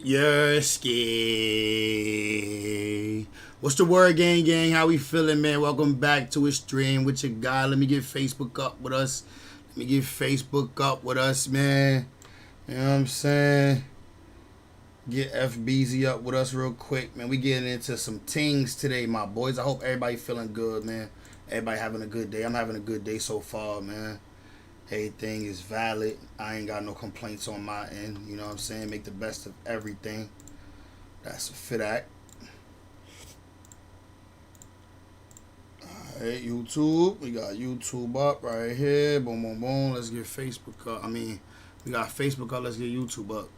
Yerski. What's the word, gang? How we feeling, man? Welcome back to a stream with your guy. Let me get Facebook up with us. Man. You know what I'm saying? Get FBZ up with us real quick, man. We getting into some things today, my boys. I hope everybody feeling good, man. Everybody having a good day. I'm having a good day so far, man. Everything is valid. I ain't got no complaints on my end. You know what I'm saying? Make the best of everything. That's a fit act. Alright, YouTube. We got YouTube up right here. Boom, boom, boom. Let's get Facebook up. We got Facebook up. Let's get YouTube up.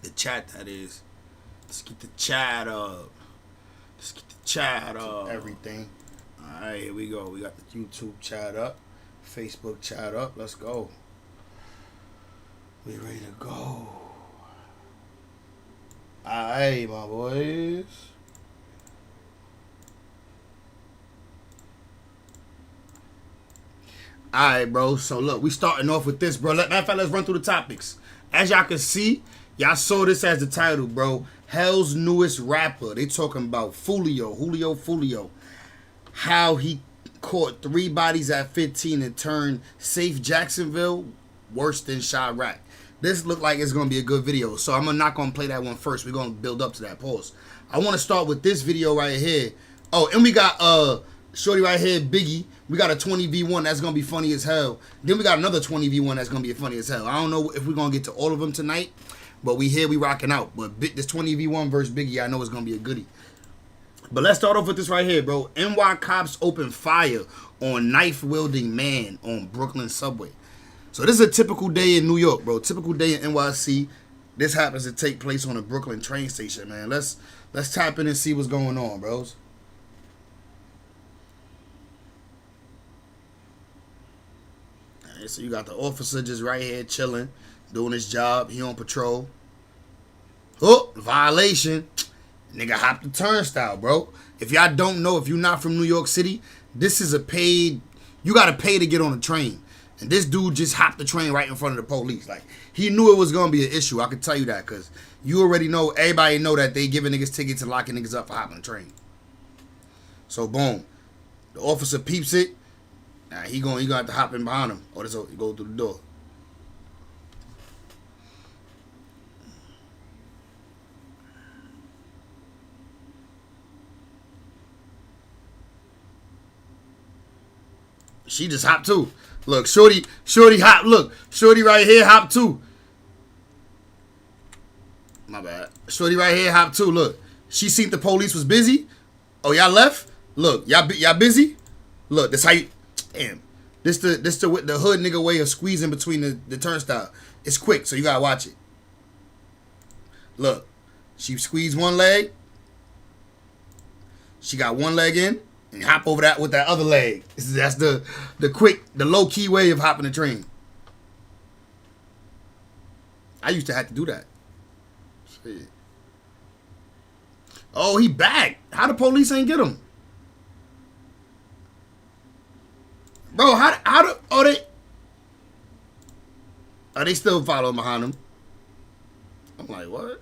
The chat, that is. Let's get the chat up. Everything. Alright, here we go. We got the YouTube chat up. Facebook chat up. Let's go. We ready to go. Alright, my boys. Alright, bro. So look, we starting off with this, bro. Matter of fact, let's run through the topics. As y'all can see, y'all saw this as the title, bro. Hell's newest rapper. They talking about Julio. How he caught 3 bodies at 15 and turned safe Jacksonville worse than Chirac. This look like it's going to be a good video. So I'm not going to play that one first. We're going to build up to that. Pause. I want to start with this video right here. Oh, and we got shorty right here, Biggie. We got a 20v1 that's going to be funny as hell. Then we got another 20v1 that's going to be funny as hell. I don't know if we're going to get to all of them tonight, but we rocking out. But this 20v1 versus Biggie, I know it's going to be a goodie. But let's start off with this right here, bro. NY cops open fire on knife-wielding man on Brooklyn subway. So this is a typical day in New York, bro. Typical day in NYC. This happens to take place on a Brooklyn train station, man. Let's tap in and see what's going on, bros. All right, so you got the officer just right here chilling, doing his job. He on patrol. Oh, violation. Nigga hopped the turnstile, bro. If y'all don't know, if you're not from New York City, this is a paid, you gotta pay to get on the train. And this dude just hopped the train right in front of the police. Like, he knew it was gonna be an issue. I can tell you that, because you already know, everybody know that they giving niggas tickets and locking niggas up for hopping the train. So, boom. The officer peeps it. Now, he gonna have to hop in behind him. Or this go through the door. She just hopped too. Look, shorty hop. Look, shorty right here hop too. My bad. Shorty right here hop too. Look, she seen the police was busy. Oh, y'all left. Look, y'all busy. Look, that's how you. Damn. This the hood nigga way of squeezing between the turnstile. It's quick, so you gotta watch it. Look, she squeezed one leg. She got one leg in. And hop over that with that other leg. That's the quick, the low key way of hopping the train. I used to have to do that. Shit. Oh, he back. How the police ain't get him? Bro, they still following behind him? I'm like, what?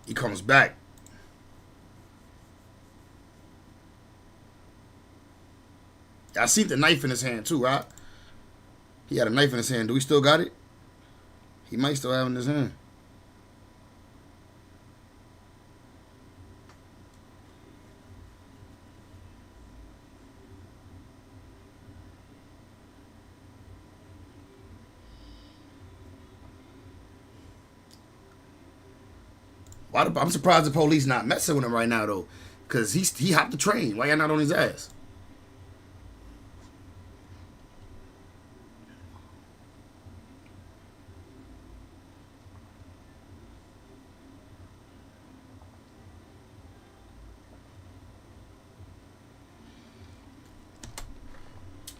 He comes back. I seen the knife in his hand too, right? He had a knife in his hand. Do we still got it? He might still have it in his hand. I'm surprised the police not messing with him right now, though. Because he hopped the train. Why y'all not on his ass?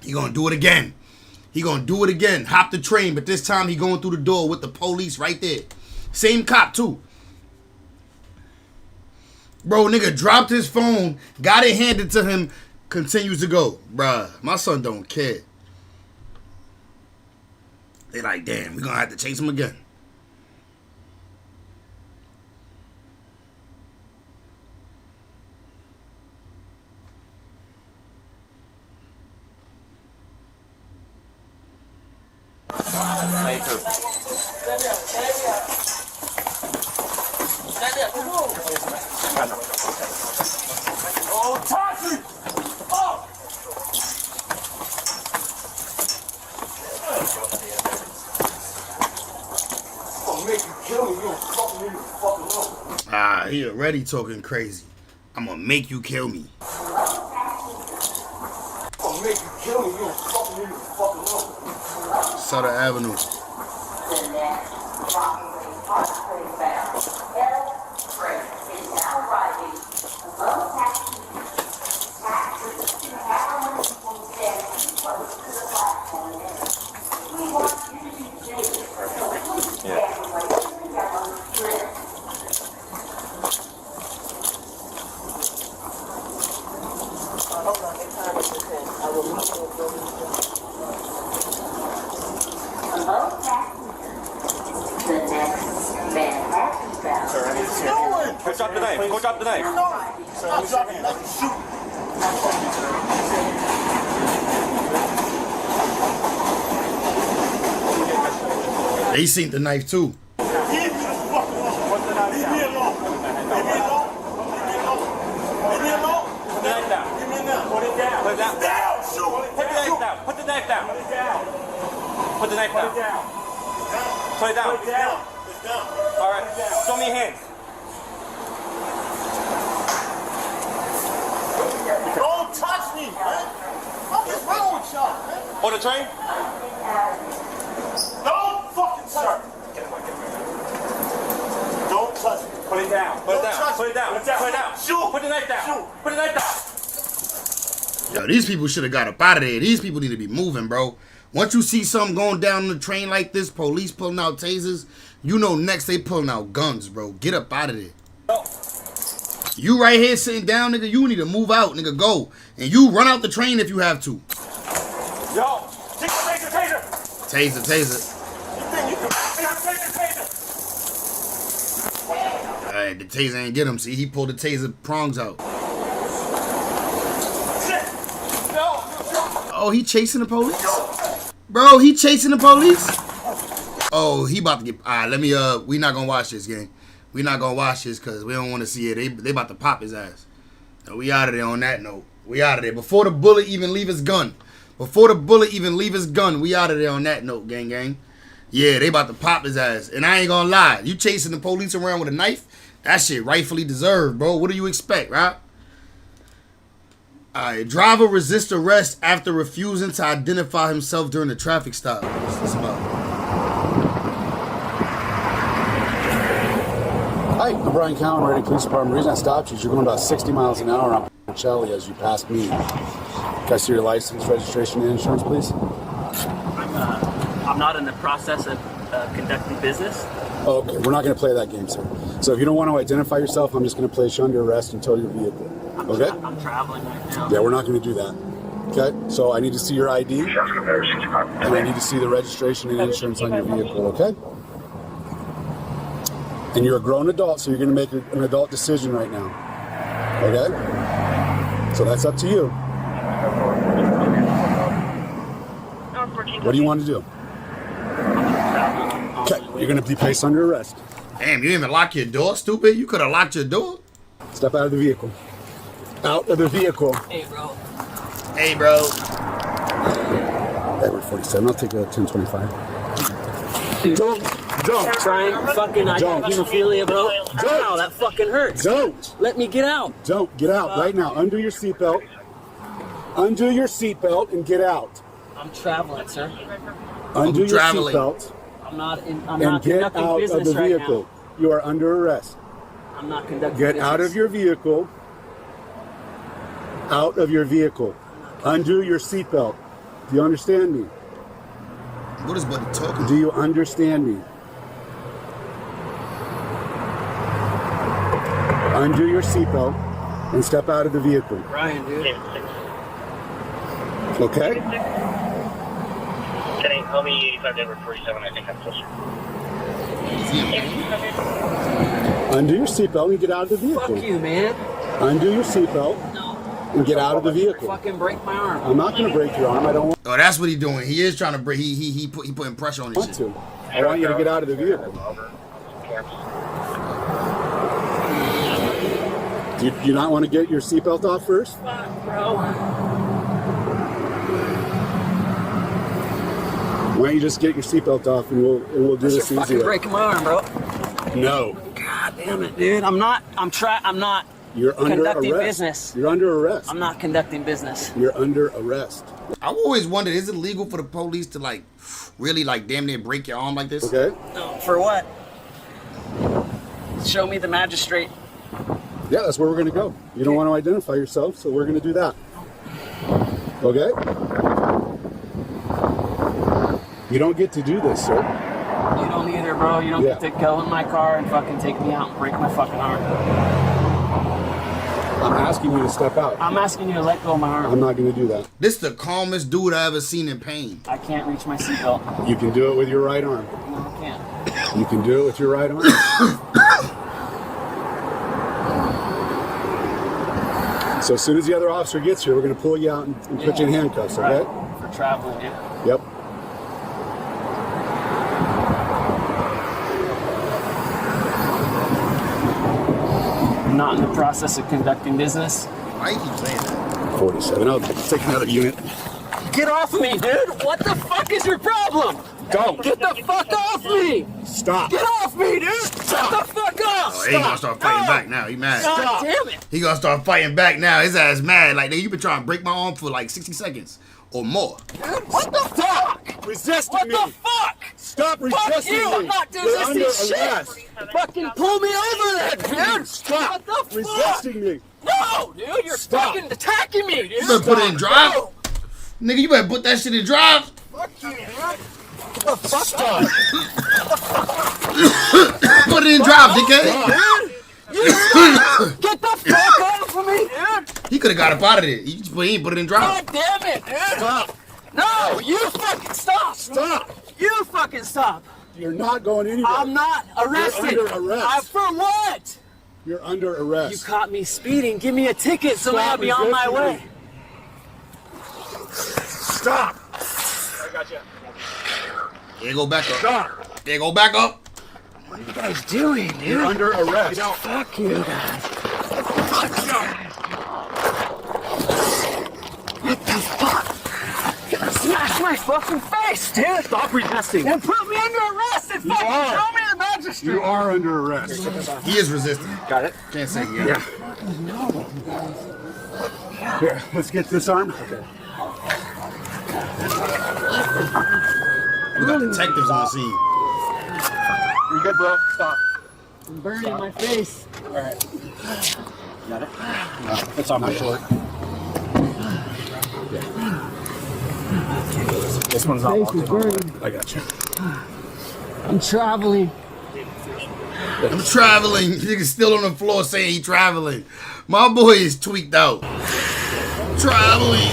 He gonna do it again. He gonna do it again. Hop the train, but this time he going through the door with the police right there. Same cop too. Bro, nigga dropped his phone, got it handed to him, continues to go. Bruh, my son don't care. They like, damn, we gonna have to chase him again. Ah, he already talking crazy. I'm gonna make you kill me. Sutter Avenue. Go drop the knife. Go drop the knife. I'm dropping the knife. Shoot. They seen the knife too. Leave me the fuck alone. Leave me alone. Leave me alone. Leave me alone. Put the knife down. Leave me alone. Put it down. Put it down. Down. Shoot. Put the knife down. Put the knife down. Put it down. Put the knife down. Put it down. Put it down. It's down. All right. Show me your hands. Don't touch me, man. What is wrong with y'all, man? On the train? Don't fucking touch me. Don't touch me. Put it down. Put it down. Put it down. Put it down. Put it down. Shoot. Put the knife down. Shoot. Put the knife down. Yo, these people should have got up out of there. These people need to be moving, bro. Once you see something going down on the train like this, police pulling out tasers, you know next they pulling out guns, bro. Get up out of there. No. You right here sitting down, nigga, you need to move out, nigga, go. And you run out the train if you have to. Yo, take the taser, taser. Taser, taser. You think you can take the taser? Alright, the taser ain't get him. See, he pulled the taser prongs out. Shit. No. Oh, he chasing the police? Bro, he chasing the police? Oh, he about to get... Alright, let me, we not gonna watch this, gang. We not gonna watch this because we don't want to see it. They about to pop his ass. No, we out of there on that note. We out of there. Before the bullet even leave his gun. Before the bullet even leave his gun, we out of there on that note, gang, gang. Yeah, they about to pop his ass. And I ain't gonna lie. You chasing the police around with a knife? That shit rightfully deserved, bro. What do you expect, right? Alright, driver resists arrest after refusing to identify himself during the traffic stop. Let's listen up. Hi, I'm Brian Cowan, Reading Police Department. The reason I stopped you is you're going about 60 miles an hour on Shelly as you passed me. Can I see your license, registration, and insurance, please? I'm not in the process of conducting business. Okay, we're not going to play that game, sir. So if you don't want to identify yourself, I'm just going to place you under arrest and tow your vehicle. Okay? I'm traveling right now. Yeah, we're not going to do that. Okay? So I need to see your ID, and I need to see the registration and insurance on your vehicle, okay? And you're a grown adult, so you're going to make an adult decision right now. Okay? So that's up to you. What do you want to do? Okay, you're going to be placed under arrest. Damn, you didn't even lock your door, stupid? You could have locked your door. Step out of the vehicle. Out of the vehicle. Hey, bro. Hey, bro. Edward 47. I'll take a 1025. Don't. Try and fucking I got Don't. hemophilia, bro. Ow, that fucking hurts. Don't. Let me get out. Don't. Get out right now. Undo your seatbelt. Undo your seatbelt and get out. I'm traveling, sir. Undo your traveling. seatbelt I'm not and get conducting out of business the right vehicle. now. You are under arrest. I'm not conducting Get business. out of your vehicle. Out of your vehicle. Undo your seatbelt. Do you understand me? What is Buddy talking Do you understand me? Undo your seatbelt and step out of the vehicle. Ryan, dude. Okay? 10-8, call me 85 Denver 47. I think I'm closer. Undo your seatbelt and get out of the vehicle. Fuck you, man. Undo your seatbelt and get out of the vehicle. Fucking break my arm. I'm not going to break your arm. I don't want Oh, that's what he doing. He is trying to break. He putting pressure on his shit. to. I want you to get out of the vehicle. Do you not want to get your seatbelt off first? Fuck, bro. Why don't you just get your seatbelt off and we'll do this You're easy fucking way. breaking my arm, bro. No. God damn it, dude. I'm not You're under conducting arrest. business. You're under arrest. I'm not conducting business. You're under arrest. I've always wondered, is it legal for the police to like really like damn near break your arm like this? Okay? No, for what? Show me the magistrate. Yeah, that's where we're going to go. You don't want to identify yourself, so we're going to do that. Okay? You don't get to do this, sir. You don't either, bro. You don't get to go in my car and fucking take me out and break my fucking arm. I'm asking you to step out. I'm asking you to let go of my arm. I'm not going to do that. This the calmest dude I ever seen in pain. I can't reach my seatbelt. You can do it with your right arm. No, I can't. You can do it with your right arm. So as soon as the other officer gets here, we're going to pull you out and put you in handcuffs, okay? Right. For traveling, yeah. Yep. I'm not in the process of conducting business. Why you keep saying that? 47. I'll take another unit. Get off me, dude! What the fuck is your problem? Don't. Get the fuck off me! Stop. Get off me, dude! Stop. Get the fuck off! Oh, he gonna start fighting back now. He mad. God damn it! He gonna start fighting back now. His ass mad. Like, nigga, you been trying to break my arm for like 60 seconds or more. Dude, what the fuck? Resisting What me. the fuck? Stop Fuck resisting you! me. I'm not doing You're this under shit! arrest. Fucking pull me over then, dude! Stop What the fuck? resisting me. No, dude, you're Stop. fucking attacking me, dude! You better put it in drive. No. Nigga, you better put that shit in drive. Fuck you, dude! What the fuck? Stop. Put it in drive, dickhead. Get the fuck off of me, dude! He could have got up out of there. He ain't put it in drive. God damn it, dude! Stop. No, you fucking stop! Stop. You fucking stop! You're not going anywhere. I'm not arrested! You're under arrest. For what? You're under You arrest. caught me speeding. Give me a ticket so Stop I'll be on my resisting way. me. Stop. Yeah, go back up. Stop. Yeah, go back up. What are you guys doing, dude? You're under arrest. Fuck you guys. What the fuck? Smash my fucking face, dude! Stop resisting. And put me under arrest and fucking are. throw me in the magistrate. You are under arrest. He is resisting. Got it? Can't say yeah. Here, let's get this arm. Okay. We got detectives on the scene. You good, bro? Stop. I'm burning my face. Got it? No, it's on my shoulder. This one's not Face is burning. I got you. I'm traveling. I'm traveling. Nigga still on the floor saying he traveling. My boy is tweaked out. Traveling.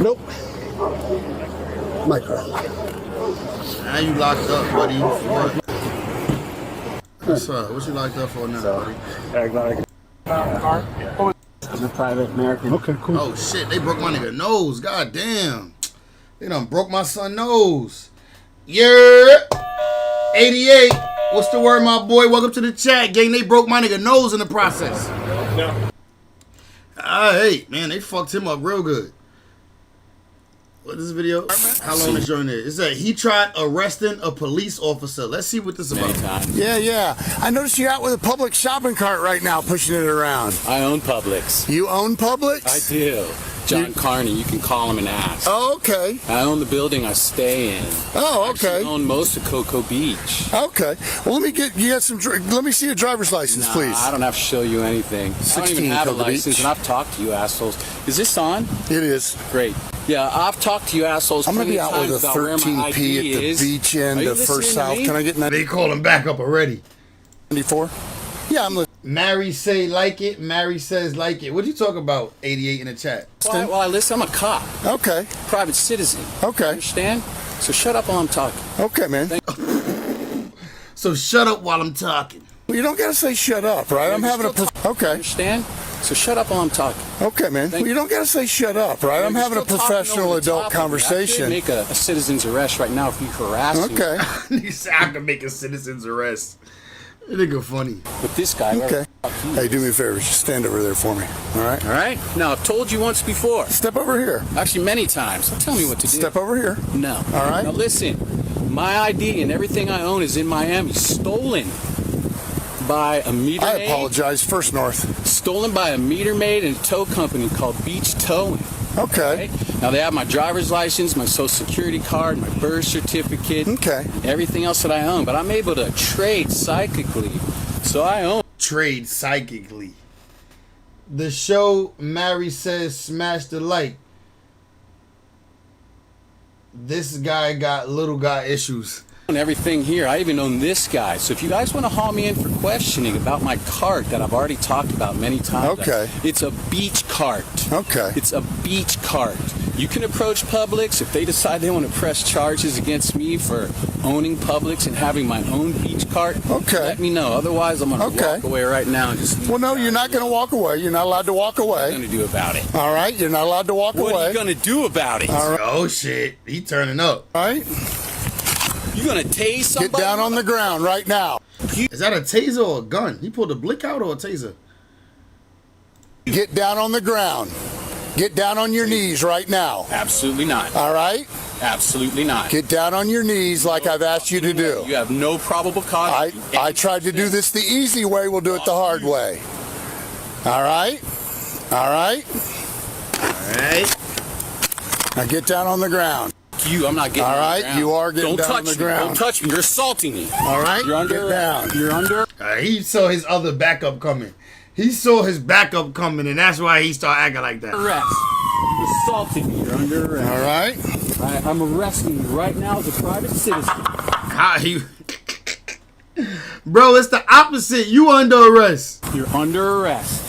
Nope. My car. Now you locked up, buddy. What's up? What you locked up for now, buddy? I'm a private American. Okay, cool. Oh shit, they broke my nigga nose. God damn. They done broke my son nose. Yeah. 88. What's the word, my boy? Welcome to the chat, gang. They broke my nigga nose in the process. No. Hey, man, they fucked him up real good. What is this video? How long is showing there? It said he tried arresting a police officer. Let's see what this is about. Yeah. I noticed you're out with a Publix shopping cart right now, pushing it around. I own Publix. You own Publix? I do. John Carney. You can call him and ask. Oh, okay. I own the building I stay in. Oh, I actually okay. own most of Cocoa Beach. Okay. Well, let me see your driver's license, Nah, please. I don't have to show you anything. I don't 16 even have a Cocoa license, Beach. and I've talked to you assholes. Is this on? It is. Great. Yeah, I've talked to you assholes. I'm gonna plenty be of out with times a about where my 13P at ID the is. beach Are end you of First listening to South. me? Can I get They call him back up already. 94? Yeah, I'm listening. Mary say like it. Mary says like it. What you talk about? 88 in the chat. Well, I listen. I'm a cop, Okay. private citizen. Okay. Understand? So shut up while I'm talking. Okay, man. So shut up while I'm talking. You don't gotta say shut up, right? I'm having a. Okay. Understand? So shut up while I'm talking. Okay, man. Thank You don't gotta say shut up, right? I'm You're having a still talking professional over the adult top of me. I conversation. could make a citizen's arrest right now if you harass me. Okay. He said I can make a citizen's arrest. That nigga funny. With this guy. Okay. Fuck you. Hey, do me a favor. Just stand over there for me. All right. All right. Now I've told you once before. Step over here. Actually, many times. Tell me what to do. Step over here. No. All right. Now listen. My ID and everything I own is in Miami, stolen by a meter I maid. apologize. First North. Stolen by a meter maid and a tow company called Beach Towing. Okay. Right? Now they have my driver's license, my social security card, my birth certificate, Okay. everything else that I own. But I'm able to trade psychically, so I own. Trade psychically. The show Mary says smash the like. This guy got little guy issues. Everything here. I even own this guy. So if you guys want to haul me in for questioning about my cart that I've already talked about many times, Okay. it's a beach cart. Okay. It's a beach cart. You can approach Publix if they decide they want to press charges against me for owning Publix and having my own beach cart. Okay. Let me know. Otherwise, I'm going to Okay. walk away right now and just. Well, no, you're not going to walk away. You're not allowed to walk What are you away. going to do about it? All right. You're not allowed to walk What are away. you going to do about it? All right. Oh shit, he turning up. All right. You going to tase somebody? Get down on the ground right now. Is that a taser or a gun? He pulled a blick out or a taser? Get down on the ground. Get down on your knees right now. Absolutely not. All right. Absolutely not. Get down on your knees like I've asked you to do. You have no probable cause. I tried to do this the easy way. We'll do it the hard way. All right. All right. Alright. Now get down on the ground. You, I'm not getting. All on the right, ground. you are getting Don't down touch on the me. ground. Don't touch me. You're assaulting me. All right. You're under. Get down. You're under. He saw his other backup coming. He saw his backup coming, and that's why he started acting like that. Arrest. You assaulted me. You're under arrest. All right. I'm arresting you right now as a private citizen. How he... Bro, it's the opposite. You under arrest. You're under arrest.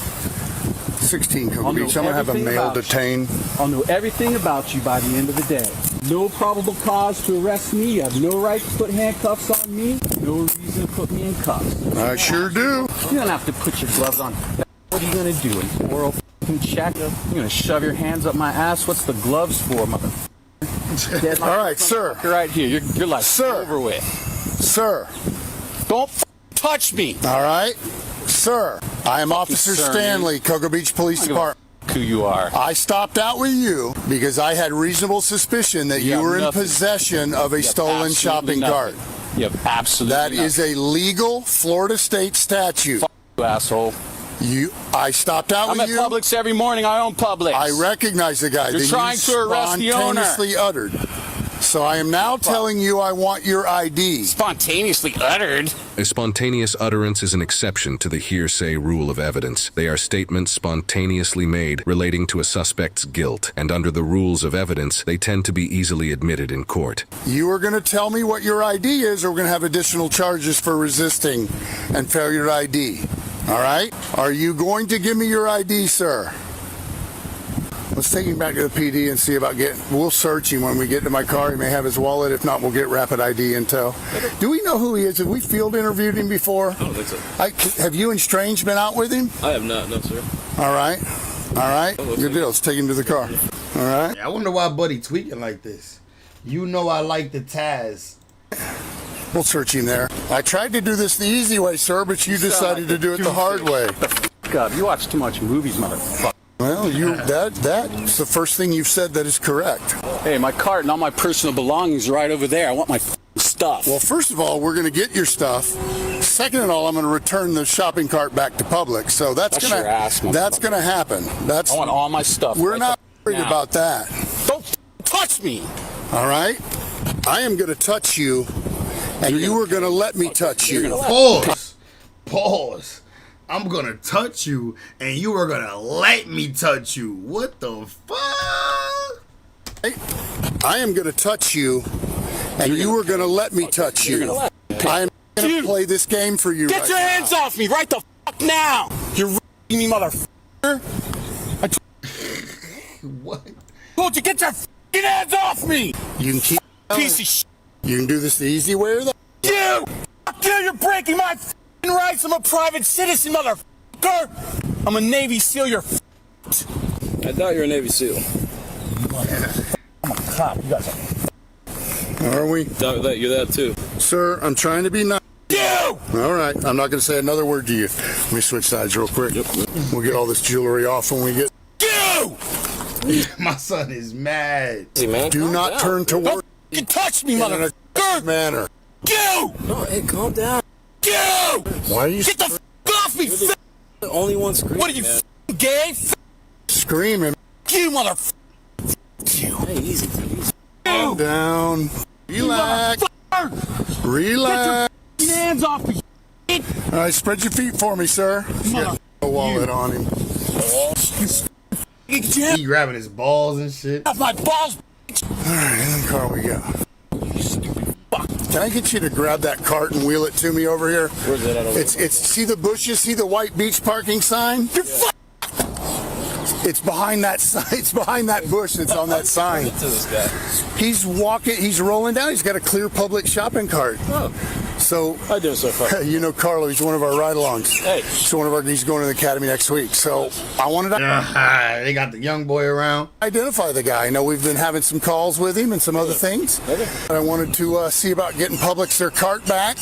16 Cocoa I'll know Beach. I'm gonna have a everything male about you. detained. I'll know everything about you by the end of the day. No probable cause to arrest me. You have no right to put handcuffs on me. No reason to put me in cuffs. I sure do. You don't have to put your gloves on. What are you gonna do? An oral check? You're gonna shove your hands up my ass? What's the gloves for, motherfucker? All right, sir. You're right here. You're like Sir. over with. Sir. Don't touch me. All right. Sir. I am Officer sir, Stanley, Cocoa Beach Police Department. Who you are? I stopped out with you because I had reasonable suspicion that you have were in nothing. possession of a You have stolen absolutely shopping cart. nothing. You have absolutely That nothing. is a legal Florida state statute. You asshole. I stopped out I'm with at you. Publix every morning. I own Publix. I recognize the guy You're that trying you to arrest the owner. spontaneously uttered. So I am now telling you I want your ID. Spontaneously uttered. A spontaneous utterance is an exception to the hearsay rule of evidence. They are statements spontaneously made relating to a suspect's guilt, and under the rules of evidence, they tend to be easily admitted in court. You are going to tell me what your ID is, or we're going to have additional charges for resisting and failure to ID. All right? Are you going to give me your ID, sir? Let's take him back to the PD and see about we'll search him when we get to my car. He may have his wallet. If not, we'll get rapid ID intel. Do we know who he is? Have we field interviewed him before? I don't think so. Have you and Strange been out with him? I have not, no, sir. All right. All right. Good deal. Let's take him to the car. All right. I wonder why Buddy tweaking like this. You know I like the Taz. We'll search him there. I tried to do this the easy way, sir, but you decided to do it the hard way. God, you watch too much movies, motherfucker. Well, that's the first thing you've said that is correct. Hey, my cart and all my personal belongings are right over there. I want my stuff. Well, first of all, we're going to get your stuff. Second of all, I'm going to return the shopping cart back to Publix. So that's your ass, going to happen. I want all my stuff. We're not. worried about that. Don't touch me. All right? I am going to touch you, and you are going to let me touch you. Pause. I'm gonna touch you, and you are gonna let me touch you. What the fuck? I am going to touch you, and you are going to let me touch you. I am going to play this game for you. Get your hands off me right the fuck now. You're me, motherfucker. What? Won't you get your fucking hands off me? You can keep. Piece of shit. You can do this the easy way or the. You! Fuck you! You're breaking my fucking rights. I'm a private citizen, motherfucker. I'm a Navy SEAL. You're I doubt you're a Navy SEAL. I'm a cop. You guys are. Are we? Doubt that you're that too. Sir, I'm trying to be nice. You! All right, I'm not going to say another word to you. Let me switch sides real quick. Yep. We'll get all this jewelry off when we get. You! My son is mad. Hey, man. Do not turn toward Don't fucking touch me, in a motherfucker. manner. You! No, hey, calm down. You! Why are you Get the fuck off me, f- The only one screaming. What are you, man. f- gay? F- screaming? you, motherfucker. You. Hey, easy. Calm down. Relax. Motherfucker. Relax. Get your hands off me. All right, spread your feet for me, sir. Mother- A wallet on him. Get your hands He grabbing his balls and shit. off my balls. All right, in the car we go. Can I get you to grab that cart and wheel it to me over here? Where's that at over It's see the bushes, see the white beach parking sign? You're f- It's behind that sign. It's behind that bush that's on that sign. to this guy? He's walking, he's rolling down. He's got a clear public shopping cart. Oh, So how you doing so far? you know Carlo, he's one of our ride-alongs. Hey. He's going to the academy next week. So I wanted to They got the young boy around. identify the guy. I know we've been having some calls with him and some other things. Okay. I wanted to see about getting Publix their cart back,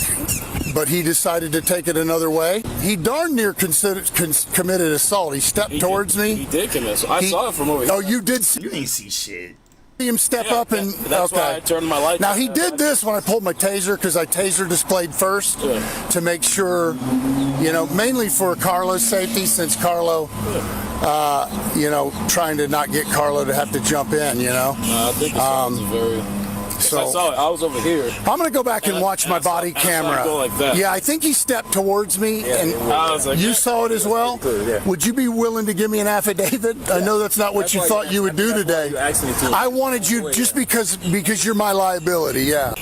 but he decided to take it another way. He darn near committed assault. He stepped towards me. He did commit. So I saw it from over here. Oh, you did see You ain't see shit. him step up and That's why I turned my lights. Now he did this when I pulled my taser because I taser displayed first to make sure, mainly for Carlo's safety since Carlo, trying to not get Carlo to have to jump in, I think this one's very. So I saw it. I was over here. I'm gonna go back and watch my body I saw it camera. go like that. Yeah, I think he stepped towards me, and I was like, you yeah. saw it as well. Yeah. Would you be willing to give me an affidavit? I know that's not what you thought you would do today. you asked me to. I wanted you just because you're my liability. Yeah.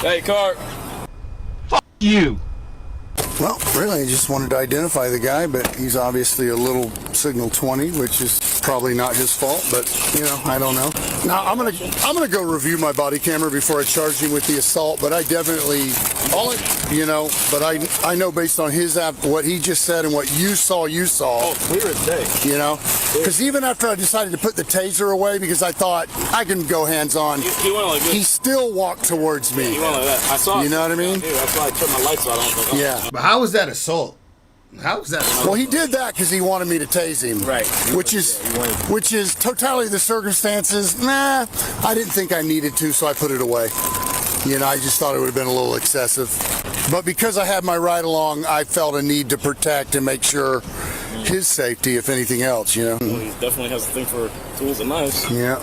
Hey, Cart. You. Well, really, I just wanted to identify the guy, but he's obviously a little signal 20, which is probably not his fault, but I don't know. Now I'm gonna go review my body camera before I charge him with the assault, but I definitely but I know based on his what he just said and what you saw. Oh, clear as day. Because even after I decided to put the taser away because I thought I can go hands on, He went like this. he still walked towards me. He went like that. I saw it. You know what I mean? Yeah, that's why I turned my lights on. Yeah. But how was that assault? How was that assault? Well, he did that because he wanted me to tase him. Right. Which is totality the circumstances. Nah, I didn't think I needed to, so I put it away. I just thought it would have been a little excessive. But because I had my ride along, I felt a need to protect and make sure his safety, if anything else, Well, he definitely has a thing for tools and knives. Yeah.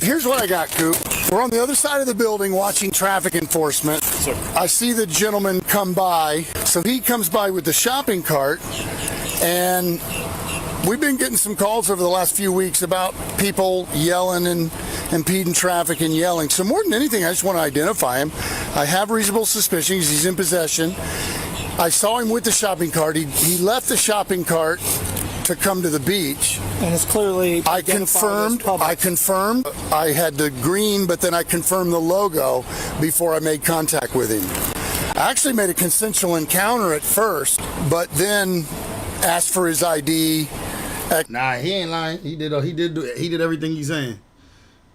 Here's what I got, Coop. We're on the other side of the building watching traffic enforcement. Sir. I see the gentleman come by. So he comes by with the shopping cart, and we've been getting some calls over the last few weeks about people yelling and impeding traffic and yelling. So more than anything, I just want to identify him. I have reasonable suspicions he's in possession. I saw him with the shopping cart. He left the shopping cart to come to the beach. And it's clearly. I confirmed. I had the green, but then I confirmed the logo before I made contact with him. I actually made a consensual encounter at first, but then asked for his ID. Nah, he ain't lying. He did everything he's saying.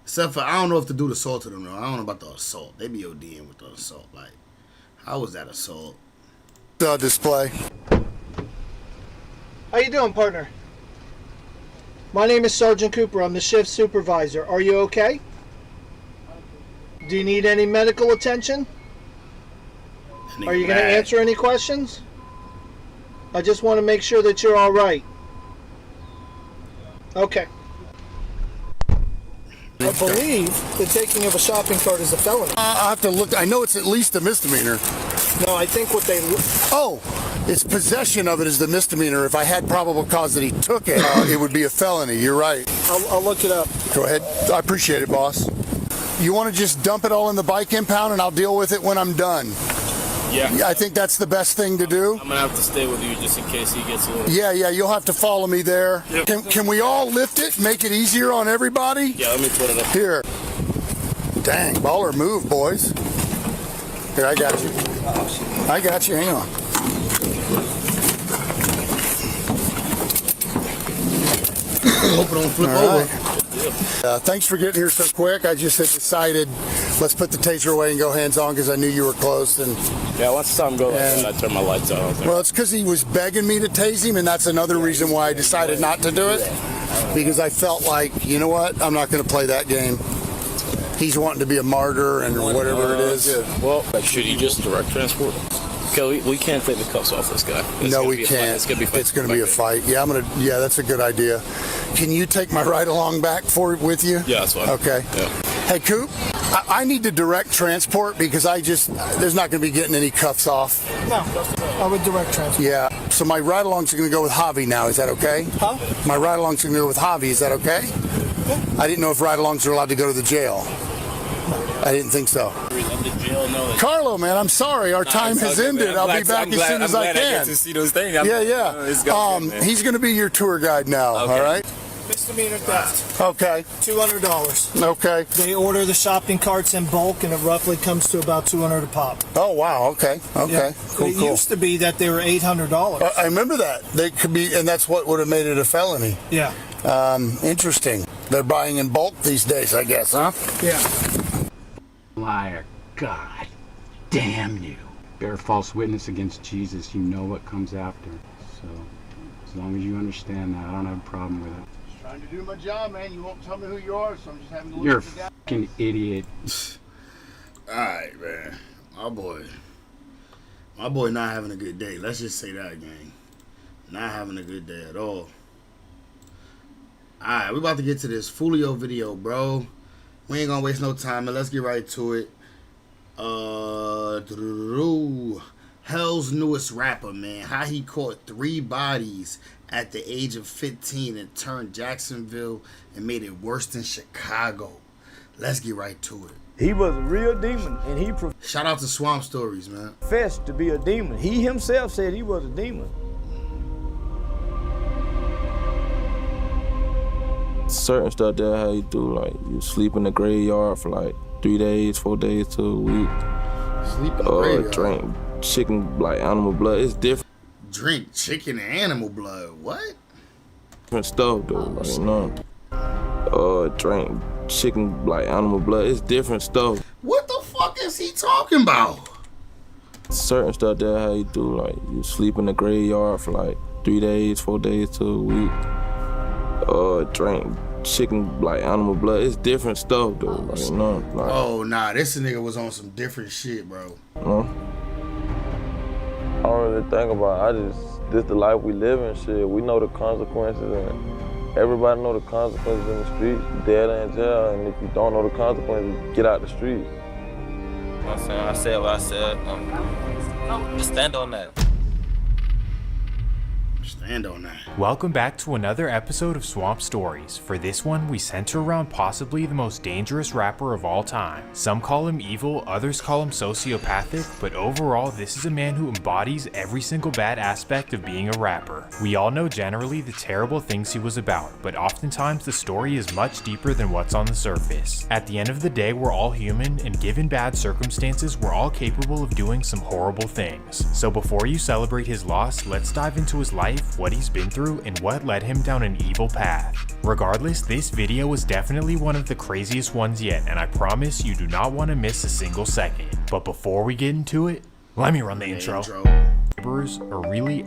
Except for I don't know if to do the assault to them though. I don't know about the assault. They be ODing with the assault. Like, how was that assault? Display. How you doing, partner? My name is Sergeant Cooper. I'm the shift supervisor. Are you okay? Do you need any medical attention? Are you going to answer any questions? I just want to make sure that you're all right. Okay. I believe the taking of a shopping cart is a felony. I have to look. I know it's at least a misdemeanor. No, I think what they... Oh, it's possession of it is the misdemeanor. If I had probable cause that he took it, it would be a felony. You're right. I'll look it up. Go ahead. I appreciate it, boss. You want to just dump it all in the bike impound and I'll deal with it when I'm done? Yeah. I think that's the best thing to do. I'm gonna have to stay with you just in case he gets a little... Yeah, you'll have to follow me there. Yep. Can we all lift it, make it easier on everybody? Yeah, let me put it up. Here. Dang, baller move, boys. Here, I got you. I got you, hang on. Hope it don't flip All over. right. Thanks for getting here so quick. I just had decided, let's put the taser away and go hands-on because I knew you were close. And Yeah, once the time goes, I turn my lights out. well, it's because he was begging me to tase him, and that's another reason why I decided not to do it. Because I felt like, you know what, I'm not going to play that game. He's wanting to be a martyr and whatever it is. Well, should he just direct transport? Okay, we can't take the cuffs off this guy. No, we can't. It's gonna be It's going to be a fight. Yeah, yeah, that's a good idea. Can you take my ride-along back with you? Yeah, that's fine. Okay. Yeah. Hey, Coop, I need to direct transport because there's not going to be getting any cuffs off. No, I would direct transport. Yeah, so my ride-alongs are going to go with Javi now. Is that okay? Huh? My ride-alongs are going to go with Javi. Is that okay? Yeah. I didn't know if ride-alongs are allowed to go to the jail. I didn't think so. Let the jail know that. Carlo, man, I'm sorry. Our time has ended. I'll be back as soon as I can. to see those things. Yeah. He's going to be your tour guide now, Okay. all right? Misdemeanor theft. Okay. $200. Okay. They order the shopping carts in bulk, and it roughly comes to about $200 a pop. Oh, wow. Okay. Okay. Yeah. Cool, It cool. used to be that they were $800. I remember that. They could be, and that's what would have made it a felony. Yeah. Interesting. They're buying in bulk these days, I guess, huh? Yeah. Liar. God damn you. Bear false witness against Jesus, you know what comes after. So, as long as you understand that, I don't have a problem with it. Just trying to do my job, man. You won't tell me who you are, so I'm just having to look You're a at the guy. fucking idiot. Alright, man. My boy not having a good day. Let's just say that, gang. Not having a good day at all. Alright, we about to get to this Foolio video, bro. We ain't gonna waste no time, and let's get right to it. Hell's newest rapper, man. How he caught 3 bodies at the age of 15 and turned Jacksonville and made it worse than Chicago. Let's get right to it. He was a real demon, and he Shout out to Swamp Stories, man. professed to be a demon. He himself said he was a demon. Certain stuff that how you do, like you sleep in the graveyard for like 3 days, 4 days to a week. Sleep in the graveyard. Drink chicken, like animal blood. It's different. Drink chicken and animal blood. What? Different stuff though, like you know. Drink chicken, like animal blood. It's different stuff. What the fuck is he talking about? Certain stuff that how you do, like you sleep in the graveyard for like 3 days, 4 days to a week. Drink chicken, like animal blood. It's different stuff though, like you know. Like, Oh nah, this nigga was on some different shit, bro. you know? I don't really think about it. This the life we live in, shit. We know the consequences, and everybody know the consequences in the streets. Dead in jail, and if you don't know the consequences, get out the street. You know what I'm saying? I said what I said. Just stand on that. Stand on that. Welcome back to another episode of Swamp Stories. For this one, we center around possibly the most dangerous rapper of all time. Some call him evil, others call him sociopathic, but overall, this is a man who embodies every single bad aspect of being a rapper. We all know generally the terrible things he was about, but oftentimes the story is much deeper than what's on the surface. At the end of the day, we're all human, and given bad circumstances, we're all capable of doing some horrible things. So before you celebrate his loss, let's dive into his life, what he's been through, and what led him down an evil path. Regardless, this video was definitely one of the craziest ones yet, and I promise you do not want to miss a single second. But before we get into it, let me run the intro. Laborers are really...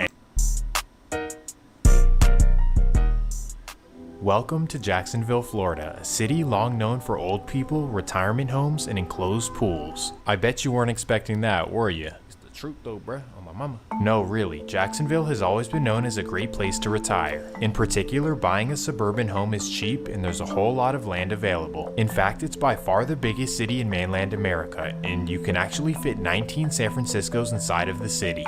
Welcome to Jacksonville, Florida, a city long known for old people, retirement homes, and enclosed pools. I bet you weren't expecting that, were you? truth though, bruh, on my mama. No, really, Jacksonville has always been known as a great place to retire. In particular, buying a suburban home is cheap and there's a whole lot of land available. In fact, it's by far the biggest city in mainland America, and you can actually fit 19 San Franciscos inside of the city.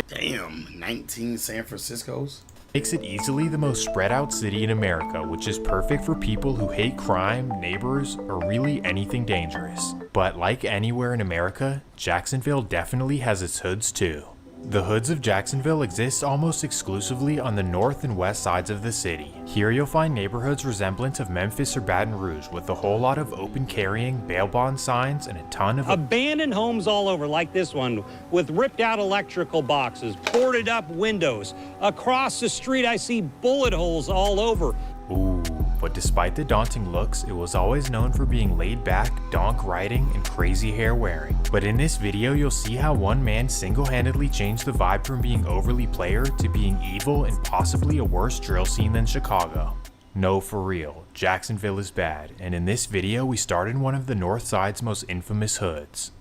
Damn, 19 San Franciscos? Makes it easily the most spread out city in America, which is perfect for people who hate crime, neighbors, or really anything dangerous. But like anywhere in America, Jacksonville definitely has its hoods too. The hoods of Jacksonville exist almost exclusively on the north and west sides of the city. Here you'll find neighborhoods resemblant of Memphis or Baton Rouge with a whole lot of open carrying, bail bond signs, and a ton of abandoned homes all over like this one with ripped out electrical boxes, boarded up windows. Across the street I see bullet holes all over. Ooh, but despite the daunting looks, it was always known for being laid back, donk riding, and crazy hair wearing. But in this video, you'll see how one man single-handedly changed the vibe from being overly player to being evil and possibly a worse drill scene than Chicago. No, for real, Jacksonville is bad, and in this video, we start in one of the North Side's most infamous hoods.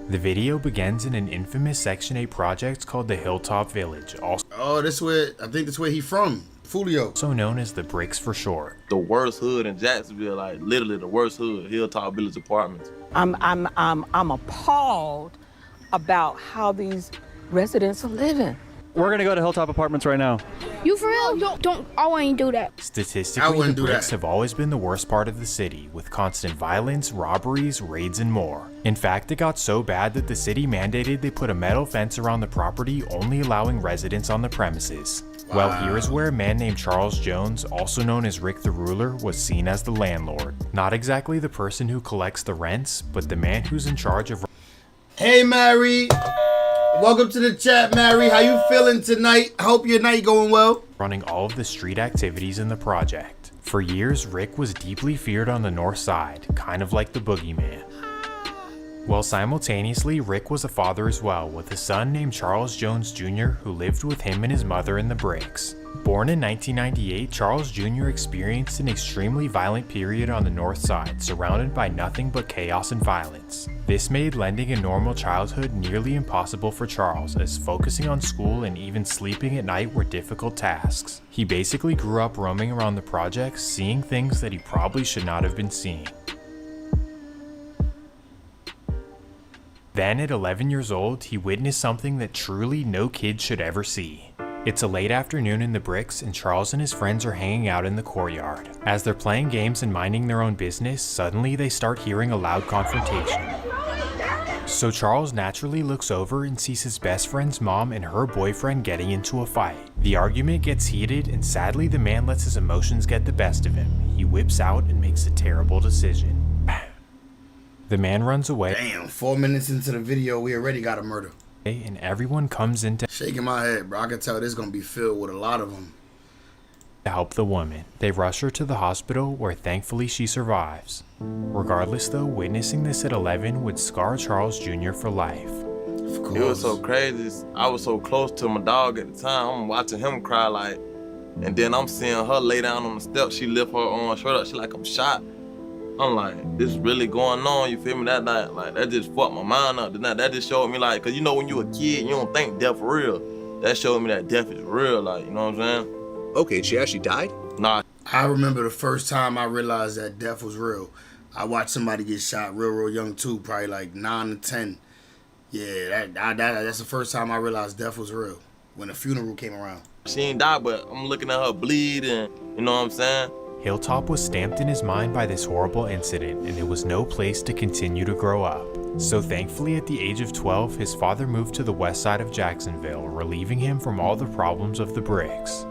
The video begins in an infamous Section 8 project called the Hilltop Village. Oh, this where, I think that's where he from. Fulio. Also known as the Bricks for short. The worst hood in Jacksonville, like literally the worst hood, Hilltop Village Apartments. I'm appalled about how these residents are living. We're gonna go to Hilltop Apartments right now. You for real? Don't, I wouldn't do that. Statistically, the Bricks have always been the worst part of the city, with constant violence, robberies, raids, and more. In fact, it got so bad that the city mandated they put a metal fence around the property, only allowing residents on the premises. Well, here is where a man named Charles Jones, also known as Rick the Ruler, was seen as the landlord. Not exactly the person who collects the rents, but the man who's in charge of... Hey, Mary. Welcome to the chat, Mary. How you feeling tonight? I hope your night going well. Running all of the street activities in the project. For years, Rick was deeply feared on the north side, kind of like the boogeyman. Well, simultaneously, Rick was a father as well, with a son named Charles Jones Jr. who lived with him and his mother in the Bricks. Born in 1998, Charles Jr. experienced an extremely violent period on the north side, surrounded by nothing but chaos and violence. This made lending a normal childhood nearly impossible for Charles, as focusing on school and even sleeping at night were difficult tasks. He basically grew up roaming around the projects, seeing things that he probably should not have been seeing. Then at 11 years old, he witnessed something that truly no kid should ever see. It's a late afternoon in the Bricks, and Charles and his friends are hanging out in the courtyard. As they're playing games and minding their own business, suddenly they start hearing a loud confrontation. So Charles naturally looks over and sees his best friend's mom and her boyfriend getting into a fight. The argument gets heated, and sadly the man lets his emotions get the best of him. He whips out and makes a terrible decision. The man runs away. Damn, 4 minutes into the video, we already got a murder. And everyone comes in to... Shaking my head, bro. I can tell this is going to be filled with a lot of them. To help the woman. They rush her to the hospital, where thankfully she survives. Regardless though, witnessing this at 11 would scar Charles Jr. for life. It was so crazy. I was so close to my dog at the time. I'm watching him cry like, and then I'm seeing her lay down on the steps. She lift her arm shirt up. She like, I'm shot. I'm like, this is really going on, you feel me? That night, like, that just fucked my mind up. That just showed me, like, cause you know when you a kid, you don't think death for real. That showed me that death is real, like, you know what I'm saying? Okay, she actually died? Nah. I remember the first time I realized that death was real. I watched somebody get shot real young too, probably like 9 to 10. Yeah, that's the first time I realized death was real, when the funeral came around. She ain't died, but I'm looking at her bleed and, you know what I'm saying? Hilltop was stamped in his mind by this horrible incident, and it was no place to continue to grow up. So thankfully at the age of 12, his father moved to the west side of Jacksonville, relieving him from all the problems of the Bricks.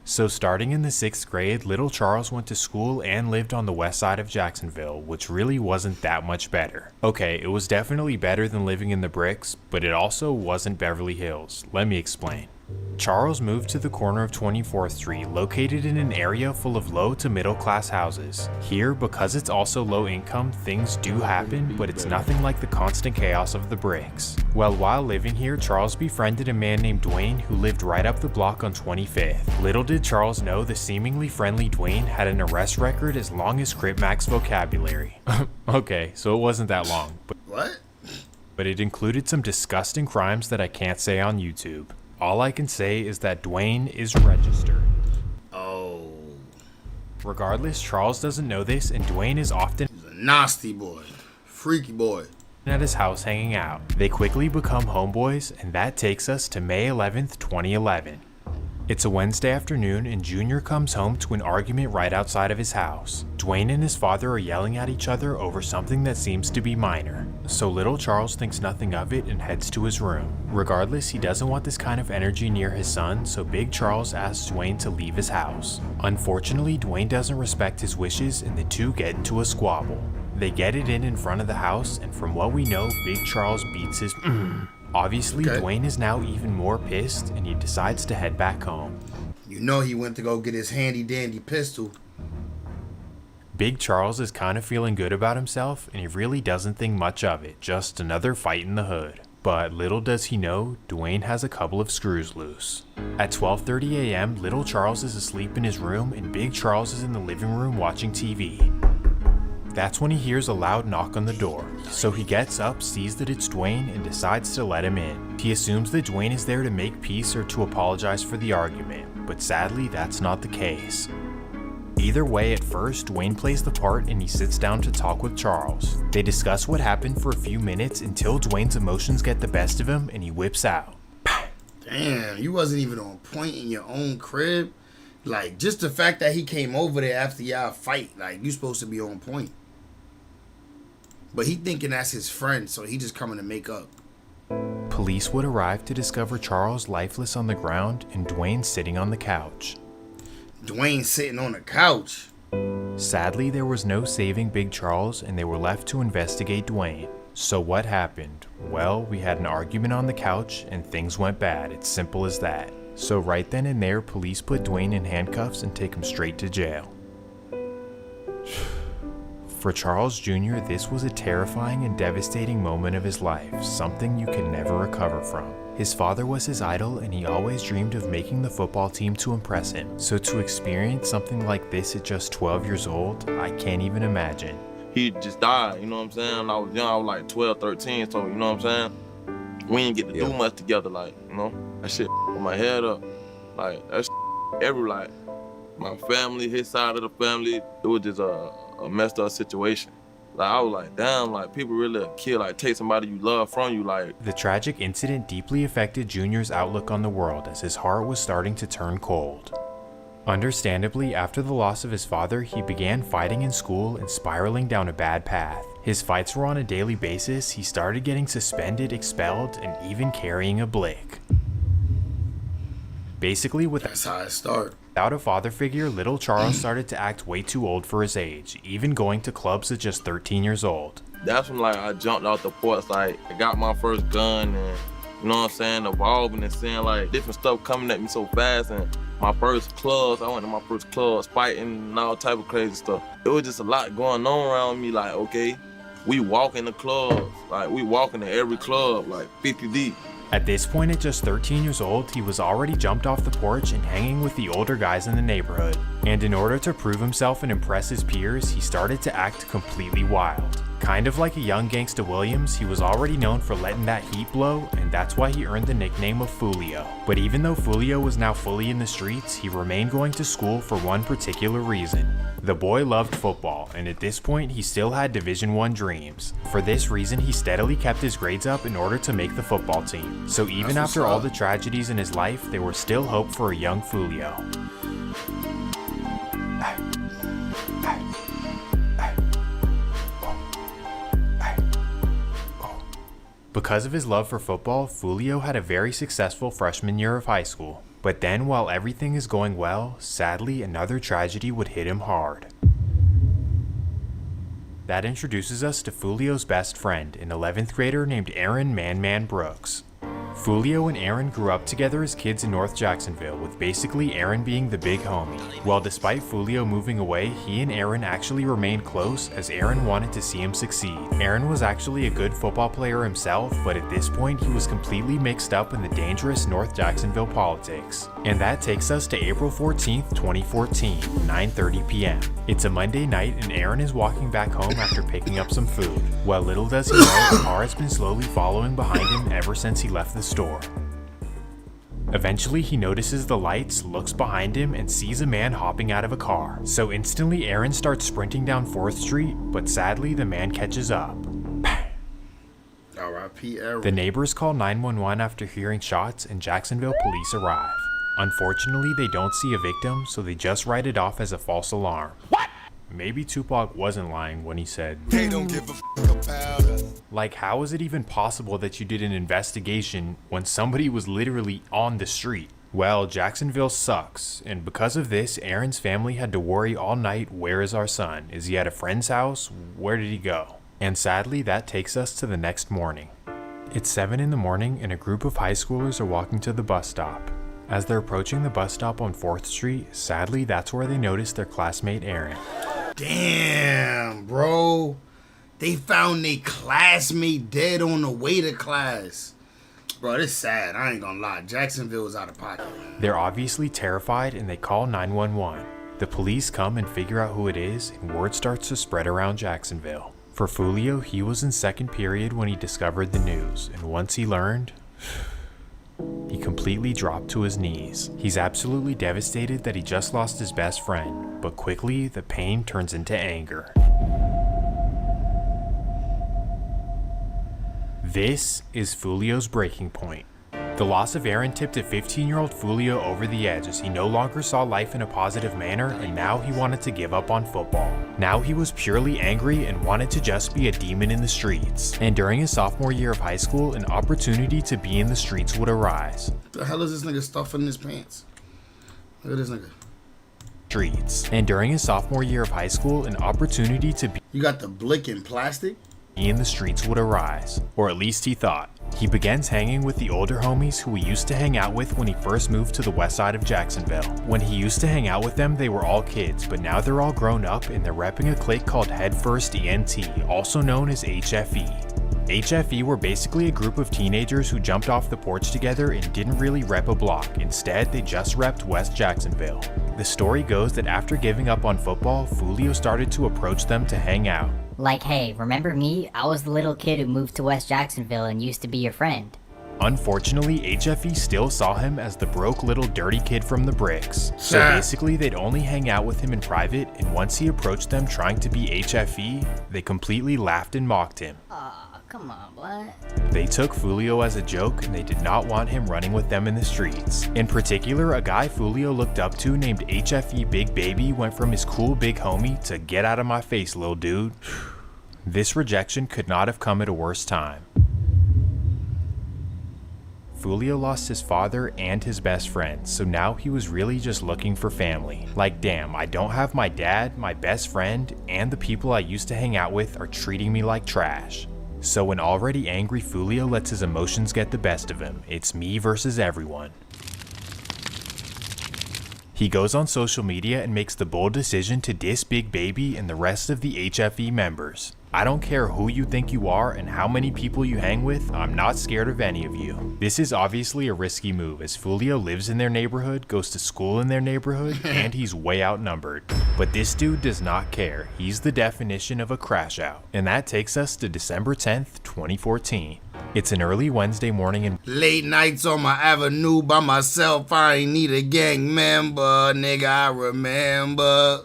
So starting in the 6th grade, little Charles went to school and lived on the west side of Jacksonville, which really wasn't that much better. Okay, it was definitely better than living in the Bricks, but it also wasn't Beverly Hills. Let me explain. Charles moved to the corner of 24th Street, located in an area full of low to middle class houses. Here, because it's also low income, things do happen, but it's nothing like the constant chaos of the Bricks. Well, while living here, Charles befriended a man named Dwayne who lived right up the block on 25th. Little did Charles know the seemingly friendly Dwayne had an arrest record as long as Crip Mac's vocabulary. Okay, so it wasn't that long, but... What? but it included some disgusting crimes that I can't say on YouTube. All I can say is that Dwayne is registered. Oh. Regardless, Charles doesn't know this, and Dwayne is often a nasty boy, freaky boy, at his house hanging out. They quickly become homeboys, and that takes us to May 11th, 2011. It's a Wednesday afternoon, and Junior comes home to an argument right outside of his house. Dwayne and his father are yelling at each other over something that seems to be minor, so little Charles thinks nothing of it and heads to his room. Regardless, he doesn't want this kind of energy near his son, so Big Charles asks Dwayne to leave his house. Unfortunately, Dwayne doesn't respect his wishes, and the two get into a squabble. They get it in front of the house, and from what we know, Big Charles beats his Obviously, okay. Dwayne is now even more pissed, and he decides to head back home. You know he went to go get his handy-dandy pistol. Big Charles is kind of feeling good about himself, and he really doesn't think much of it, just another fight in the hood. But little does he know, Dwayne has a couple of screws loose. At 12:30 a.m., little Charles is asleep in his room, and Big Charles is in the living room watching TV. That's when he hears a loud knock on the door, so he gets up, sees that it's Dwayne, and decides to let him in. He assumes that Dwayne is there to make peace or to apologize for the argument, but sadly that's not the case. Either way, at first, Dwayne plays the part and he sits down to talk with Charles. They discuss what happened for a few minutes until Dwayne's emotions get the best of him and he whips out. Damn, you wasn't even on point in your own crib. Like, just the fact that he came over there after y'all fight, like, you supposed to be on point. But he thinking that's his friend, so he just coming to make up. Police would arrive to discover Charles lifeless on the ground and Dwayne sitting on the couch. Dwayne sitting on the couch? Sadly, there was no saving Big Charles, and they were left to investigate Dwayne. So what happened? Well, we had an argument on the couch, and things went bad. It's simple as that. So right then and there, police put Dwayne in handcuffs and take him straight to jail. For Charles Jr., this was a terrifying and devastating moment of his life, something you can never recover from. His father was his idol, and he always dreamed of making the football team to impress him. So to experience something like this at just 12 years old, I can't even imagine. He just died, you know what I'm saying? When I was young, I was like 12, 13, so you know what I'm saying? We didn't get to do much together, like, you know? That shit put my head up. Like, that shit, like, my family, his side of the family, it was just a messed up situation. Like, I was like, damn, like, people really kill, like, take somebody you love from you, like. The tragic incident deeply affected Junior's outlook on the world as his heart was starting to turn cold. Understandably, after the loss of his father, he began fighting in school and spiraling down a bad path. His fights were on a daily basis, he started getting suspended, expelled, and even carrying a blick. Basically, that's how it started. Without a father figure, little Charles started to act way too old for his age, even going to clubs at just 13 years old. That's when, like, I jumped out the porch, like, I got my first gun and, you know what I'm saying, evolving and seeing, like, different stuff coming at me so fast. And my first clubs, I went to my first clubs, fighting and all type of crazy stuff. It was just a lot going on around me, like, okay, we walk in the clubs, like, we walking in every club, like, 50 deep. At this point, at just 13 years old, he was already jumped off the porch and hanging with the older guys in the neighborhood. And in order to prove himself and impress his peers, he started to act completely wild. Kind of like a young Gangsta Williams, he was already known for letting that heat blow, and that's why he earned the nickname of Foolio. But even though Foolio was now fully in the streets, he remained going to school for one particular reason. The boy loved football, and at this point he still had Division I dreams. For this reason, he steadily kept his grades up in order to make the football team. So even after all the tragedies in his life, there was still hope for a young Foolio. Because of his love for football, Foolio had a very successful freshman year of high school. But then, while everything is going well, sadly another tragedy would hit him hard. That introduces us to Foolio's best friend, an 11th grader named Aaron Man-Man Brooks. Fulio and Aaron grew up together as kids in North Jacksonville, with basically Aaron being the big homie. Well, despite Fulio moving away, he and Aaron actually remained close as Aaron wanted to see him succeed. Aaron was actually a good football player himself, but at this point he was completely mixed up in the dangerous North Jacksonville politics. And that takes us to April 14th, 2014, 9:30 p.m. It's a Monday night and Aaron is walking back home after picking up some food. Well, little does he know, a car has been slowly following behind him ever since he left the store. Eventually, he notices the lights, looks behind him, and sees a man hopping out of a car. So instantly, Aaron starts sprinting down 4th Street, but sadly, the man catches up. R.I.P. Aaron. The neighbors call 911 after hearing shots, and Jacksonville police arrive. Unfortunately, they don't see a victim, so they just write it off as a false alarm. What? Maybe Tupac wasn't lying when he said, "They don't give a f*** about us." Like, how is it even possible that you did an investigation when somebody was literally on the street? Well, Jacksonville sucks, and because of this, Aaron's family had to worry all night, where is our son? Is he at a friend's house? Where did he go? And sadly, that takes us to the next morning. It's 7 in the morning and a group of high schoolers are walking to the bus stop. As they're approaching the bus stop on 4th Street, sadly, that's where they notice their classmate Aaron. Damn, bro. They found their classmate dead on the way to class. Bro, this is sad. I ain't gonna lie. Jacksonville was out of pocket. They're obviously terrified and they call 911. The police come and figure out who it is, and word starts to spread around Jacksonville. For Fulio, he was in 2nd period when he discovered the news, and once he learned, he completely dropped to his knees. He's absolutely devastated that he just lost his best friend, but quickly the pain turns into anger. This is Fulio's breaking point. The loss of Aaron tipped a 15-year-old Fulio over the edge as he no longer saw life in a positive manner, and now he wanted to give up on football. Now he was purely angry and wanted to just be a demon in the streets. And during his sophomore year of high school, an opportunity to be in the streets would arise. What the hell is this nigga stuffing in his pants? Look at this nigga. Streets. And during his sophomore year of high school, an opportunity to be— You got the blick in plastic? In the streets would arise, or at least he thought. He begins hanging with the older homies who he used to hang out with when he first moved to the west side of Jacksonville. When he used to hang out with them, they were all kids, but now they're all grown up and they're repping a clique called Headfirst ENT, also known as HFE. HFE were basically a group of teenagers who jumped off the porch together and didn't really rep a block. Instead, they just repped West Jacksonville. The story goes that after giving up on football, Fulio started to approach them to hang out. Like, hey, remember me? I was the little kid who moved to West Jacksonville and used to be your friend. Unfortunately, HFE still saw him as the broke little dirty kid from the bricks. So basically, they'd only hang out with him in private, and once he approached them trying to be HFE, they completely laughed and mocked him. Aw, come on, what? They took Fulio as a joke, and they did not want him running with them in the streets. In particular, a guy Fulio looked up to named HFE Big Baby went from his cool big homie to "get out of my face, lil dude." This rejection could not have come at a worse time. Fulio lost his father and his best friend, so now he was really just looking for family. Like, damn, I don't have my dad, my best friend, and the people I used to hang out with are treating me like trash. So an already angry Fulio lets his emotions get the best of him. It's me versus everyone. He goes on social media and makes the bold decision to diss Big Baby and the rest of the HFE members. I don't care who you think you are and how many people you hang with, I'm not scared of any of you. This is obviously a risky move as Fulio lives in their neighborhood, goes to school in their neighborhood, and he's way outnumbered. But this dude does not care. He's the definition of a crash out. And that takes us to December 10th, 2014. It's an early Wednesday morning and late nights on my avenue by myself. I ain't need a gang member, nigga, I remember.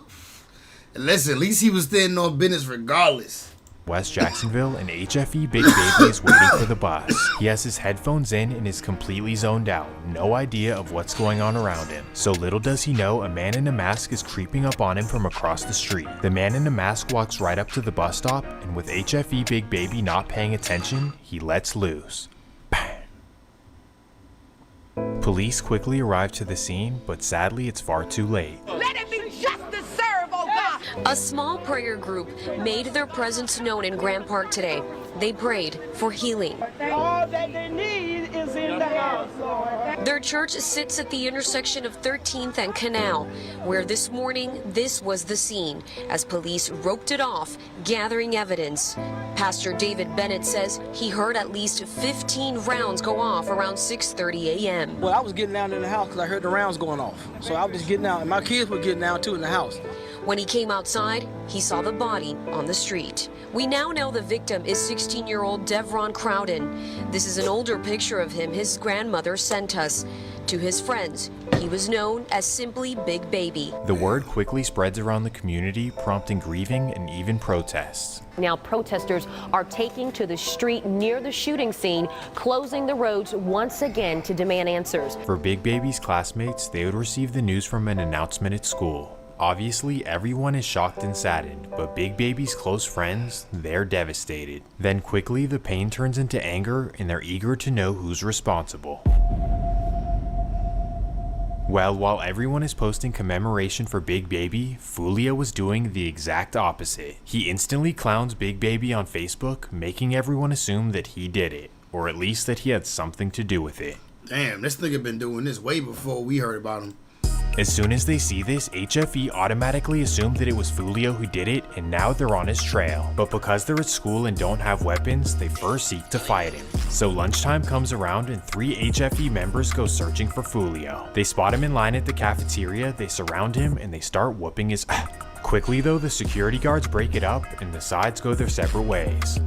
And listen, at least he was standing on business regardless. West Jacksonville, and HFE Big Baby is waiting for the bus. He has his headphones in and is completely zoned out, no idea of what's going on around him. So little does he know, a man in a mask is creeping up on him from across the street. The man in the mask walks right up to the bus stop, and with HFE Big Baby not paying attention, he lets loose. Bang. Police quickly arrive to the scene, but sadly it's far too late. Let it be justice served, oh God! A small prayer group made their presence known in Grant Park today. They prayed for healing. All that they need is in the Their church sits at the intersection of 13th and Canal, where this morning this was the scene as police roped it off, gathering evidence. Pastor David Bennett says he heard at least 15 rounds go off around 6:30 a.m. Well, I was getting down in the house because I heard the rounds going off. So I was just getting out, and my kids were getting out too in the house. When he came outside, he saw the body on the street. We now know the victim is 16-year-old Devron Crowden. This is an older picture of him his grandmother sent us. To his friends, he was known as simply Big Baby. The word quickly spreads around the community, prompting grieving and even protests. Now protesters are taking to the street near the shooting scene, closing the roads once again to demand answers. For Big Baby's classmates, they would receive the news from an announcement at school. Obviously, everyone is shocked and saddened, but Big Baby's close friends, they're devastated. Then quickly, the pain turns into anger, and they're eager to know who's responsible. Well, while everyone is posting commemoration for Big Baby, Foolio was doing the exact opposite. He instantly clowns Big Baby on Facebook, making everyone assume that he did it, or at least that he had something to do with it. Damn, this nigga been doing this way before we heard about him. As soon as they see this, HFE automatically assumed that it was Foolio who did it, and now they're on his trail. But because they're at school and don't have weapons, they first seek to fight him. So lunchtime comes around and 3 HFE members go searching for Foolio. They spot him in line at the cafeteria, they surround him, and they start whooping his Quickly though, the security guards break it up, and the sides go their separate ways.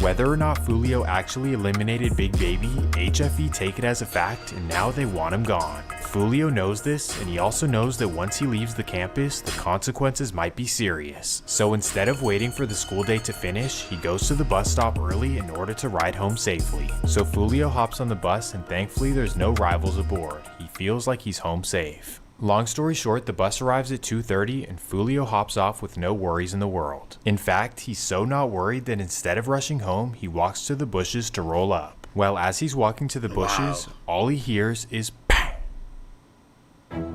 Whether or not Foolio actually eliminated Big Baby, HFE take it as a fact, and now they want him gone. Foolio knows this, and he also knows that once he leaves the campus, the consequences might be serious. So instead of waiting for the school day to finish, he goes to the bus stop early in order to ride home safely. So Foolio hops on the bus, and thankfully there's no rivals aboard. He feels like he's home safe. Long story short, the bus arrives at 2:30 and Foolio hops off with no worries in the world. In fact, he's so not worried that instead of rushing home, he walks to the bushes to roll up. Well, as he's walking to the bushes, all he hears is bang.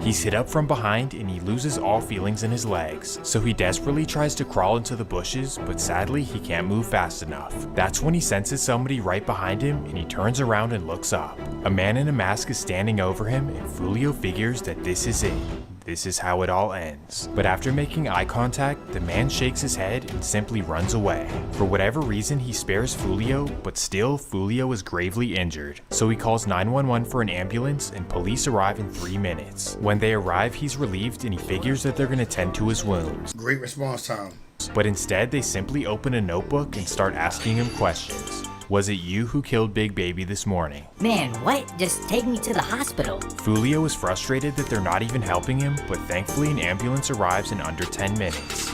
He's hit up from behind and he loses all feelings in his legs, so he desperately tries to crawl into the bushes, but sadly he can't move fast enough. That's when he senses somebody right behind him and he turns around and looks up. A man in a mask is standing over him and Foolio figures that this is it. This is how it all ends. But after making eye contact, the man shakes his head and simply runs away. For whatever reason, he spares Foolio, but still, Foolio is gravely injured. So he calls 911 for an ambulance and police arrive in 3 minutes. When they arrive, he's relieved and he figures that they're gonna tend to his wounds. Great response time. But instead, they simply open a notebook and start asking him questions. Was it you who killed Big Baby this morning? Man, what? Just take me to the hospital. Foolio is frustrated that they're not even helping him, but thankfully an ambulance arrives in under 10 minutes.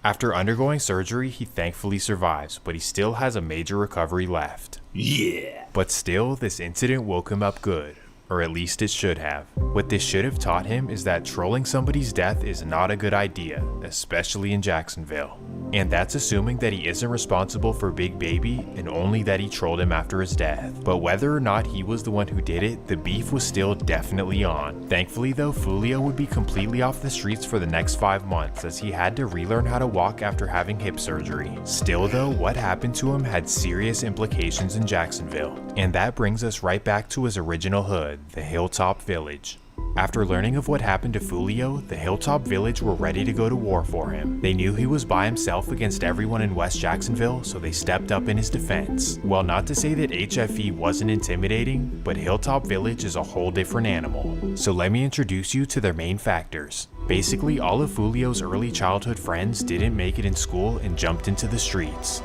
After undergoing surgery, he thankfully survives, but he still has a major recovery left. Yeah. But still, this incident woke him up good. Or at least it should have. What this should have taught him is that trolling somebody's death is not a good idea, especially in Jacksonville. And that's assuming that he isn't responsible for Big Baby and only that he trolled him after his death. But whether or not he was the one who did it, the beef was still definitely on. Thankfully though, Foolio would be completely off the streets for the next 5 months as he had to relearn how to walk after having hip surgery. Still though, what happened to him had serious implications in Jacksonville. And that brings us right back to his original hood, the Hilltop Village. After learning of what happened to Foolio, the Hilltop Village were ready to go to war for him. They knew he was by himself against everyone in West Jacksonville, so they stepped up in his defense. Well, not to say that HFE wasn't intimidating, but Hilltop Village is a whole different animal. So let me introduce you to their main factors. Basically, all of Foolio's early childhood friends didn't make it in school and jumped into the streets.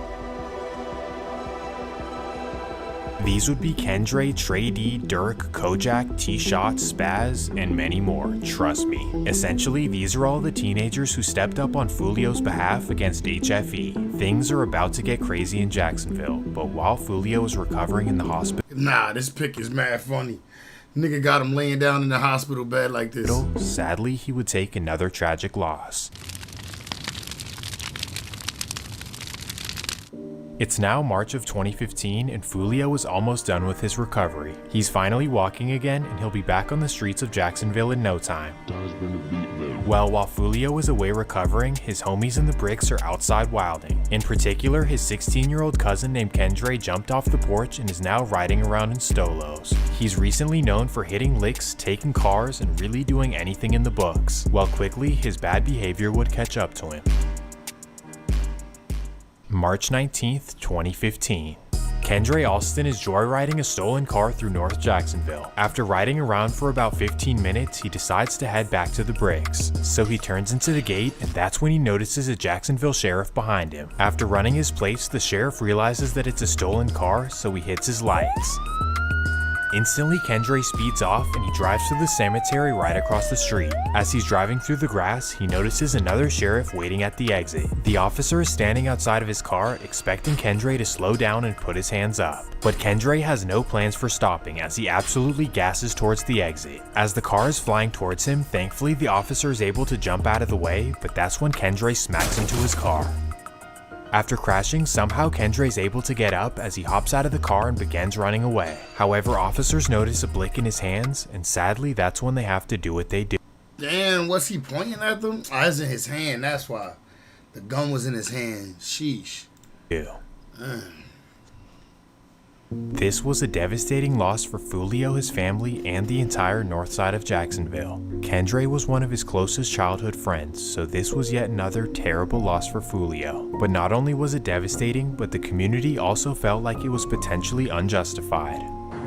These would be Kendre, Trey D, Dirk, Kojak, T-Shot, Spaz, and many more, trust me. Essentially, these are all the teenagers who stepped up on Foolio's behalf against HFE. Things are about to get crazy in Jacksonville, but while Foolio is recovering in the hospital... Nah, this pic is mad funny. Nigga got him laying down in the hospital bed like this. Sadly, he would take another tragic loss. It's now March of 2015 and Fulio is almost done with his recovery. He's finally walking again and he'll be back on the streets of Jacksonville in no time. Well, while Fulio is away recovering, his homies in the bricks are outside wilding. In particular, his 16-year-old cousin named Kendre jumped off the porch and is now riding around in Stolos. He's recently known for hitting licks, taking cars, and really doing anything in the books. Well, quickly, his bad behavior would catch up to him. March 19th, 2015. Kendre Alston is joyriding a stolen car through North Jacksonville. After riding around for about 15 minutes, he decides to head back to the bricks. So he turns into the gate, and that's when he notices a Jacksonville sheriff behind him. After running his plates, the sheriff realizes that it's a stolen car, so he hits his lights. Instantly, Kendre speeds off and he drives to the cemetery right across the street. As he's driving through the grass, he notices another sheriff waiting at the exit. The officer is standing outside of his car, expecting Kendre to slow down and put his hands up. But Kendre has no plans for stopping as he absolutely gasses towards the exit. As the car is flying towards him, thankfully the officer is able to jump out of the way, but that's when Kendre smacks into his car. After crashing, somehow Kendre is able to get up as he hops out of the car and begins running away. However, officers notice a blick in his hands, and sadly, that's when they have to do what they do. Damn, was he pointing at them? Oh, it's in his hand, that's why. The gun was in his hand. Sheesh. This was a devastating loss for Fulio, his family, and the entire north side of Jacksonville. Kendre was one of his closest childhood friends, so this was yet another terrible loss for Fulio. But not only was it devastating, but the community also felt like it was potentially unjustified.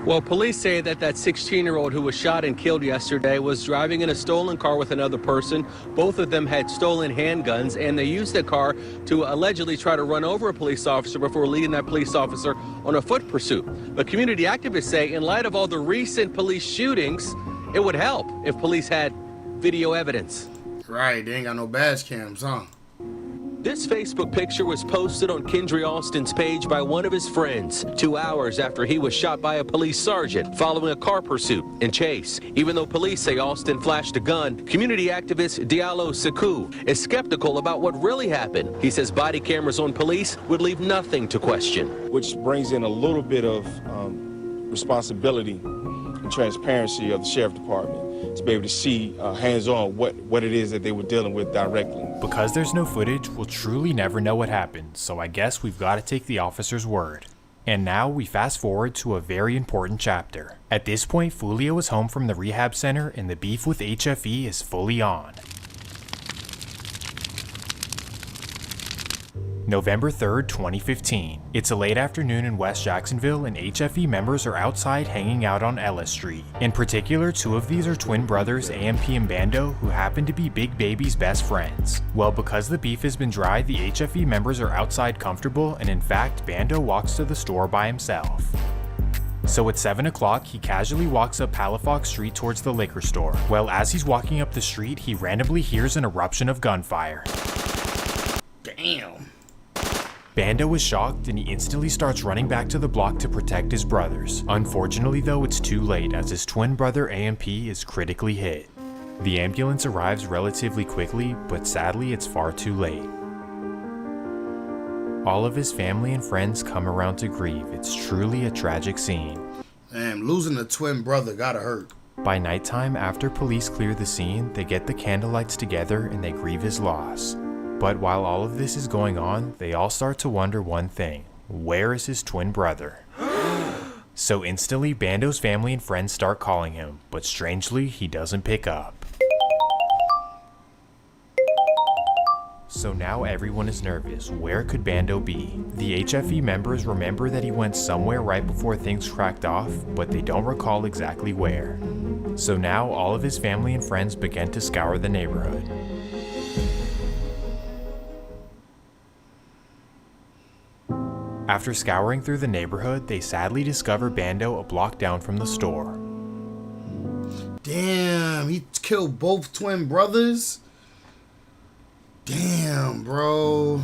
Well, police say that 16-year-old who was shot and killed yesterday was driving in a stolen car with another person. Both of them had stolen handguns, and they used the car to allegedly try to run over a police officer before leading that police officer on a foot pursuit. But community activists say in light of all the recent police shootings, it would help if police had video evidence. Right, they ain't got no badge cams, huh? This Facebook picture was posted on Kendre Alston's page by one of his friends 2 hours after he was shot by a police sergeant following a car pursuit and chase. Even though police say Alston flashed a gun, community activist Diallo Sekou is skeptical about what really happened. He says body cameras on police would leave nothing to question. Which brings in a little bit of responsibility and transparency of the sheriff department to be able to see hands-on what it is that they were dealing with directly. Because there's no footage, we'll truly never know what happened, so I guess we've got to take the officer's word. And now we fast forward to a very important chapter. At this point, Fulio is home from the rehab center and the beef with HFE is fully on. November 3rd, 2015. It's a late afternoon in West Jacksonville and HFE members are outside hanging out on Ellis Street. In particular, two of these are twin brothers AMP and Bando, who happen to be Big Baby's best friends. Well, because the beef has been dry, the HFE members are outside comfortable, and in fact, Bando walks to the store by himself. So at 7 o'clock, he casually walks up Palafox Street towards the liquor store. Well, as he's walking up the street, he randomly hears an eruption of gunfire. Damn. Bando is shocked and he instantly starts running back to the block to protect his brothers. Unfortunately though, it's too late as his twin brother AMP is critically hit. The ambulance arrives relatively quickly, but sadly it's far too late. All of his family and friends come around to grieve. It's truly a tragic scene. Damn, losing a twin brother gotta hurt. By nighttime, after police clear the scene, they get the candlelights together and they grieve his loss. But while all of this is going on, they all start to wonder one thing. Where is his twin brother? So instantly, Bando's family and friends start calling him, but strangely, he doesn't pick up. So now everyone is nervous. Where could Bando be? The HFE members remember that he went somewhere right before things cracked off, but they don't recall exactly where. So now all of his family and friends begin to scour the neighborhood. After scouring through the neighborhood, they sadly discover Bando a block down from the store. Damn, he killed both twin brothers? Damn, bro.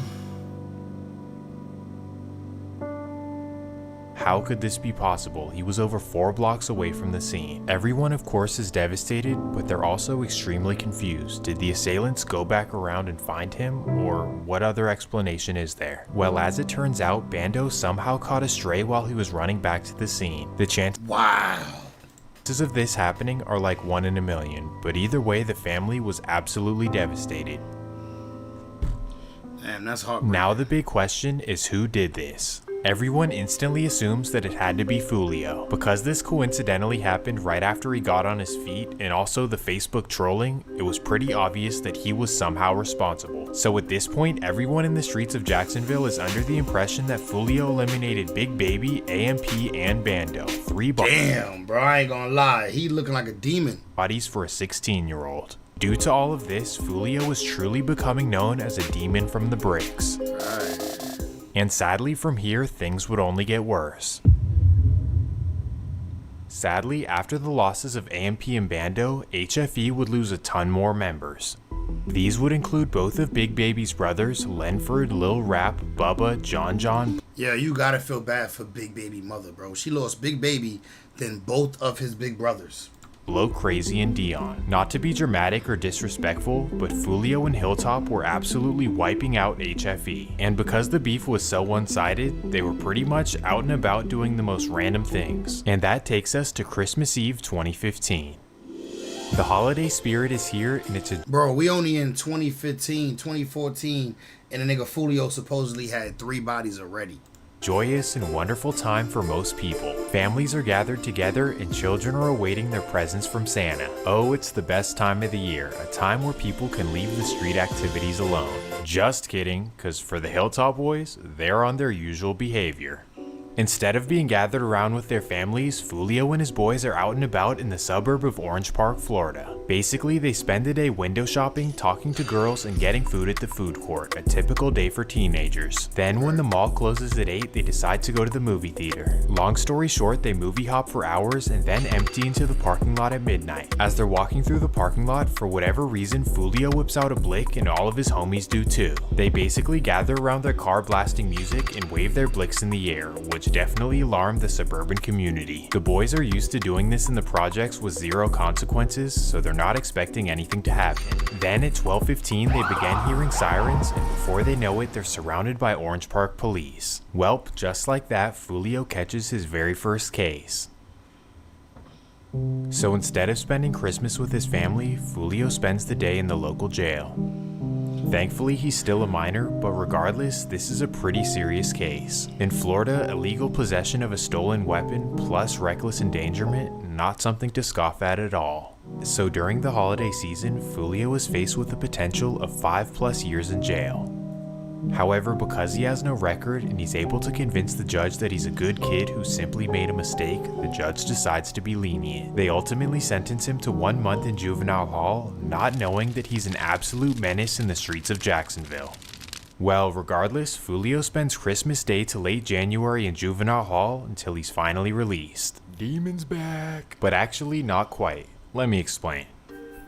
how could this be possible? He was over 4 blocks away from the scene. Everyone of course is devastated, but they're also extremely confused. Did the assailants go back around and find him, or what other explanation is there? Well, as it turns out, Bando somehow caught a stray while he was running back to the scene. The chances of this happening are like 1 in a million, but either way the family was absolutely devastated. Damn, that's heartbreaking. Now the big question is who did this? Everyone instantly assumes that it had to be Foolio. Because this coincidentally happened right after he got on his feet, and also the Facebook trolling, it was pretty obvious that he was somehow responsible. So at this point, everyone in the streets of Jacksonville is under the impression that Foolio eliminated Big Baby, AMP, and Bando. 3 Damn, bro, I ain't gonna lie. He looking like a demon. bodies for a 16-year-old. Due to all of this, Foolio is truly becoming known as a demon from the bricks. And sadly, from here, things would only get worse. Sadly, after the losses of AMP and Bando, HFE would lose a ton more members. These would include both of Big Baby's brothers, Lenford, Lil Rap, Bubba, John. Yeah, you gotta feel bad for Big Baby mother, bro. She lost Big Baby, then both of his big brothers. Blow Crazy, and Dion. Not to be dramatic or disrespectful, but Foolio and Hilltop were absolutely wiping out HFE. And because the beef was so one-sided, they were pretty much out and about doing the most random things. And that takes us to Christmas Eve 2015. The holiday spirit is here, and it's a— Bro, we only in 2015, 2014, and the nigga Foolio supposedly had 3 bodies already. joyous and wonderful time for most people. Families are gathered together and children are awaiting their presents from Santa. Oh, it's the best time of the year, a time where people can leave the street activities alone. Just kidding, cause for the Hilltop Boys, they're on their usual behavior. Instead of being gathered around with their families, Foolio and his boys are out and about in the suburb of Orange Park, Florida. Basically, they spend the day window shopping, talking to girls, and getting food at the food court, a typical day for teenagers. Then when the mall closes at 8, they decide to go to the movie theater. Long story short, they movie hop for hours and then empty into the parking lot at midnight. As they're walking through the parking lot, for whatever reason, Foolio whips out a blick and all of his homies do too. They basically gather around their car blasting music and wave their blicks in the air, which definitely alarmed the suburban community. The boys are used to doing this in the projects with zero consequences, so they're not expecting anything to happen. Then at 12:15 they begin hearing sirens, and before they know it, they're surrounded by Orange Park police. Welp, just like that, Foolio catches his very first case. So instead of spending Christmas with his family, Foolio spends the day in the local jail. Thankfully, he's still a minor, but regardless, this is a pretty serious case. In Florida, illegal possession of a stolen weapon plus reckless endangerment, not something to scoff at all. So during the holiday season, Foolio is faced with the potential of 5+ years in jail. However, because he has no record and he's able to convince the judge that he's a good kid who simply made a mistake, the judge decides to be lenient. They ultimately sentence him to 1 month in juvenile hall, not knowing that he's an absolute menace in the streets of Jacksonville. Well, regardless, Foolio spends Christmas Day to late January in juvenile hall until he's finally released. Demon's back. But actually, not quite. Let me explain.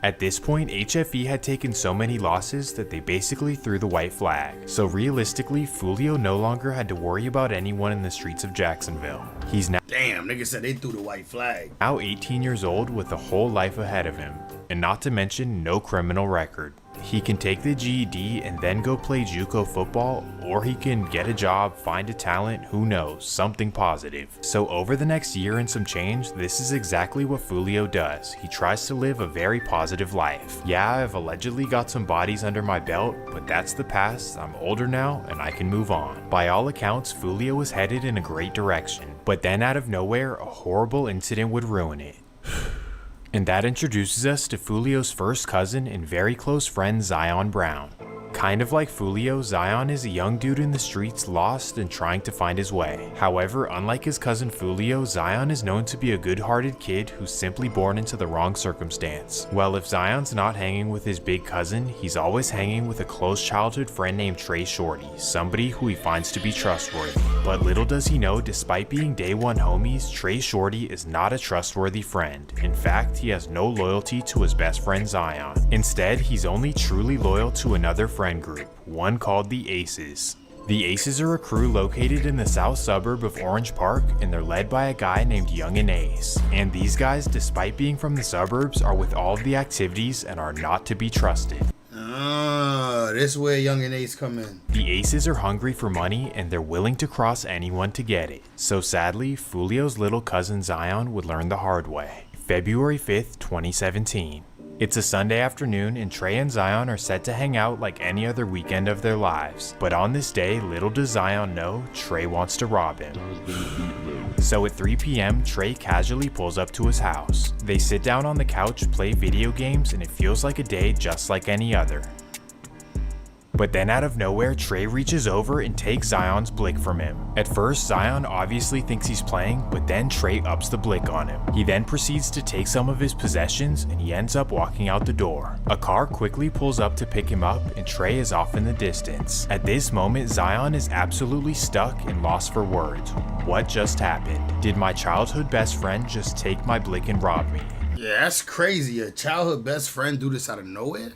At this point, HFE had taken so many losses that they basically threw the white flag. So realistically, Foolio no longer had to worry about anyone in the streets of Jacksonville. He's now— Damn, nigga said they threw the white flag. Now 18 years old with a whole life ahead of him, and not to mention no criminal record. He can take the GED and then go play JUCO football, or he can get a job, find a talent, who knows, something positive. So over the next year and some change, this is exactly what Foolio does. He tries to live a very positive life. Yeah, I've allegedly got some bodies under my belt, but that's the past. I'm older now and I can move on. By all accounts, Foolio is headed in a great direction, but then out of nowhere, a horrible incident would ruin it. And that introduces us to Foolio's first cousin and very close friend, Zion Brown. Kind of like Foolio, Zion is a young dude in the streets, lost and trying to find his way. However, unlike his cousin Foolio, Zion is known to be a good-hearted kid who's simply born into the wrong circumstance. Well, if Zion's not hanging with his big cousin, he's always hanging with a close childhood friend named Trey Shorty, somebody who he finds to be trustworthy. But little does he know, despite being day one homies, Trey Shorty is not a trustworthy friend. In fact, he has no loyalty to his best friend Zion. Instead, he's only truly loyal to another friend group, one called the Aces. The Aces are a crew located in the south suburb of Orange Park, and they're led by a guy named Young and Ace. And these guys, despite being from the suburbs, are with all of the activities and are not to be trusted. This is where Young and Ace come in. The Aces are hungry for money and they're willing to cross anyone to get it. So sadly, Fulio's little cousin Zion would learn the hard way. February 5th, 2017. It's a Sunday afternoon and Trey and Zion are set to hang out like any other weekend of their lives. But on this day, little does Zion know, Trey wants to rob him. So at 3 p.m., Trey casually pulls up to his house. They sit down on the couch, play video games, and it feels like a day just like any other. But then out of nowhere, Trey reaches over and takes Zion's blick from him. At first, Zion obviously thinks he's playing, but then Trey ups the blick on him. He then proceeds to take some of his possessions and he ends up walking out the door. A car quickly pulls up to pick him up and Trey is off in the distance. At this moment, Zion is absolutely stuck and lost for words. What just happened? Did my childhood best friend just take my blick and rob me? Yeah, that's crazy. Your childhood best friend do this out of nowhere?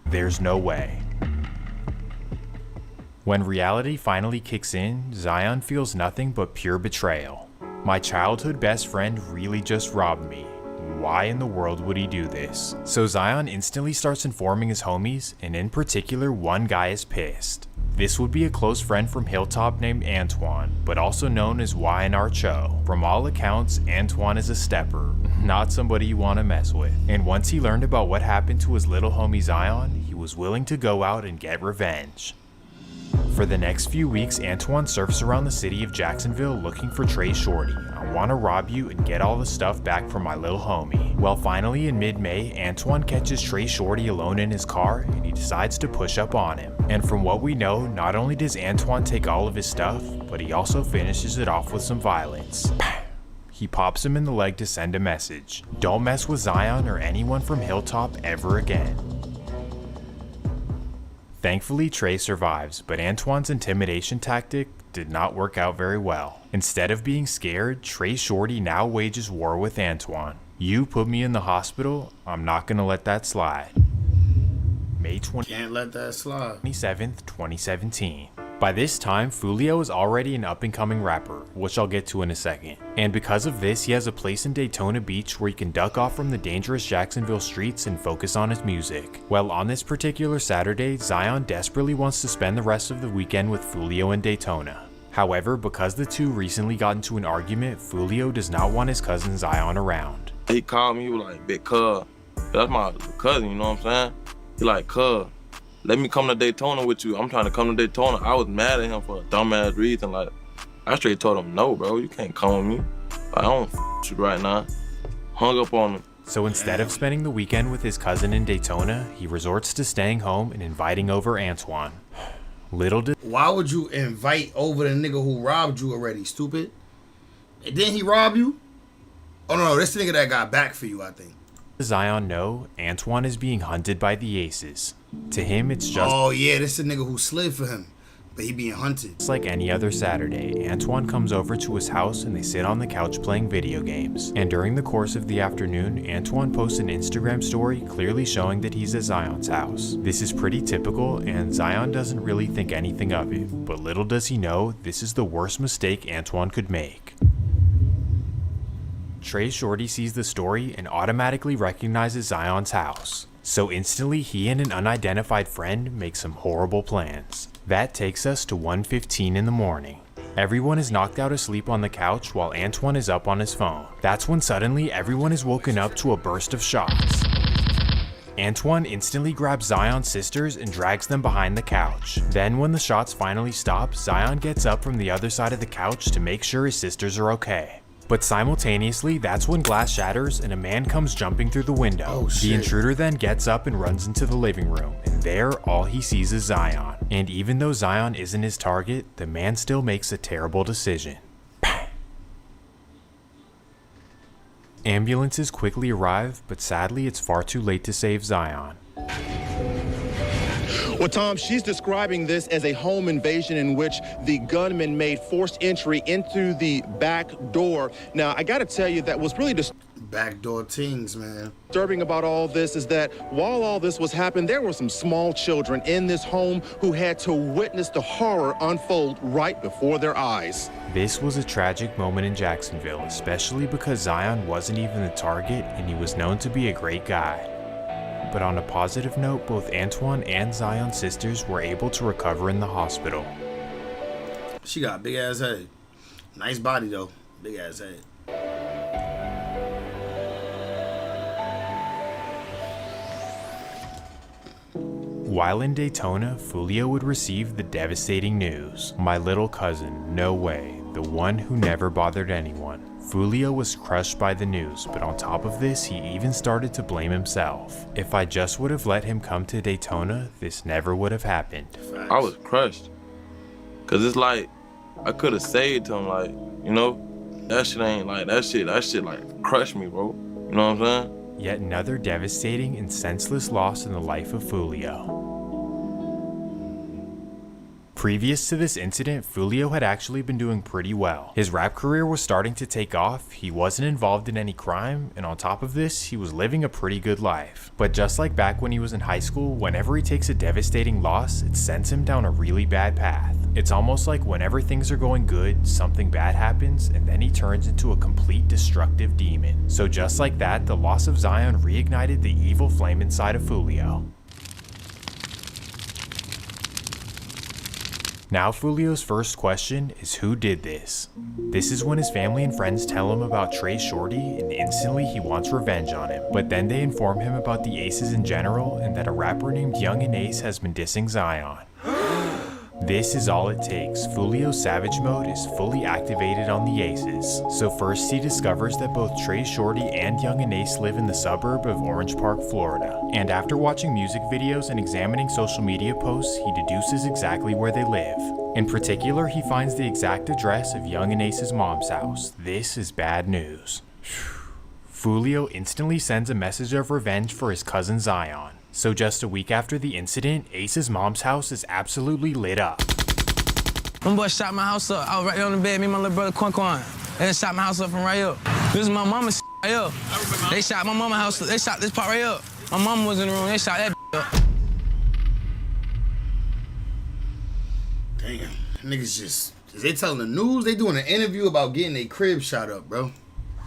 There's no way. When reality finally kicks in, Zion feels nothing but pure betrayal. My childhood best friend really just robbed me. Why in the world would he do this? So Zion instantly starts informing his homies, and in particular, one guy is pissed. This would be a close friend from Hilltop named Antoine, but also known as YNR Cho. From all accounts, Antoine is a stepper, not somebody you want to mess with. And once he learned about what happened to his little homie Zion, he was willing to go out and get revenge. For the next few weeks, Antoine surfs around the city of Jacksonville looking for Trey Shorty. I want to rob you and get all the stuff back from my little homie. Well, finally in mid-May, Antoine catches Trey Shorty alone in his car and he decides to push up on him. And from what we know, not only does Antoine take all of his stuff, but he also finishes it off with some violence. He pops him in the leg to send a message. Don't mess with Zion or anyone from Hilltop ever again. Thankfully, Trey survives, but Antoine's intimidation tactic did not work out very well. Instead of being scared, Trey Shorty now wages war with Antoine. You put me in the hospital, I'm not gonna let that slide. May 27th, 2017. By this time, Fulio is already an up-and-coming rapper, which I'll get to in a second. And because of this, he has a place in Daytona Beach where he can duck off from the dangerous Jacksonville streets and focus on his music. Well, on this particular Saturday, Zion desperately wants to spend the rest of the weekend with Fulio in Daytona. However, because the two recently got into an argument, Fulio does not want his cousin Zion around. He called me, he was like, big cuz. That's my cousin, you know what I'm saying? He like, cuz, let me come to Daytona with you. I'm trying to come to Daytona. I was mad at him for a dumbass reason. Like, I straight told him, no, bro, you can't come with me. I don't with you right now. Hung up on him. So instead of spending the weekend with his cousin in Daytona, he resorts to staying home and inviting over Antoine. Why would you invite over the nigga who robbed you already, stupid? And didn't he rob you? Oh no, this nigga that got back for you, I think. Zion know, Antoine is being hunted by the Aces. To him, it's just... Oh yeah, this is a nigga who slid for him, but he being hunted. It's like any other Saturday. Antoine comes over to his house and they sit on the couch playing video games. And during the course of the afternoon, Antoine posts an Instagram story clearly showing that he's at Zion's house. This is pretty typical and Zion doesn't really think anything of it, but little does he know, this is the worst mistake Antoine could make. Trey Shorty sees the story and automatically recognizes Zion's house. So instantly he and an unidentified friend make some horrible plans. That takes us to 1:15 in the morning. Everyone is knocked out asleep on the couch while Antoine is up on his phone. That's when suddenly everyone is woken up to a burst of shots. Antoine instantly grabs Zion's sisters and drags them behind the couch. Then when the shots finally stop, Zion gets up from the other side of the couch to make sure his sisters are okay. But simultaneously, that's when glass shatters and a man comes jumping through the window. The intruder then gets up and runs into the living room, and there, all he sees is Zion. And even though Zion isn't his target, the man still makes a terrible decision. Ambulances quickly arrive, but sadly it's far too late to save Zion. Well, Tom, she's describing this as a home invasion in which the gunman made forced entry into the back door. Now, I got to tell you that was really backdoor things, man. Disturbing about all this is that while all this was happening, there were some small children in this home who had to witness the horror unfold right before their eyes. This was a tragic moment in Jacksonville, especially because Zion wasn't even the target and he was known to be a great guy. But on a positive note, both Antoine and Zion's sisters were able to recover in the hospital. She got a big ass head. Nice body though. Big ass head. While in Daytona, Fulio would receive the devastating news. My little cousin, no way, the one who never bothered anyone. Fulio was crushed by the news, but on top of this, he even started to blame himself. If I just would have let him come to Daytona, this never would have happened. I was crushed. Cause it's like, I could have saved him, like, you know? That shit ain't like, that shit like crushed me, bro. You know what I'm saying? Yet another devastating and senseless loss in the life of Fulio. Previous to this incident, Fulio had actually been doing pretty well. His rap career was starting to take off, he wasn't involved in any crime, and on top of this, he was living a pretty good life. But just like back when he was in high school, whenever he takes a devastating loss, it sends him down a really bad path. It's almost like whenever things are going good, something bad happens, and then he turns into a complete destructive demon. So just like that, the loss of Zion reignited the evil flame inside of Fulio. Now Fulio's first question is who did this? This is when his family and friends tell him about Trey Shorty and instantly he wants revenge on him. But then they inform him about the Aces in general and that a rapper named Young and Ace has been dissing Zion. This is all it takes. Fulio's savage mode is fully activated on the Aces. So first he discovers that both Trey Shorty and Young and Ace live in the suburb of Orange Park, Florida. And after watching music videos and examining social media posts, he deduces exactly where they live. In particular, he finds the exact address of Young and Ace's mom's house. This is bad news. Fulio instantly sends a message of revenge for his cousin Zion. So just a week after the incident, Ace's mom's house is absolutely lit up. Them boys shot my house up. I was right there on the bed, me and my little brother Quan. They shot my house up from right up. This is my mama's right up. They shot my mama's house up. They shot this part right up. My mama was in the room. They shot that up. Damn, niggas just, is they telling the news? They doing an interview about getting their crib shot up, bro.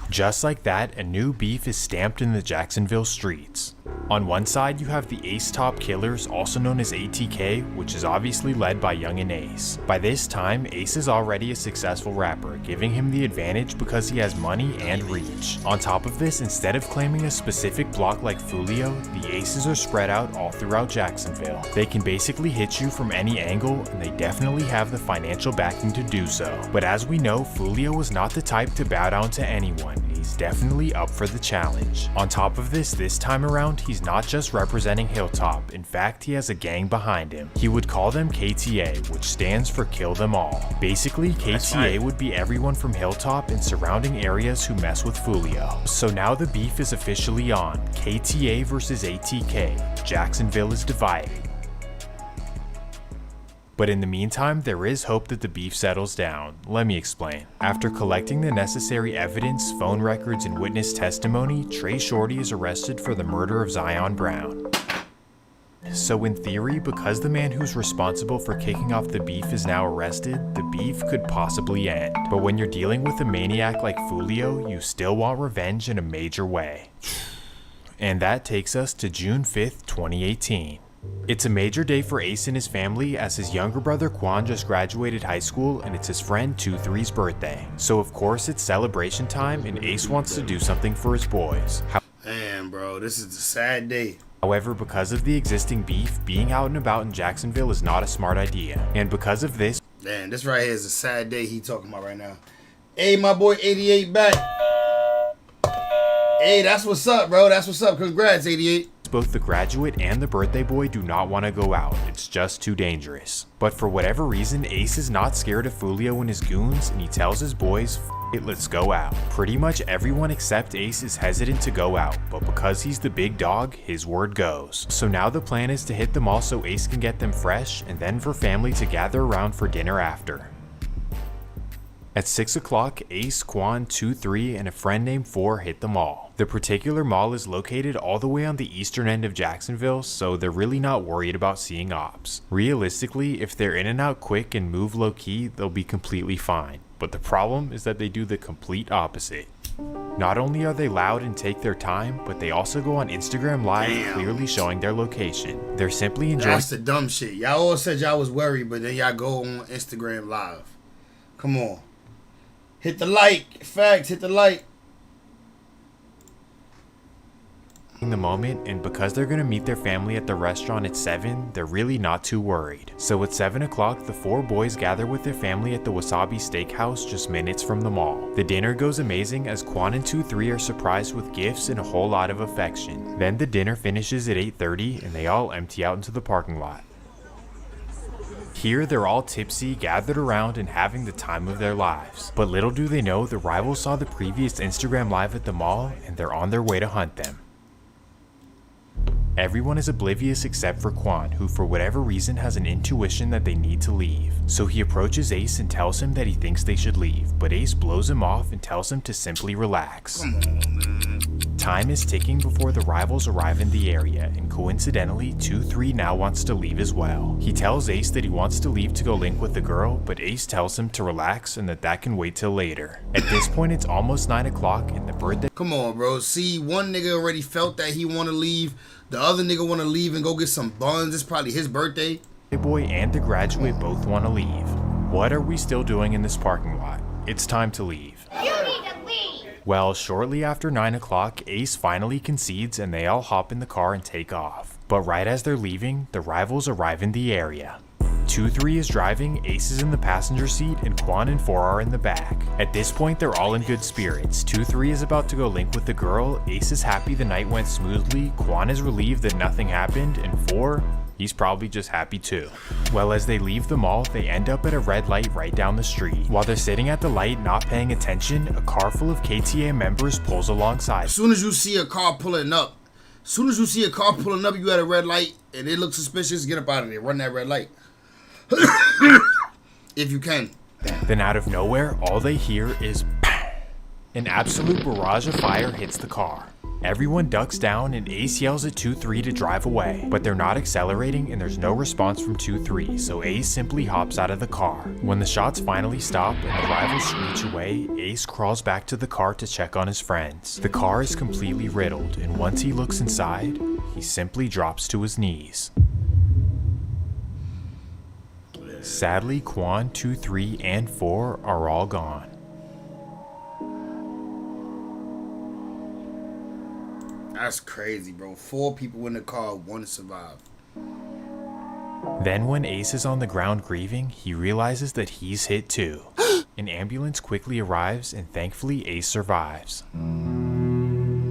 Just like that, a new beef is stamped in the Jacksonville streets. On one side, you have the Ace Top Killers, also known as ATK, which is obviously led by Young and Ace. By this time, Ace is already a successful rapper, giving him the advantage because he has money and reach. On top of this, instead of claiming a specific block like Fulio, the Aces are spread out all throughout Jacksonville. They can basically hit you from any angle, and they definitely have the financial backing to do so. But as we know, Fulio was not the type to bow down to anyone. He's definitely up for the challenge. On top of this time around, he's not just representing Hilltop. In fact, he has a gang behind him. He would call them KTA, which stands for Kill Them All. Basically, KTA would be everyone from Hilltop and surrounding areas who mess with Fulio. So now the beef is officially on. KTA versus ATK. Jacksonville is divided. But in the meantime, there is hope that the beef settles down. Let me explain. After collecting the necessary evidence, phone records, and witness testimony, Trey Shorty is arrested for the murder of Zion Brown. So in theory, because the man who's responsible for kicking off the beef is now arrested, the beef could possibly end. But when you're dealing with a maniac like Fulio, you still want revenge in a major way. And that takes us to June 5th, 2018. It's a major day for Ace and his family as his younger brother Quan just graduated high school and it's his friend 2-3's birthday. So of course it's celebration time and Ace wants to do something for his boys. Damn, bro, this is a sad day. However, because of the existing beef, being out and about in Jacksonville is not a smart idea. And because of this... Damn, this right here is a sad day he talking about right now. Hey, my boy 88 back. Hey, that's what's up, bro. That's what's up. Congrats, 88. both the graduate and the birthday boy do not want to go out. It's just too dangerous. But for whatever reason, Ace is not scared of Foolio and his goons, and he tells his boys, "F it, let's go out." Pretty much everyone except Ace is hesitant to go out, but because he's the big dog, his word goes. So now the plan is to hit the mall so Ace can get them fresh, and then for family to gather around for dinner after. At 6 o'clock, Ace, Quan, 2-3, and a friend named 4 hit the mall. The particular mall is located all the way on the eastern end of Jacksonville, so they're really not worried about seeing ops. Realistically, if they're in and out quick and move low-key, they'll be completely fine. But the problem is that they do the complete opposite. Not only are they loud and take their time, but they also go on Instagram Live, clearly showing their location. They're simply enjoying— That's the dumb shit. Y'all all said y'all was worried, but then y'all go on Instagram Live. Come on. Hit the like. Facts, hit the like. the moment, and because they're gonna meet their family at the restaurant at 7, they're really not too worried. So at 7 o'clock, the 4 boys gather with their family at the Wasabi Steakhouse just minutes from the mall. The dinner goes amazing as Quan and 2-3 are surprised with gifts and a whole lot of affection. Then the dinner finishes at 8:30 and they all empty out into the parking lot. Here, they're all tipsy, gathered around and having the time of their lives. But little do they know, the rivals saw the previous Instagram Live at the mall and they're on their way to hunt them. Everyone is oblivious except for Quan, who for whatever reason has an intuition that they need to leave. So he approaches Ace and tells him that he thinks they should leave, but Ace blows him off and tells him to simply relax. Time is ticking before the rivals arrive in the area, and coincidentally, 2-3 now wants to leave as well. He tells Ace that he wants to leave to go link with the girl, but Ace tells him to relax and that can wait till later. At this point, it's almost 9 o'clock and the birthday— Come on, bro. See, one nigga already felt that he want to leave. The other nigga want to leave and go get some buns. It's probably his birthday. The boy and the graduate both want to leave. What are we still doing in this parking lot? It's time to leave. You need to leave! Well, shortly after 9 o'clock, Ace finally concedes and they all hop in the car and take off. But right as they're leaving, the rivals arrive in the area. 2-3 is driving, Ace is in the passenger seat, and Quan and 4 are in the back. At this point, they're all in good spirits. 2-3 is about to go link with the girl, Ace is happy the night went smoothly, Quan is relieved that nothing happened, and 4, he's probably just happy too. Well, as they leave the mall, they end up at a red light right down the street. While they're sitting at the light not paying attention, a car full of KTA members pulls alongside. As soon as you see a car pulling up, you at a red light, and it looks suspicious, get up out of there, run that red light. If you can. Then out of nowhere, all they hear is bang. An absolute barrage of fire hits the car. Everyone ducks down and Ace yells at 2-3 to drive away, but they're not accelerating and there's no response from 2-3, so Ace simply hops out of the car. When the shots finally stop and the rivals screech away, Ace crawls back to the car to check on his friends. The car is completely riddled, and once he looks inside, he simply drops to his knees. Sadly, Quan, 2-3, and 4 are all gone. That's crazy, bro. 4 people in the car, 1 survived. Then when Ace is on the ground grieving, he realizes that he's hit too. An ambulance quickly arrives and thankfully Ace survives.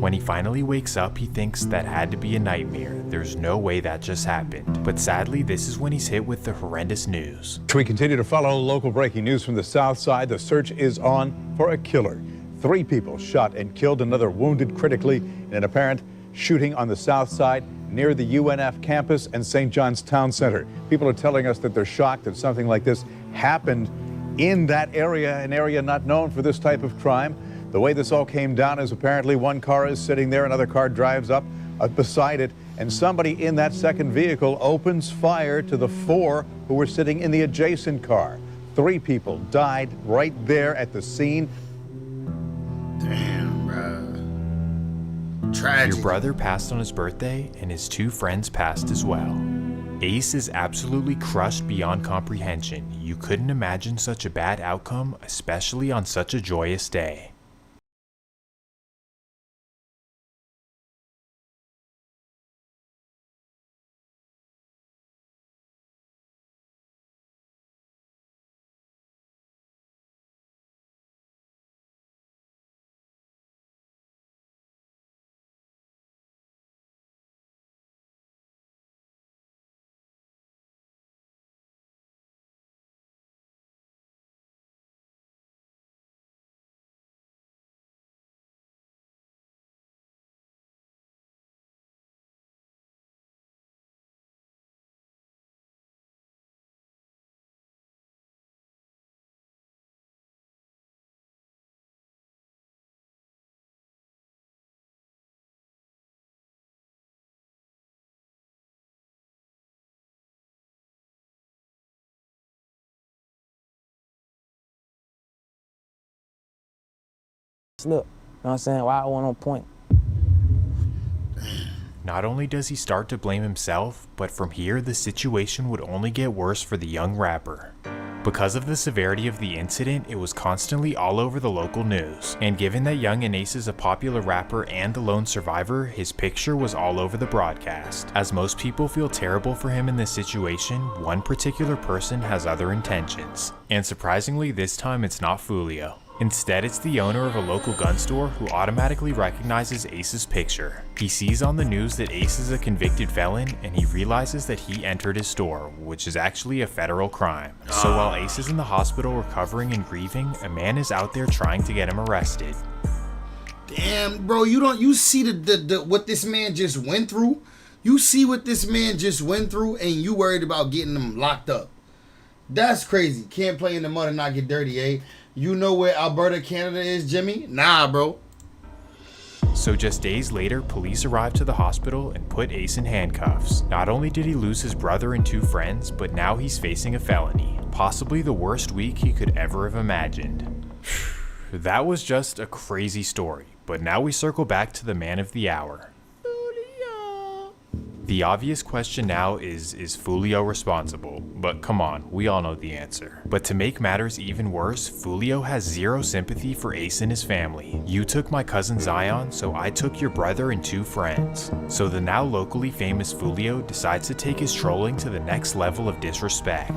When he finally wakes up, he thinks that had to be a nightmare. There's no way that just happened. But sadly, this is when he's hit with the horrendous news. We continue to follow local breaking news from the south side. The search is on for a killer. 3 people shot and killed, another wounded critically in an apparent shooting on the south side near the UNF campus and St. John's Town Center. People are telling us that they're shocked that something like this happened in that area, an area not known for this type of crime. The way this all came down is apparently one car is sitting there, another car drives up beside it, and somebody in that second vehicle opens fire to the 4 who were sitting in the adjacent car. 3 people died right there at the scene. Damn, bro. Tragic. Your brother passed on his birthday, and his 2 friends passed as well. Ace is absolutely crushed beyond comprehension. You couldn't imagine such a bad outcome, especially on such a joyous day. slip. You know what I'm saying? Why I wasn't on point. Not only does he start to blame himself, but from here the situation would only get worse for the young rapper. Because of the severity of the incident, it was constantly all over the local news, and given that Young and Ace is a popular rapper and the lone survivor, his picture was all over the broadcast. As most people feel terrible for him in this situation, one particular person has other intentions. And surprisingly, this time it's not Foolio. Instead, it's the owner of a local gun store who automatically recognizes Ace's picture. He sees on the news that Ace is a convicted felon, and he realizes that he entered his store, which is actually a federal crime. So while Ace is in the hospital recovering and grieving, a man is out there trying to get him arrested. Damn, bro, you see the what this man just went through? You see what this man just went through, and you worried about getting him locked up. That's crazy. Can't play in the mud and not get dirty, eh? You know where Alberta, Canada is, Jimmy? Nah, bro. So just days later, police arrived to the hospital and put Ace in handcuffs. Not only did he lose his brother and 2 friends, but now he's facing a felony. Possibly the worst week he could ever have imagined. That was just a crazy story, but now we circle back to the man of the hour. The obvious question now is Foolio responsible? But come on, we all know the answer. But to make matters even worse, Foolio has zero sympathy for Ace and his family. You took my cousin Zion, so I took your brother and 2 friends. So the now locally famous Foolio decides to take his trolling to the next level of disrespect.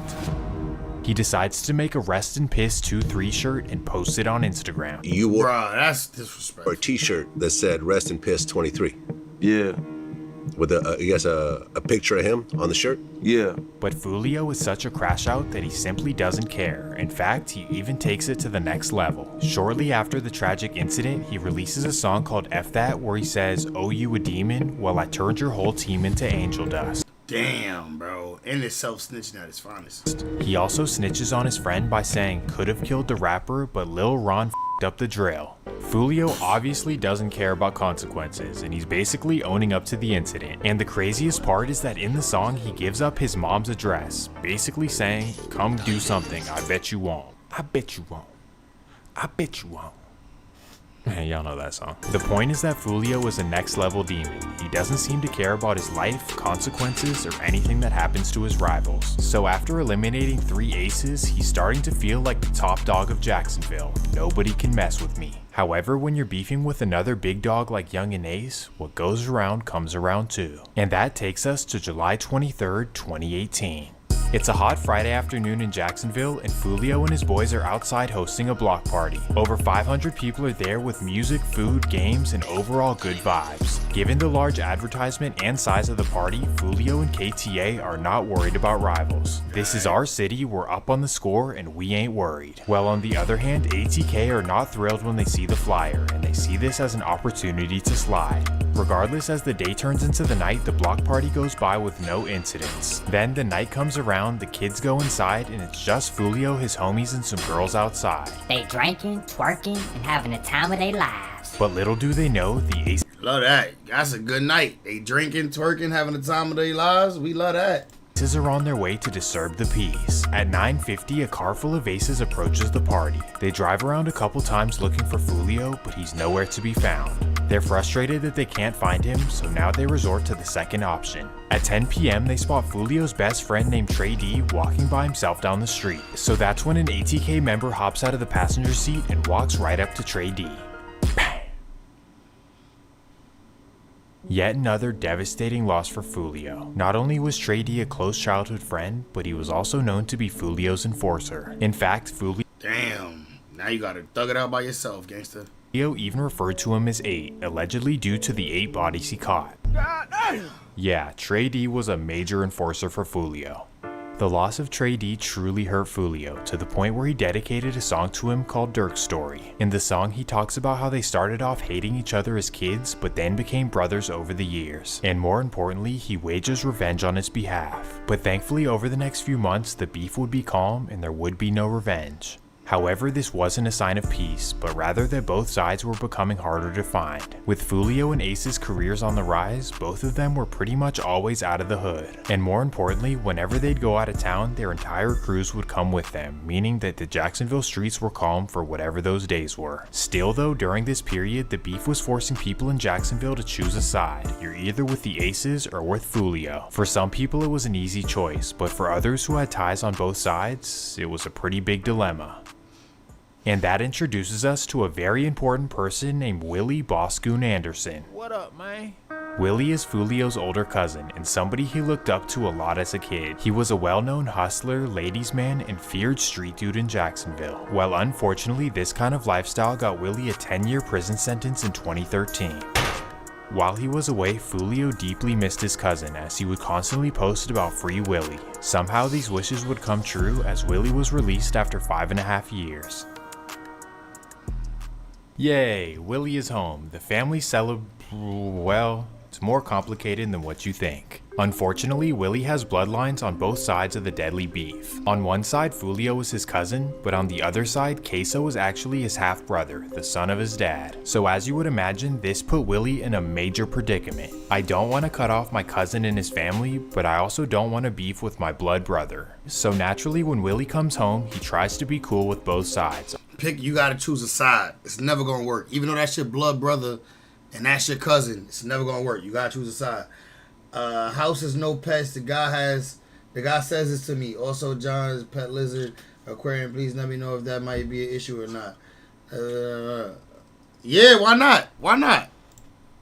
He decides to make a Rest in Piss 2-3 shirt and post it on Instagram. You wore that's disrespectful. a t-shirt that said Rest in Piss 23. Yeah. With a picture of him on the shirt? Yeah. But Foolio is such a crash out that he simply doesn't care. In fact, he even takes it to the next level. Shortly after the tragic incident, he releases a song called F That where he says, "Oh, you a demon? Well, I turned your whole team into angel dust." Damn, bro. And it's self-snitching at its finest. He also snitches on his friend by saying could have killed the rapper, but Lil Ron f***ed up the drill. Foolio obviously doesn't care about consequences, and he's basically owning up to the incident. And the craziest part is that in the song, he gives up his mom's address, basically saying, "Come do something, I bet you won't. I bet you won't. I bet you won't." Hey, y'all know that song. The point is that Foolio is a next level demon. He doesn't seem to care about his life, consequences, or anything that happens to his rivals. So after eliminating 3 aces, he's starting to feel like the top dog of Jacksonville. Nobody can mess with me. However, when you're beefing with another big dog like Young and Ace, what goes around comes around too. And that takes us to July 23rd, 2018. It's a hot Friday afternoon in Jacksonville, and Foolio and his boys are outside hosting a block party. Over 500 people are there with music, food, games, and overall good vibes. Given the large advertisement and size of the party, Foolio and KTA are not worried about rivals. This is our city, we're up on the score, and we ain't worried. Well, on the other hand, ATK are not thrilled when they see the flyer, and they see this as an opportunity to slide. Regardless, as the day turns into the night, the block party goes by with no incidents. Then the night comes around, the kids go inside, and it's just Foolio, his homies, and some girls outside. They drinking, twerking, and having the time of their lives. But little do they know, the ace... Love that. That's a good night. They drinking, twerking, having the time of their lives. We love that. Aces are on their way to disturb the peace. At 9:50, a car full of aces approaches the party. They drive around a couple times looking for Foolio, but he's nowhere to be found. They're frustrated that they can't find him, so now they resort to the second option. At 10 p.m., they spot Foolio's best friend named Trey D walking by himself down the street. So that's when an ATK member hops out of the passenger seat and walks right up to Trey D. Bang! Yet another devastating loss for Foolio. Not only was Trey D a close childhood friend, but he was also known to be Foolio's enforcer. In fact, Foolio... Damn. Now you gotta thug it out by yourself, gangster. Foolio even referred to him as 8, allegedly due to the 8 bodies he caught. Yeah, Trey D was a major enforcer for Foolio. The loss of Trey D truly hurt Foolio, to the point where he dedicated a song to him called Dirk's Story. In the song, he talks about how they started off hating each other as kids, but then became brothers over the years. And more importantly, he wages revenge on his behalf. But thankfully, over the next few months, the beef would be calm and there would be no revenge. However, this wasn't a sign of peace, but rather that both sides were becoming harder to find. With Foolio and Ace's careers on the rise, both of them were pretty much always out of the hood. And more importantly, whenever they'd go out of town, their entire crews would come with them, meaning that the Jacksonville streets were calm for whatever those days were. Still though, during this period, the beef was forcing people in Jacksonville to choose a side. You're either with the Aces or with Foolio. For some people it was an easy choice, but for others who had ties on both sides, it was a pretty big dilemma. And that introduces us to a very important person named Willie Boscoon Anderson. What up, man? Willie is Foolio's older cousin and somebody he looked up to a lot as a kid. He was a well-known hustler, ladies' man, and feared street dude in Jacksonville. Well, unfortunately, this kind of lifestyle got Willie a 10-year prison sentence in 2013. While he was away, Foolio deeply missed his cousin as he would constantly post about Free Willie. Somehow these wishes would come true as Willie was released after 5.5 years. Yay, Willie is home. The family well, it's more complicated than what you think. Unfortunately, Willie has bloodlines on both sides of the deadly beef. On one side, Foolio is his cousin, but on the other side, Queso is actually his half-brother, the son of his dad. So as you would imagine, this put Willie in a major predicament. I don't want to cut off my cousin and his family, but I also don't want to beef with my blood brother. So naturally, when Willie comes home, he tries to be cool with both sides. You gotta choose a side. It's never gonna work. Even though that's your blood brother and that's your cousin, it's never gonna work. You gotta choose a side. House is no pets. The guy says this to me. Also, John's pet lizard aquarium. Please let me know if that might be an issue or not. Yeah, why not? Why not?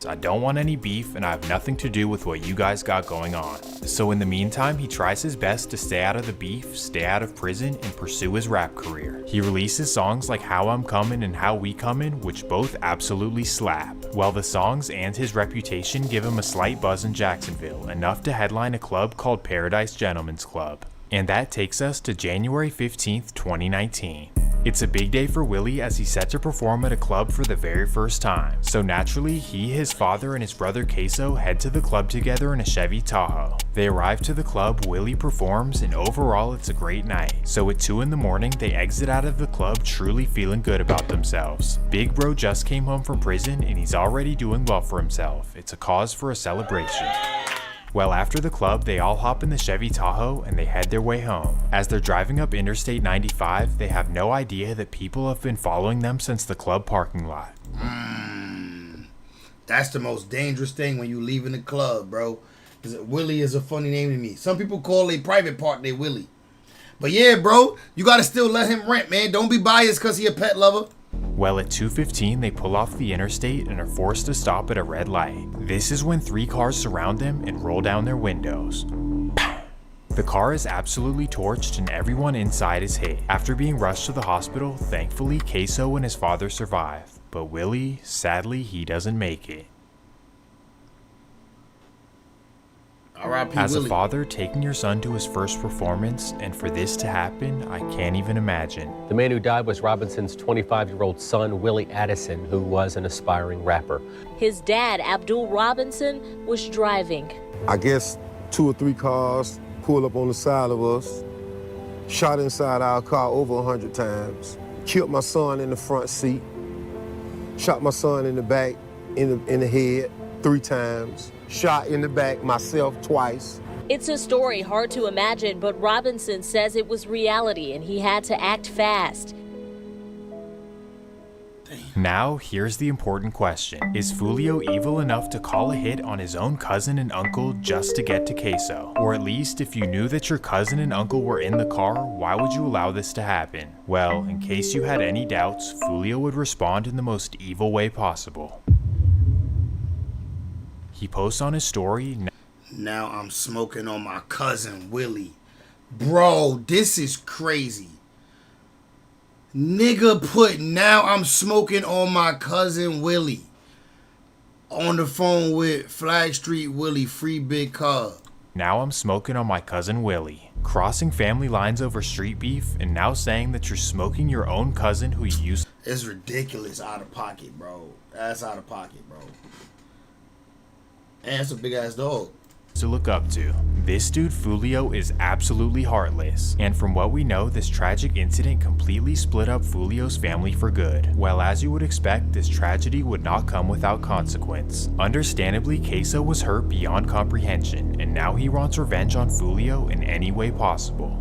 I don't want any beef and I have nothing to do with what you guys got going on. So in the meantime, he tries his best to stay out of the beef, stay out of prison, and pursue his rap career. He releases songs like How I'm Comin' and How We Comin', which both absolutely slap. While the songs and his reputation give him a slight buzz in Jacksonville, enough to headline a club called Paradise Gentlemen's Club. And that takes us to January 15th, 2019. It's a big day for Willie as he's set to perform at a club for the very first time. So naturally, he, his father, and his brother Queso head to the club together in a Chevy Tahoe. They arrive to the club, Willie performs, and overall it's a great night. So at 2 in the morning, they exit out of the club truly feeling good about themselves. Big Bro just came home from prison and he's already doing well for himself. It's a cause for a celebration. Well, after the club, they all hop in the Chevy Tahoe and they head their way home. As they're driving up Interstate 95, they have no idea that people have been following them since the club parking lot. That's the most dangerous thing when you leave in the club, bro. Willie is a funny name to me. Some people call a private part they Willie. But yeah, bro, you gotta still let him rent, man. Don't be biased because he a pet lover. Well, at 2:15, they pull off the interstate and are forced to stop at a red light. This is when 3 cars surround them and roll down their windows. The car is absolutely torched and everyone inside is hit. After being rushed to the hospital, thankfully Queso and his father survive. But Willie, sadly, he doesn't make it. As a father, taking your son to his first performance, and for this to happen, I can't even imagine. The man who died was Robinson's 25-year-old son, Willie Addison, who was an aspiring rapper. His dad, Abdul Robinson, was driving. I guess 2 or 3 cars pulled up on the side of us, shot inside our car over 100 times, killed my son in the front seat, shot my son in the back, in the head 3 times. Shot in the back myself twice. It's a story hard to imagine, but Robinson says it was reality and he had to act fast. Now, here's the important question. Is Foolio evil enough to call a hit on his own cousin and uncle just to get to Queso? Or at least, if you knew that your cousin and uncle were in the car, why would you allow this to happen? Well, in case you had any doubts, Foolio would respond in the most evil way possible. He posts on his story, "Now I'm smoking on my cousin Willie." Bro, this is crazy. Nigga put "now I'm smoking on my cousin Willie" on the phone with Flag Street Willie, free big car. "Now I'm smoking on my cousin Willie." Crossing family lines over street beef and now saying that you're smoking your own cousin who you used. It's ridiculous, out of pocket, bro. That's out of pocket, bro. And it's a big ass dog. to look up to. This dude Fulio is absolutely heartless, and from what we know, this tragic incident completely split up Fulio's family for good. Well, as you would expect, this tragedy would not come without consequence. Understandably, Queso was hurt beyond comprehension, and now he wants revenge on Fulio in any way possible.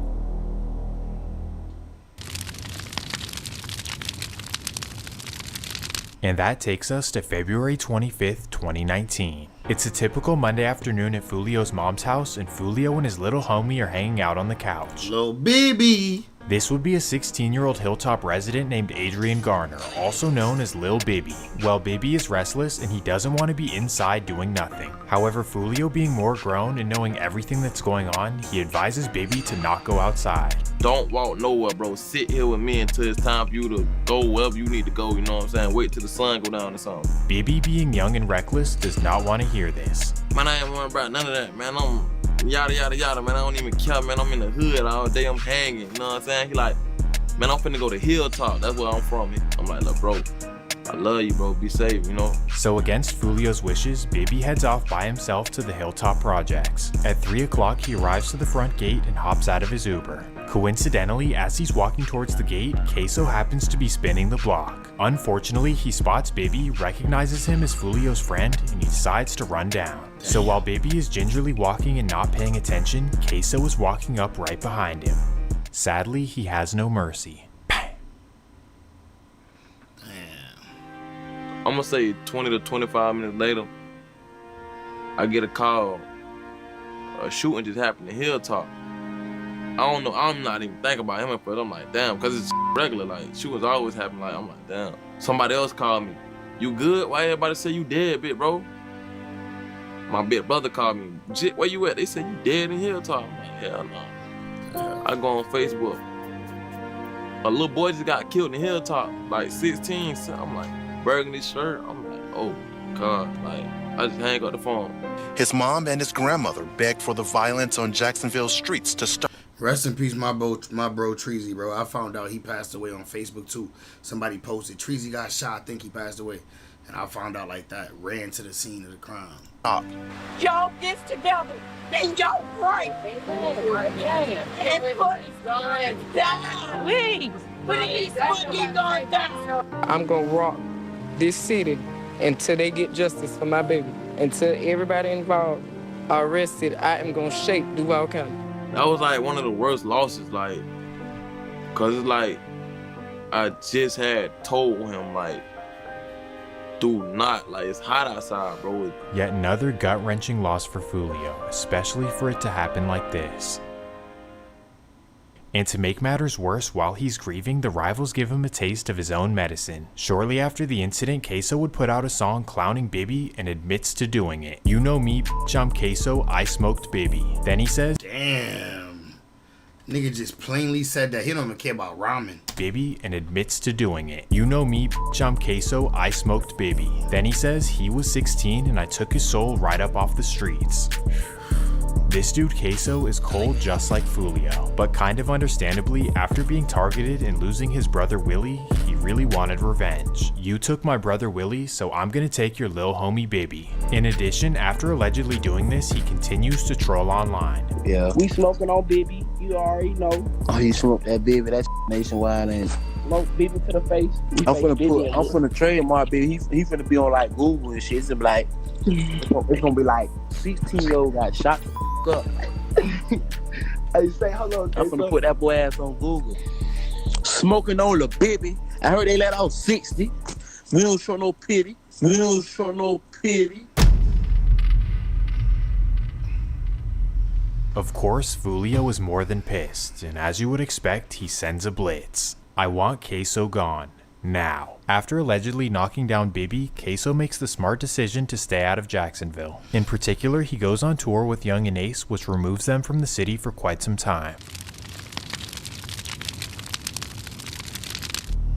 And that takes us to February 25th, 2019. It's a typical Monday afternoon at Fulio's mom's house, and Fulio and his little homie are hanging out on the couch. Little baby! This would be a 16-year-old Hilltop resident named Adrian Garner, also known as Lil Bibby. Well, Bibby is restless and he doesn't want to be inside doing nothing. However, Fulio being more grown and knowing everything that's going on, he advises Bibby to not go outside. Don't walk nowhere, bro. Sit here with me until it's time for you to go wherever you need to go, you know what I'm saying? Wait till the sun go down or something. Bibby, being young and reckless, does not want to hear this. Man, I ain't worried about none of that, man. I'm yada yada yada, man. I don't even care, man. I'm in the hood all day, I'm hanging, you know what I'm saying? He like, man, I'm finna go to Hilltop. That's where I'm from. I'm like, look, bro, I love you, bro. Be safe, you know? So against Fulio's wishes, Bibby heads off by himself to the Hilltop Projects. At 3 o'clock, he arrives to the front gate and hops out of his Uber. Coincidentally, as he's walking towards the gate, Queso happens to be spinning the block. Unfortunately, he spots Bibby, recognizes him as Fulio's friend, and he decides to run down. So while Bibby is gingerly walking and not paying attention, Queso is walking up right behind him. Sadly, he has no mercy. I'm gonna say 20 to 25 minutes later, I get a call. A shooting just happened in Hilltop. I don't know, I'm not even thinking about him at first. I'm like, damn, because it's regular. Like, shootings always happen. Like, I'm like, damn. Somebody else called me. You good? Why everybody say you dead, big bro? My big brother called me. Jit, where you at? They said you dead in Hilltop. I'm like, hell no. I go on Facebook. A little boy just got killed in Hilltop, like 16. So I'm like, burgundy shirt. I'm like, oh God. Like, I just hang up the phone. His mom and his grandmother begged for the violence on Jacksonville streets to stop. Rest in peace, my bro Treasy, bro. I found out he passed away on Facebook too. Somebody posted Treasy got shot. I think he passed away, and I found out like that. Ran to the scene of the crime. Y'all get together and y'all pray. And put it down. Please put it down. I'm gonna rock this city until they get justice for my baby. Until everybody involved are arrested, I am gonna shake Duval County. That was like one of the worst losses, like, cause it's like, I just had told him, like, do not, like, it's hot outside, bro. Yet another gut-wrenching loss for Fulio, especially for it to happen like this. And to make matters worse, while he's grieving, the rivals give him a taste of his own medicine. Shortly after the incident, Queso would put out a song clowning Bibby and admits to doing it. You know me, bitch, I'm Queso, I smoked Bibby. Then he says, damn. Nigga just plainly said that he don't even care about ramen. Bibby, and admits to doing it. You know me, bitch, I'm Queso, I smoked Bibby. Then he says he was 16 and I took his soul right up off the streets. This dude Queso is cold just like Fulio, but kind of understandably, after being targeted and losing his brother Willie, he really wanted revenge. You took my brother Willie, so I'm gonna take your lil homie Bibby. In addition, after allegedly doing this, he continues to troll online. Yeah. We smoking on Bibby, you already know. Oh, you smoked that Bibby, that's nationwide and smoke Bibby to the face. I'm finna trademark Bibby. He finna be on like Google and shit. It's gonna be like, it's gonna be like 16-year-old got shot up. Hey, say hello. I'm finna put that boy ass on Google. Smoking on the Bibby. I heard they let out 60. We don't show no pity. We don't show no pity. Of course, Fulio is more than pissed, and as you would expect, he sends a blitz. I want Queso gone. Now. After allegedly knocking down Bibby, Queso makes the smart decision to stay out of Jacksonville. In particular, he goes on tour with Young and Ace, which removes them from the city for quite some time.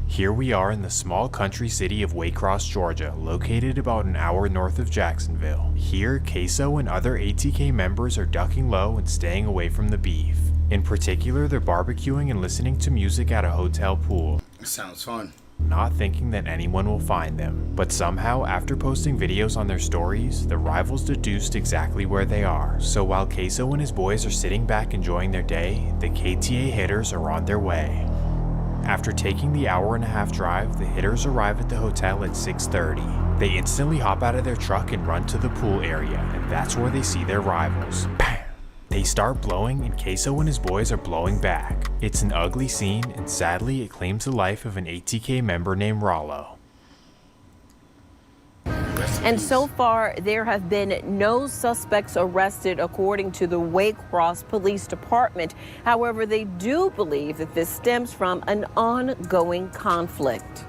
Here we are in the small country city of Waycross, Georgia, located about an hour north of Jacksonville. Here, Queso and other ATK members are ducking low and staying away from the beef. In particular, they're barbecuing and listening to music at a hotel pool. Sounds fun. not thinking that anyone will find them. But somehow, after posting videos on their stories, the rivals deduced exactly where they are. So while Queso and his boys are sitting back enjoying their day, the KTA hitters are on their way. After taking the hour-and-a-half drive, the hitters arrive at the hotel at 6:30. They instantly hop out of their truck and run to the pool area, and that's where they see their rivals. Bam! They start blowing, and Queso and his boys are blowing back. It's an ugly scene, and sadly it claims the life of an ATK member named Rollo. And so far, there have been no suspects arrested, according to the Waycross Police Department. However, they do believe that this stems from an ongoing conflict.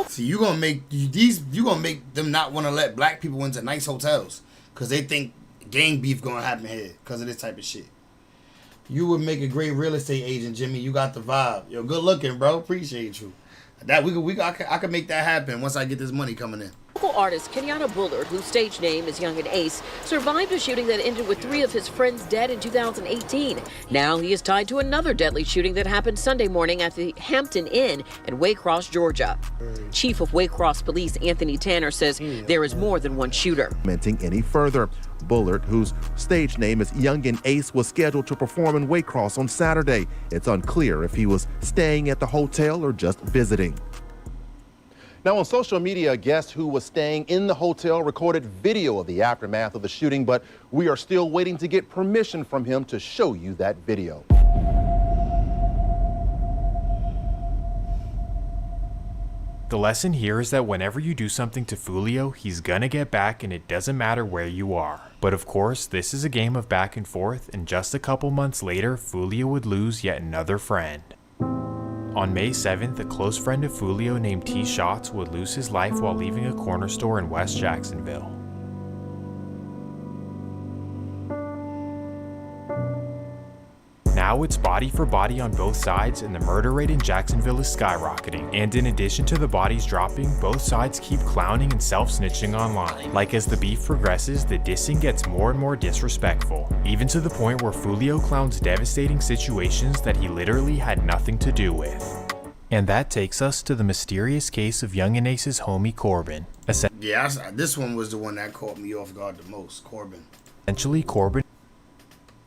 See, you gonna make them not want to let black people into nice hotels because they think gang beef gonna happen here because of this type of shit. You would make a great real estate agent, Jimmy. You got the vibe. Yo, good looking, bro. Appreciate you. That I could make that happen once I get this money coming in. Local artist Kenyatta Bullard, whose stage name is Young and Ace, survived a shooting that ended with 3 of his friends dead in 2018. Now he is tied to another deadly shooting that happened Sunday morning at the Hampton Inn in Waycross, Georgia. Chief of Waycross Police Anthony Tanner says there is more than one shooter. Any further, Bullard, whose stage name is Young and Ace, was scheduled to perform in Waycross on Saturday. It's unclear if he was staying at the hotel or just visiting. Now on social media, a guest who was staying in the hotel recorded video of the aftermath of the shooting, but we are still waiting to get permission from him to show you that video. The lesson here is that whenever you do something to Foolio, he's gonna get back and it doesn't matter where you are. But of course, this is a game of back and forth, and just a couple months later, Foolio would lose yet another friend. On May 7th, a close friend of Foolio named T. Shots would lose his life while leaving a corner store in West Jacksonville. Now it's body for body on both sides, and the murder rate in Jacksonville is skyrocketing. And in addition to the bodies dropping, both sides keep clowning and self-snitching online. Like as the beef progresses, the dissing gets more and more disrespectful, even to the point where Foolio clowns devastating situations that he literally had nothing to do with. And that takes us to the mysterious case of Young and Ace's homie Corbin. Yeah, this one was the one that caught me off guard the most, Corbin. Essentially, Corbin.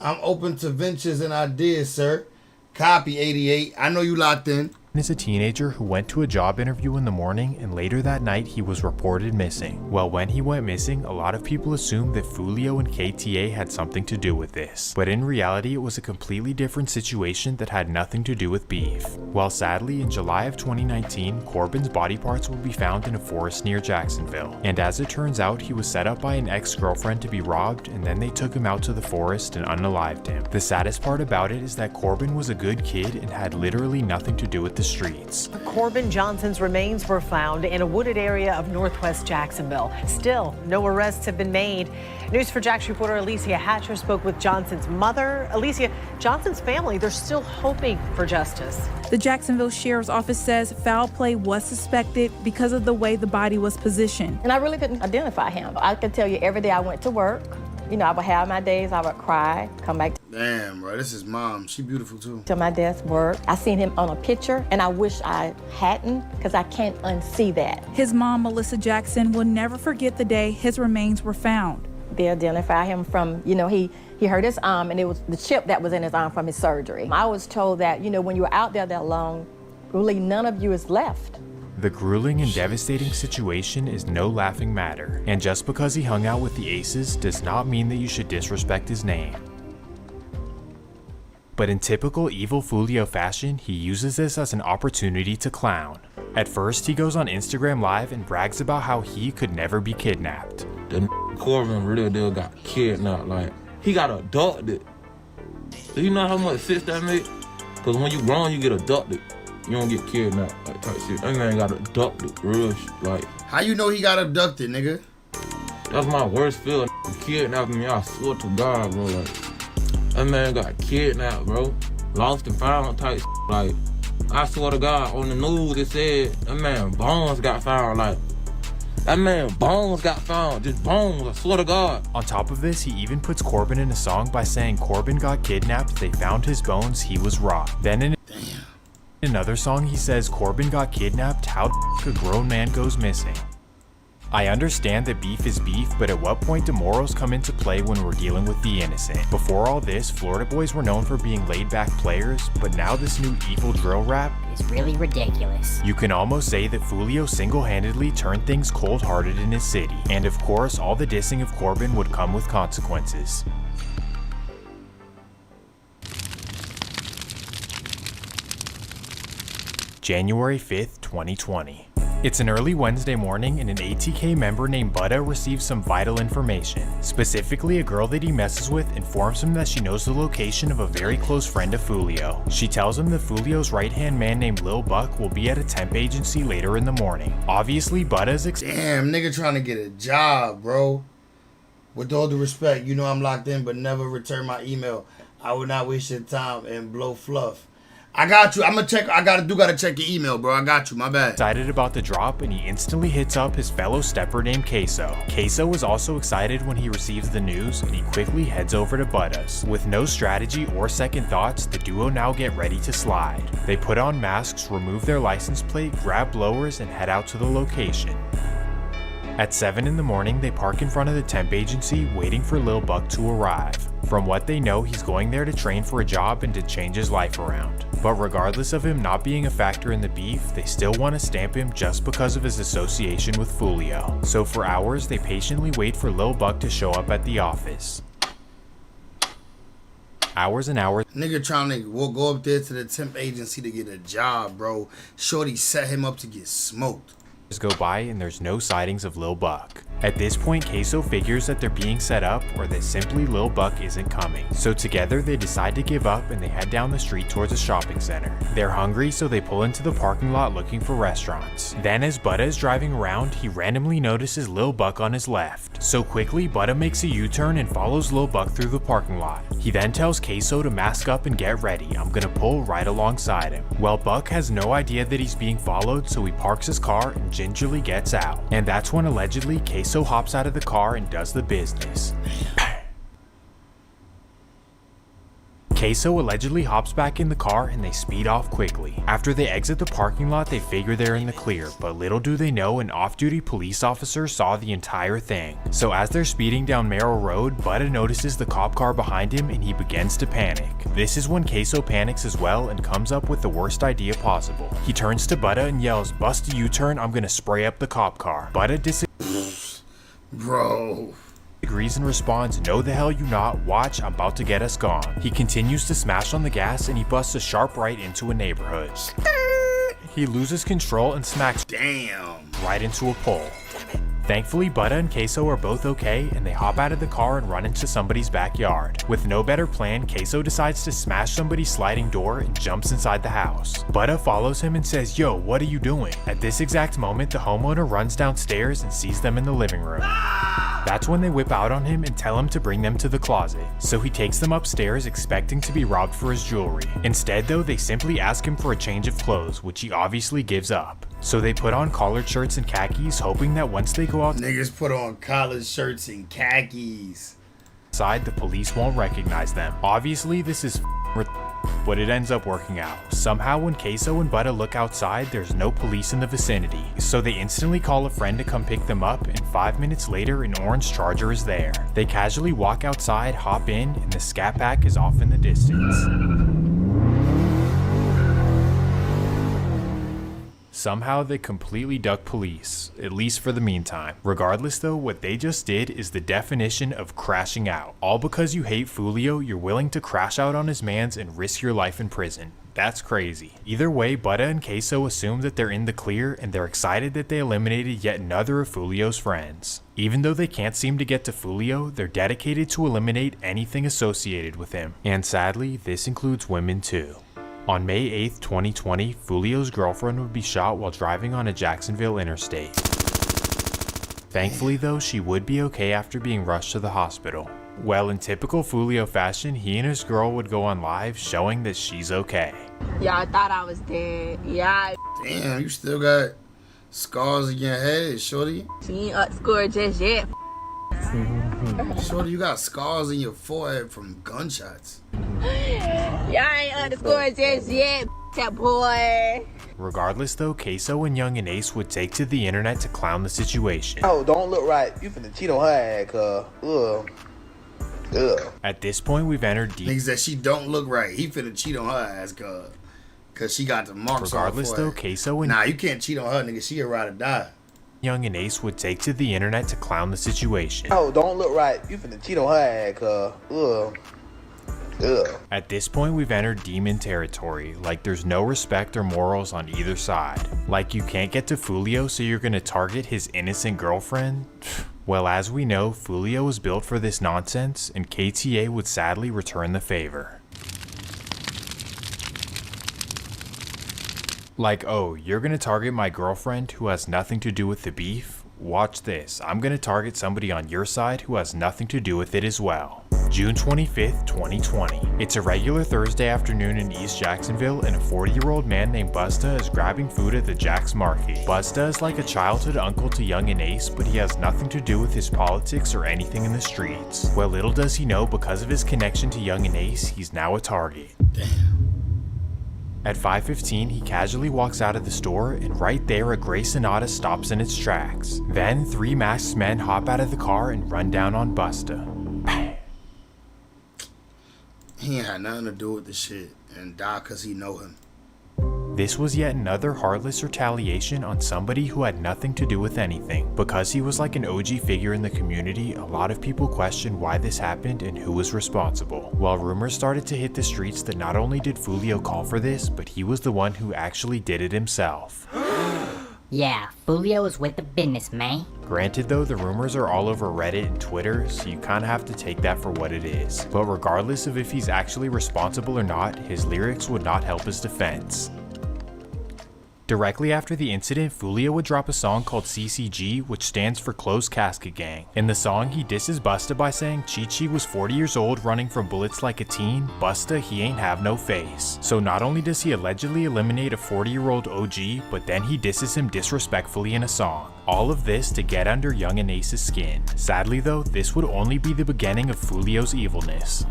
I'm open to ventures and ideas, sir. Copy 88. I know you locked in. Is a teenager who went to a job interview in the morning, and later that night he was reported missing. Well, when he went missing, a lot of people assumed that Foolio and KTA had something to do with this. But in reality, it was a completely different situation that had nothing to do with beef. Well, sadly, in July of 2019, Corbin's body parts would be found in a forest near Jacksonville. And as it turns out, he was set up by an ex-girlfriend to be robbed, and then they took him out to the forest and unalived him. The saddest part about it is that Corbin was a good kid and had literally nothing to do with the streets. Corbin Johnson's remains were found in a wooded area of northwest Jacksonville. Still, no arrests have been made. News4Jax reporter Alicia Hatcher spoke with Johnson's mother. Alicia, Johnson's family, they're still hoping for justice. The Jacksonville Sheriff's Office says foul play was suspected because of the way the body was positioned. And I really couldn't identify him. I could tell you every day I went to work. You know, I would have my days, I would cry, come back. Damn, bro, this is mom. She beautiful too. To my desk work. I seen him on a picture, and I wish I hadn't, because I can't unsee that. His mom, Melissa Jackson, will never forget the day his remains were found. They identify him from, you know, he hurt his arm, and it was the chip that was in his arm from his surgery. I was told that, you know, when you're out there that long, really none of you is left. The grueling and devastating situation is no laughing matter, and just because he hung out with the Aces does not mean that you should disrespect his name. But in typical evil Foolio fashion, he uses this as an opportunity to clown. At first, he goes on Instagram Live and brags about how he could never be kidnapped. The Corbin real deal got kidnapped, like, he got abducted. Do you know how much sense that make? Because when you grown, you get abducted. You don't get kidnapped, like type shit. That man got abducted, real shit, like. How you know he got abducted, nigga? That's my worst feeling. Kidnapping me, I swear to God, bro. Like, that man got kidnapped, bro. Lost and found type shit. Like, I swear to God, on the news it said that man bones got found. Like, that man bones got found. Just bones, I swear to God. On top of this, he even puts Corbin in a song by saying Corbin got kidnapped, they found his bones, he was robbed. Then in In another song, he says Corbin got kidnapped, how the a grown man goes missing. I understand that beef is beef, but at what point do morals come into play when we're dealing with the innocent? Before all this, Florida boys were known for being laid-back players, but now this new evil drill rap is really ridiculous. You can almost say that Foolio single-handedly turned things cold-hearted in his city, and of course, all the dissing of Corbin would come with consequences. January 5th, 2020. It's an early Wednesday morning and an ATK member named Buddha receives some vital information. Specifically, a girl that he messes with informs him that she knows the location of a very close friend of Foolio. She tells him that Foolio's right-hand man named Lil Buck will be at a temp agency later in the morning. Obviously, Buddha's damn, nigga trying to get a job, bro. With all due respect, you know I'm locked in, but never return my email. I would not waste your time and blow fluff. I got you. I'm gonna check. I gotta check your email, bro. I got you. My bad. Excited about the drop, and he instantly hits up his fellow stepper named Queso. Queso was also excited when he receives the news, and he quickly heads over to Buddha's. With no strategy or second thoughts, the duo now get ready to slide. They put on masks, remove their license plate, grab blowers, and head out to the location. At 7 in the morning, they park in front of the temp agency, waiting for Lil Buck to arrive. From what they know, he's going there to train for a job and to change his life around. But regardless of him not being a factor in the beef, they still want to stamp him just because of his association with Foolio. So for hours, they patiently wait for Lil Buck to show up at the office. Hours and hours. Nigga trying to go up there to the temp agency to get a job, bro. Shorty set him up to get smoked. Go by and there's no sightings of Lil Buck. At this point, Queso figures that they're being set up or that simply Lil Buck isn't coming. So together they decide to give up and they head down the street towards a shopping center. They're hungry, so they pull into the parking lot looking for restaurants. Then as Buddha is driving around, he randomly notices Lil Buck on his left. So quickly, Buddha makes a U-turn and follows Lil Buck through the parking lot. He then tells Queso to mask up and get ready. I'm gonna pull right alongside him. Well, Buck has no idea that he's being followed, so he parks his car and gingerly gets out. And that's when allegedly Queso hops out of the car and does the business. Queso allegedly hops back in the car and they speed off quickly. After they exit the parking lot, they figure they're in the clear, but little do they know an off-duty police officer saw the entire thing. So as they're speeding down Merrill Road, Buddha notices the cop car behind him and he begins to panic. This is when Queso panics as well and comes up with the worst idea possible. He turns to Buddha and yells, "Bust a U-turn, I'm gonna spray up the cop car." Buddha Bro. agrees and responds, "No the hell you not, watch, I'm about to get us gone." He continues to smash on the gas and he busts a sharp right into a neighborhood. He loses control and smacks right into a pole. Thankfully, Buddha and Queso are both okay, and they hop out of the car and run into somebody's backyard. With no better plan, Queso decides to smash somebody's sliding door and jumps inside the house. Buddha follows him and says, "Yo, what are you doing?" At this exact moment, the homeowner runs downstairs and sees them in the living room. That's when they whip out on him and tell him to bring them to the closet. So he takes them upstairs expecting to be robbed for his jewelry. Instead though, they simply ask him for a change of clothes, which he obviously gives up. So they put on collared shirts and khakis, hoping that once they go out, niggas put on collared shirts and khakis, the police won't recognize them. Obviously this is but it ends up working out. Somehow when Queso and Buddha look outside, there's no police in the vicinity. So they instantly call a friend to come pick them up, and 5 minutes later an orange Charger is there. They casually walk outside, hop in, and the Scat Pack is off in the distance. Somehow they completely duck police, at least for the meantime. Regardless though, what they just did is the definition of crashing out. All because you hate Foolio, you're willing to crash out on his mans and risk your life in prison. That's crazy. Either way, Buddha and Queso assume that they're in the clear and they're excited that they eliminated yet another of Foolio's friends. Even though they can't seem to get to Foolio, they're dedicated to eliminate anything associated with him. And sadly, this includes women too. On May 8th, 2020, Foolio's girlfriend would be shot while driving on a Jacksonville interstate. Thankfully though, she would be okay after being rushed to the hospital. Well, in typical Foolio fashion, he and his girl would go on live showing that she's okay. Y'all thought I was dead. Yeah. Damn, you still got scars in your head, shorty. She ain't outscored just yet. Shorty, you got scars in your forehead from gunshots. Y'all ain't underscored just yet. that boy. Regardless though, Queso and Young and Ace would take to the internet to clown the situation. Oh, don't look right. You finna cheat on her ass, cuz. Ugh. At this point, we've entered deep. Niggas said she don't look right. He finna cheat on her ass, cause she got the marks on her Regardless though, Queso and... Nah, you can't cheat on her, nigga. She a ride or die. Young and Ace would take to the internet to clown the situation. Oh, don't look right. You finna cheat on her ass, cuz. Ugh. At this point, we've entered demon territory. Like there's no respect or morals on either side. Like you can't get to Fulio, so you're gonna target his innocent girlfriend? Well, as we know, Fulio was built for this nonsense, and KTA would sadly return the favor. Like, oh, you're gonna target my girlfriend who has nothing to do with the beef? Watch this, I'm gonna target somebody on your side who has nothing to do with it as well. June 25th, 2020. It's a regular Thursday afternoon in East Jacksonville, and a 40-year-old man named Busta is grabbing food at the Jack's Market. Busta is like a childhood uncle to Young and Ace, but he has nothing to do with his politics or anything in the streets. Well, little does he know, because of his connection to Young and Ace, he's now a target. At 5:15, he casually walks out of the store, and right there a gray Sonata stops in its tracks. Then 3 masked men hop out of the car and run down on Busta. He ain't had nothing to do with the shit and die cause he know him. This was yet another heartless retaliation on somebody who had nothing to do with anything. Because he was like an OG figure in the community, a lot of people questioned why this happened and who was responsible. While rumors started to hit the streets that not only did Fulio call for this, but he was the one who actually did it himself. Yeah, Fulio was with the business, man. Granted though, the rumors are all over Reddit and Twitter, so you kinda have to take that for what it is. But regardless of if he's actually responsible or not, his lyrics would not help his defense. Directly after the incident, Fulio would drop a song called CCG, which stands for Closed Casket Gang. In the song, he disses Busta by saying Chi-Chi was 40 years old running from bullets like a teen, Busta, he ain't have no face. So not only does he allegedly eliminate a 40-year-old OG, but then he disses him disrespectfully in a song. All of this to get under Young and Ace's skin. Sadly though, this would only be the beginning of Fulio's evilness.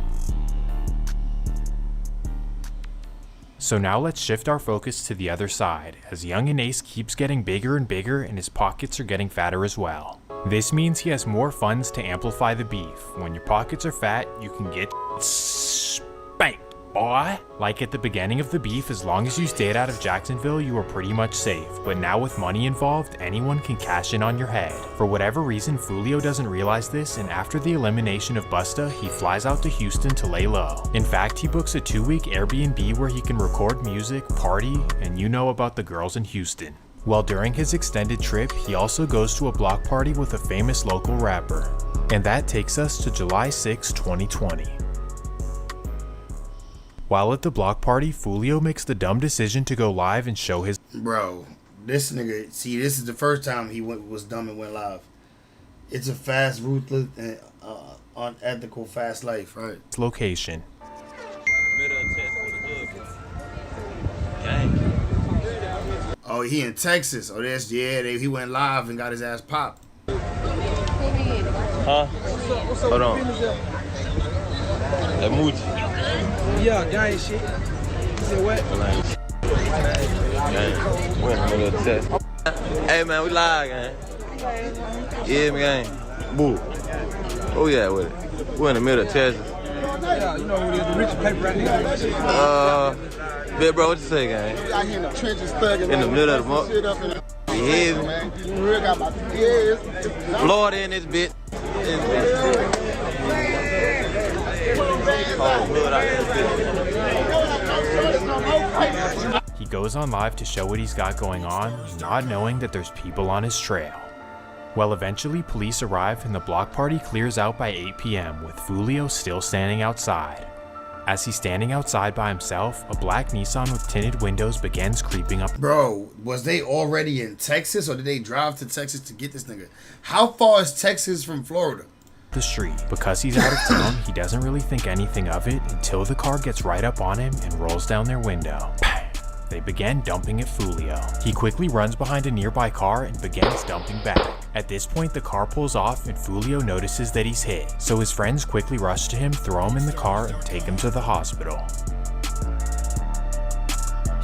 So now let's shift our focus to the other side, as Young and Ace keeps getting bigger and bigger and his pockets are getting fatter as well. This means he has more funds to amplify the beef. When your pockets are fat, you can get spanked, boy. Like at the beginning of the beef, as long as you stayed out of Jacksonville, you were pretty much safe. But now with money involved, anyone can cash in on your head. For whatever reason, Fulio doesn't realize this, and after the elimination of Busta, he flies out to Houston to lay low. In fact, he books a 2-week Airbnb where he can record music, party, and you know about the girls in Houston. While during his extended trip, he also goes to a block party with a famous local rapper. And that takes us to July 6, 2020. While at the block party, Fulio makes the dumb decision to go live and show his... Bro, this nigga, see, this is the first time he was dumb and went live. It's a fast, ruthless, and unethical fast life, right? Location. Oh, he in Texas. Oh, that's, yeah, he went live and got his ass popped. Huh? Hold on. That Moochie. Yeah, gang shit. You said what? Gang. We're in the middle of the test. Hey, man, we live, gang. Yeah, man, gang. Boo. Oh, yeah, with it. We're in the middle of Texas. Yeah, you know who it is, the Richard Paper right there. Big bro, what you say, gang? We out here in the trenches thugging. In the middle of the month. Yeah, man. You real got about years. Florida in this bit. He goes on live to show what he's got going on, not knowing that there's people on his trail. Well, eventually police arrive and the block party clears out by 8 p.m. with Fulio still standing outside. As he's standing outside by himself, a black Nissan with tinted windows begins creeping up. Bro, was they already in Texas or did they drive to Texas to get this nigga? How far is Texas from Florida? The street. Because he's out of town, he doesn't really think anything of it until the car gets right up on him and rolls down their window. They begin dumping at Fulio. He quickly runs behind a nearby car and begins dumping back. At this point, the car pulls off and Fulio notices that he's hit. So his friends quickly rush to him, throw him in the car, and take him to the hospital.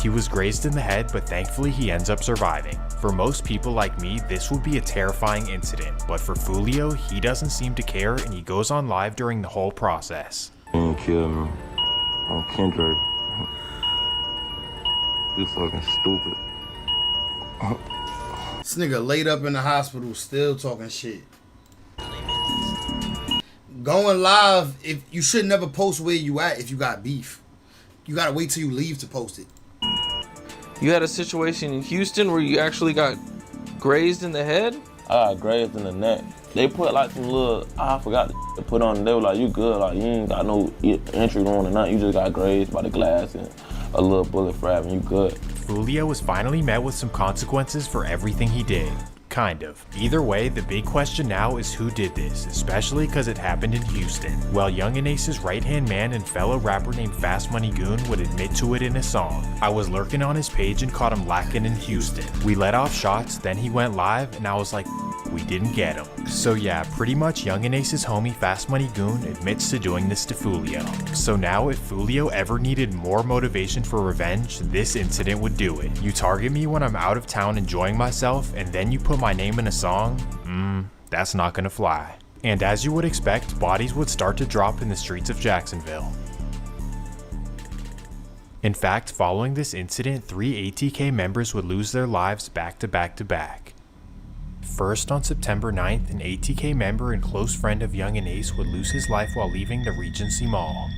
He was grazed in the head, but thankfully he ends up surviving. For most people like me, this would be a terrifying incident, but for Foolio, he doesn't seem to care and he goes on live during the whole process. You killed me. I'm Kendrick. You fucking stupid. This nigga laid up in the hospital still talking shit. Going live, if you should never post where you at if you got beef. You gotta wait till you leave to post it. You had a situation in Houston where you actually got grazed in the head? I got grazed in the neck. They put like some little, I forgot to put on, they were like, you good, like you ain't got no entry wound or nothing, you just got grazed by the glass and a little bullet frag and you good. Foolio was finally met with some consequences for everything he did. Kind of. Either way, the big question now is who did this, especially because it happened in Houston. Well, Young and Ace's right-hand man and fellow rapper named Fast Money Goon would admit to it in a song. I was lurking on his page and caught him lacking in Houston. We let off shots, then he went live, and I was like, we didn't get him. So yeah, pretty much Young and Ace's homie Fast Money Goon admits to doing this to Foolio. So now if Foolio ever needed more motivation for revenge, this incident would do it. You target me when I'm out of town enjoying myself, and then you put my name in a song? That's not gonna fly. And as you would expect, bodies would start to drop in the streets of Jacksonville. In fact, following this incident, 3 ATK members would lose their lives back to back to back. First, on September 9th, an ATK member and close friend of Young and Ace would lose his life while leaving the Regency Mall.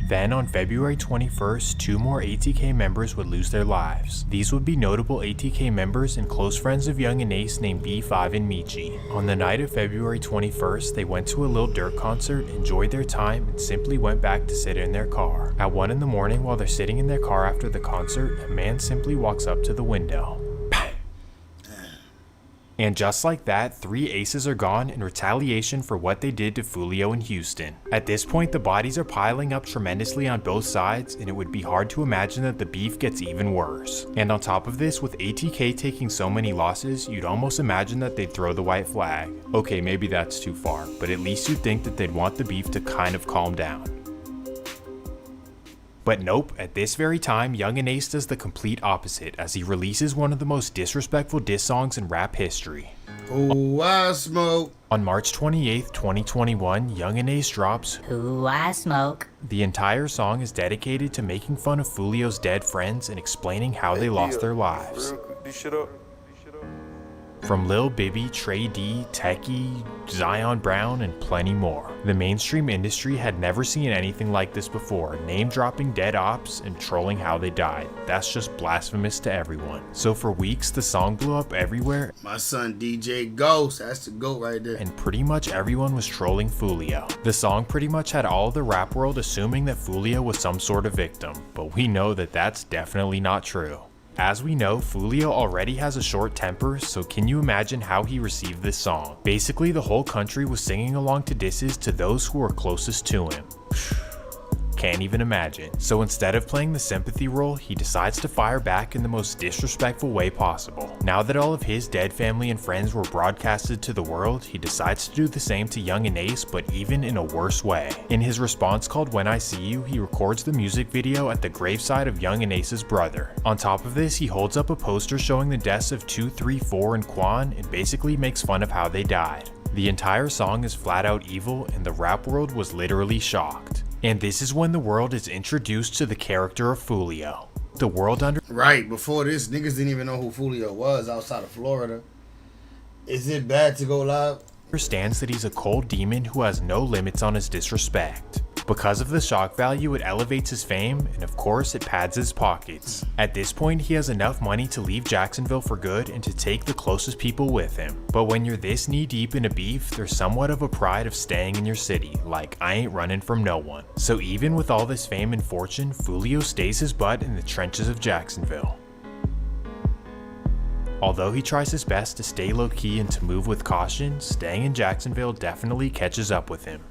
Then, on February 21st, 2 more ATK members would lose their lives. These would be notable ATK members and close friends of Young and Ace named B5 and Michi. On the night of February 21st, they went to a Lil Durk concert, enjoyed their time, and simply went back to sit in their car. At 1 in the morning, while they're sitting in their car after the concert, a man simply walks up to the window. And just like that, 3 aces are gone in retaliation for what they did to Foolio in Houston. At this point, the bodies are piling up tremendously on both sides, and it would be hard to imagine that the beef gets even worse. And on top of this, with ATK taking so many losses, you'd almost imagine that they'd throw the white flag. Okay, maybe that's too far, but at least you'd think that they'd want the beef to kind of calm down. But nope, at this very time, Young and Ace does the complete opposite as he releases one of the most disrespectful diss songs in rap history. Ooh, I smoke. On March 28th, 2021, Young and Ace drops Ooh, I smoke. The entire song is dedicated to making fun of Foolio's dead friends and explaining how they lost their lives. From Lil Bibby, Trey D, Techie, Zion Brown, and plenty more. The mainstream industry had never seen anything like this before, name-dropping dead ops and trolling how they died. That's just blasphemous to everyone. So for weeks, the song blew up everywhere. My son DJ Ghost, that's the GOAT right there. And pretty much everyone was trolling Foolio. The song pretty much had all the rap world assuming that Foolio was some sort of victim, but we know that that's definitely not true. As we know, Foolio already has a short temper, so can you imagine how he received this song? Basically, the whole country was singing along to disses to those who were closest to him. Can't even imagine. So instead of playing the sympathy role, he decides to fire back in the most disrespectful way possible. Now that all of his dead family and friends were broadcasted to the world, he decides to do the same to Young and Ace, but even in a worse way. In his response called When I See You, he records the music video at the graveside of Young and Ace's brother. On top of this, he holds up a poster showing the deaths of 2, 3, 4, and Quan, and basically makes fun of how they died. The entire song is flat out evil, and the rap world was literally shocked. And this is when the world is introduced to the character of Foolio. The world Right, before this, niggas didn't even know who Foolio was outside of Florida. Is it bad to go live? Understands that he's a cold demon who has no limits on his disrespect. Because of the shock value, it elevates his fame, and of course, it pads his pockets. At this point, he has enough money to leave Jacksonville for good and to take the closest people with him. But when you're this knee-deep in a beef, there's somewhat of a pride of staying in your city, like I ain't running from no one. So even with all this fame and fortune, Foolio stays his butt in the trenches of Jacksonville. Although he tries his best to stay low-key and to move with caution, staying in Jacksonville definitely catches up with him.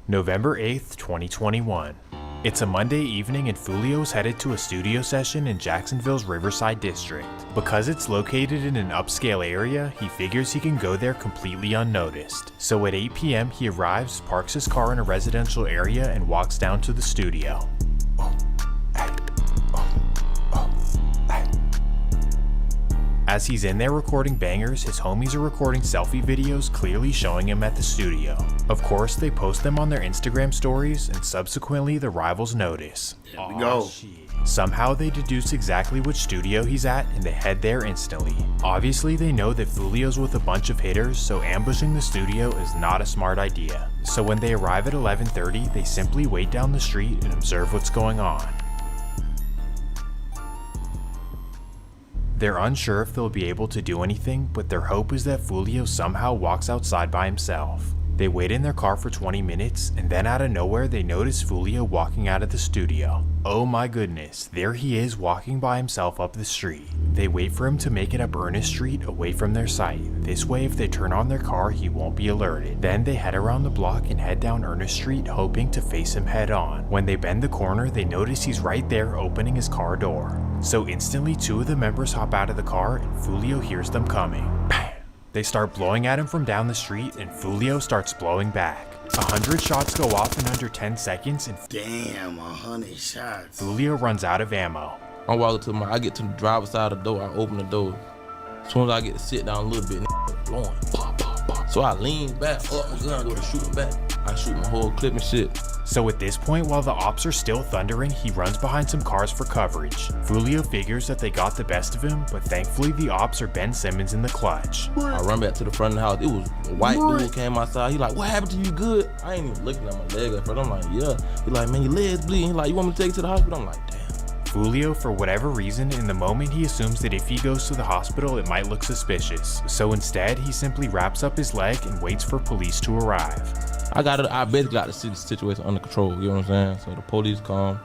November 8th, 2021. It's a Monday evening and Foolio's headed to a studio session in Jacksonville's Riverside District. Because it's located in an upscale area, he figures he can go there completely unnoticed. So at 8 p.m. he arrives, parks his car in a residential area, and walks down to the studio. as he's in there recording bangers, his homies are recording selfie videos clearly showing him at the studio. Of course, they post them on their Instagram stories, and subsequently the rivals notice. There we go. Somehow they deduce exactly which studio he's at and they head there instantly. Obviously they know that Fulio's with a bunch of hitters, so ambushing the studio is not a smart idea. So when they arrive at 11:30, they simply wait down the street and observe what's going on. They're unsure if they'll be able to do anything, but their hope is that Fulio somehow walks outside by himself. They wait in their car for 20 minutes, and then out of nowhere they notice Fulio walking out of the studio. Oh my goodness, there he is walking by himself up the street. They wait for him to make it up Ernest Street away from their sight. This way if they turn on their car he won't be alerted. Then they head around the block and head down Ernest Street hoping to face him head on. When they bend the corner they notice he's right there opening his car door. So instantly 2 of the members hop out of the car and Fulio hears them coming. Bam! They start blowing at him from down the street and Fulio starts blowing back. 100 shots go off in under 10 seconds and damn, 100 shots. Fulio runs out of ammo. I get to the driver's side of the door, I open the door. As soon as I get to sit down a little bit, blowing. So I lean back, up my gun, go to shoot him back. I shoot my whole clip and shit. So at this point, while the ops are still thundering, he runs behind some cars for coverage. Fulio figures that they got the best of him, but thankfully the ops are Ben Simmons in the clutch. I run back to the front of the house. It was a white dude came outside. He like, what happened to you, good? I ain't even looking at my leg at first. I'm like, yeah. He like, man, your leg's bleeding. He like, you want me to take you to the hospital? I'm like, damn. Fulio, for whatever reason, in the moment he assumes that if he goes to the hospital it might look suspicious. So instead, he simply wraps up his leg and waits for police to arrive. I basically got to see the situation under control, you know what I'm saying? So the police come,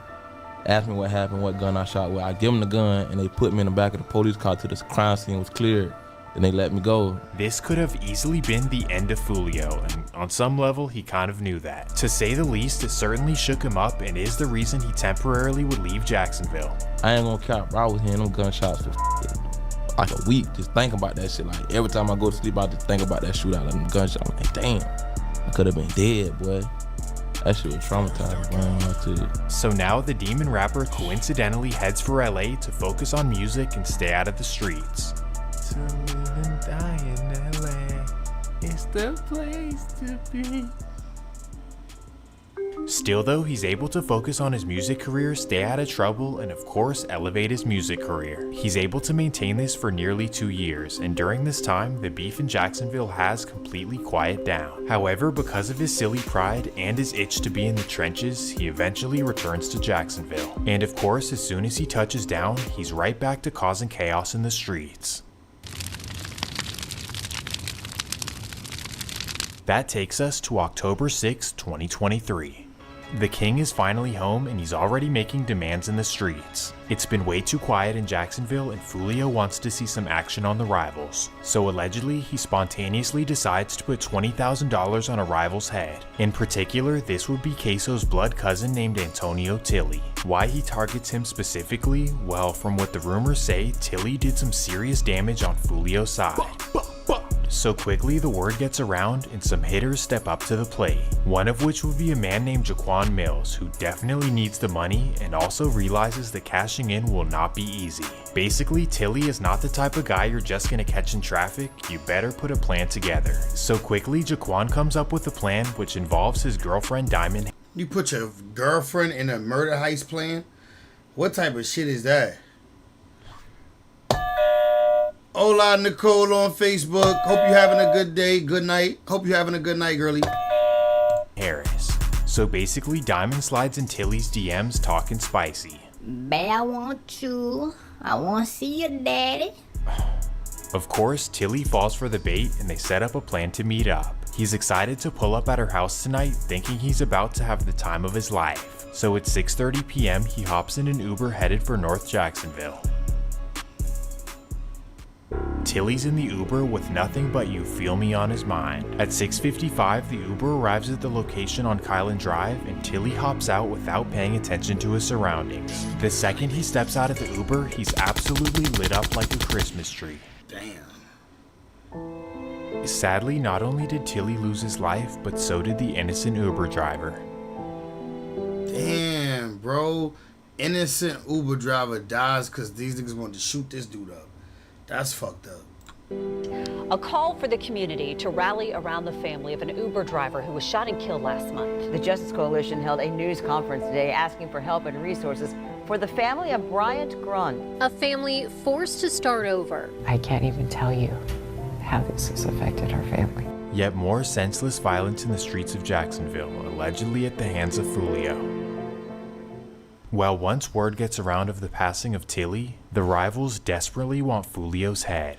ask me what happened, what gun I shot with. I give them the gun and they put me in the back of the police car till the crime scene was cleared. Then they let me go. This could have easily been the end of Fulio, and on some level, he kind of knew that. To say the least, it certainly shook him up and is the reason he temporarily would leave Jacksonville. I ain't gonna count, bro. I was hearing them gunshots for like a week, just thinking about that shit. Like every time I go to sleep, I just think about that shootout and them gunshots. I'm like, damn, I could have been dead, boy. That shit was traumatizing, man. So now the demon rapper coincidentally heads for LA to focus on music and stay out of the streets. To live and die in LA, it's the place to be. Still though, he's able to focus on his music career, stay out of trouble, and of course elevate his music career. He's able to maintain this for nearly 2 years, and during this time, the beef in Jacksonville has completely quieted down. However, because of his silly pride and his itch to be in the trenches, he eventually returns to Jacksonville. And of course, as soon as he touches down, he's right back to causing chaos in the streets. That takes us to October 6, 2023. The king is finally home and he's already making demands in the streets. It's been way too quiet in Jacksonville and Fulio wants to see some action on the rivals. So allegedly, he spontaneously decides to put $20,000 on a rival's head. In particular, this would be Queso's blood cousin named Antonio Tilly. Why he targets him specifically? Well, from what the rumors say, Tilly did some serious damage on Fulio's side. So quickly the word gets around and some hitters step up to the plate. One of which would be a man named Jaquan Mills, who definitely needs the money and also realizes that cashing in will not be easy. Basically, Tilly is not the type of guy you're just gonna catch in traffic, you better put a plan together. So quickly Jaquan comes up with a plan which involves his girlfriend Diamond. You put your girlfriend in a murder heist plan? What type of shit is that? Hola Nicole on Facebook. Hope you're having a good day, good night. Hope you're having a good night, girlie. Harris. So basically, Diamond slides in Tilly's DMs talking spicy. Babe, I want you. I want to see your daddy. Of course, Tilly falls for the bait and they set up a plan to meet up. He's excited to pull up at her house tonight, thinking he's about to have the time of his life. So at 6:30 p.m., he hops in an Uber headed for North Jacksonville. Tilly's in the Uber with nothing but "You Feel Me" on his mind. At 6:55, the Uber arrives at the location on Kylan Drive and Tilly hops out without paying attention to his surroundings. The second he steps out of the Uber, he's absolutely lit up like a Christmas tree. Damn. Sadly, not only did Tilly lose his life, but so did the innocent Uber driver. Damn, bro. Innocent Uber driver dies because these niggas wanted to shoot this dude up. That's fucked up. A call for the community to rally around the family of an Uber driver who was shot and killed last month. The Justice Coalition held a news conference today asking for help and resources for the family of Bryant Grund. A family forced to start over. I can't even tell you how this has affected our family. Yet more senseless violence in the streets of Jacksonville, allegedly at the hands of Foolio. Well, once word gets around of the passing of Tilly, the rivals desperately want Foolio's head.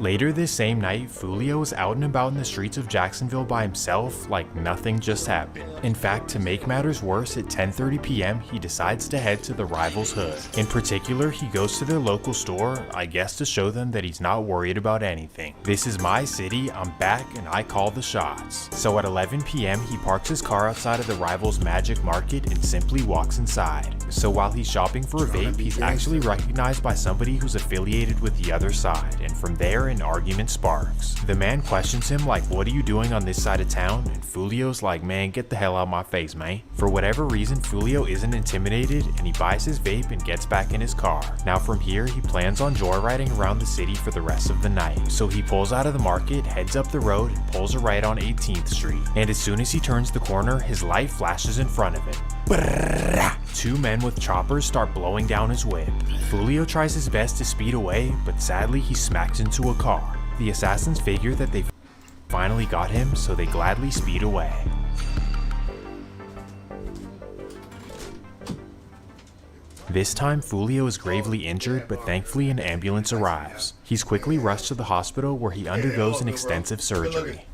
Later this same night, Foolio is out and about in the streets of Jacksonville by himself like nothing just happened. In fact, to make matters worse, at 10:30 p.m. he decides to head to the rivals' hood. In particular, he goes to their local store, I guess to show them that he's not worried about anything. This is my city, I'm back, and I call the shots. So at 11 p.m. he parks his car outside of the rivals' Magic Market and simply walks inside. So while he's shopping for a vape, he's actually recognized by somebody who's affiliated with the other side, and from there an argument sparks. The man questions him like, what are you doing on this side of town? And Foolio's like, man, get the hell out of my face, man. For whatever reason, Foolio isn't intimidated and he buys his vape and gets back in his car. Now from here, he plans on joyriding around the city for the rest of the night. So he pulls out of the market, heads up the road, and pulls a right on 18th Street. And as soon as he turns the corner, his light flashes in front of him. Two men with choppers start blowing down his whip. Foolio tries his best to speed away, but sadly he smacks into a car. The assassins figure that they've finally got him, so they gladly speed away. This time, Foolio is gravely injured, but thankfully an ambulance arrives. He's quickly rushed to the hospital where he undergoes an extensive surgery.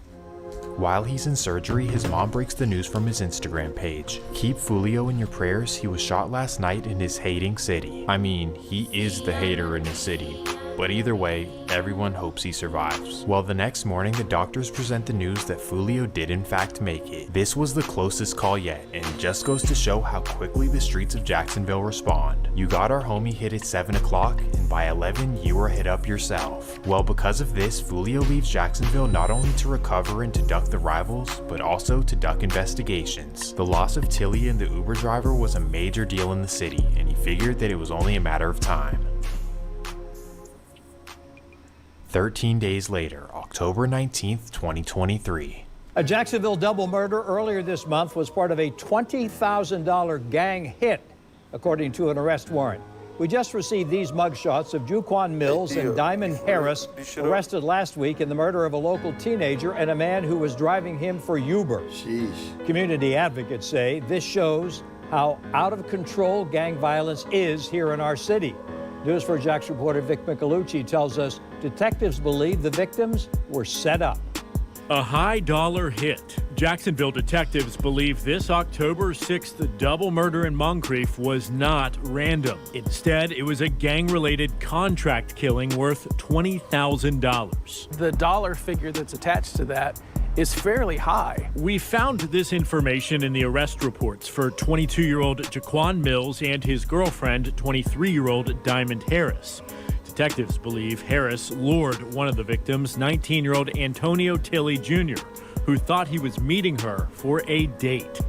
While he's in surgery, his mom breaks the news from his Instagram page. Keep Foolio in your prayers, he was shot last night in his hating city. I mean, he is the hater in his city. But either way, everyone hopes he survives. Well, the next morning, the doctors present the news that Foolio did in fact make it. This was the closest call yet, and it just goes to show how quickly the streets of Jacksonville respond. You got our homie hit at 7 o'clock, and by 11, you were hit up yourself. Well, because of this, Foolio leaves Jacksonville not only to recover and to duck the rivals, but also to duck investigations. The loss of Tilly and the Uber driver was a major deal in the city, and he figured that it was only a matter of time. 13 days later, October 19th, 2023. A Jacksonville double murder earlier this month was part of a $20,000 gang hit, according to an arrest warrant. We just received these mugshots of Juquan Mills and Diamond Harris, arrested last week in the murder of a local teenager and a man who was driving him for Uber. Sheesh. Community advocates say this shows how out of control gang violence is here in our city. News4JAX reporter Vic Michelucci tells us detectives believe the victims were set up. A high-dollar hit. Jacksonville detectives believe this October 6th double murder in Moncrief was not random. Instead, it was a gang-related contract killing worth $20,000. The dollar figure that's attached to that is fairly high. We found this information in the arrest reports for 22-year-old Juquan Mills and his girlfriend, 23-year-old Diamond Harris. Detectives believe Harris lured one of the victims, 19-year-old Antonio Tilly Jr., who thought he was meeting her for a date.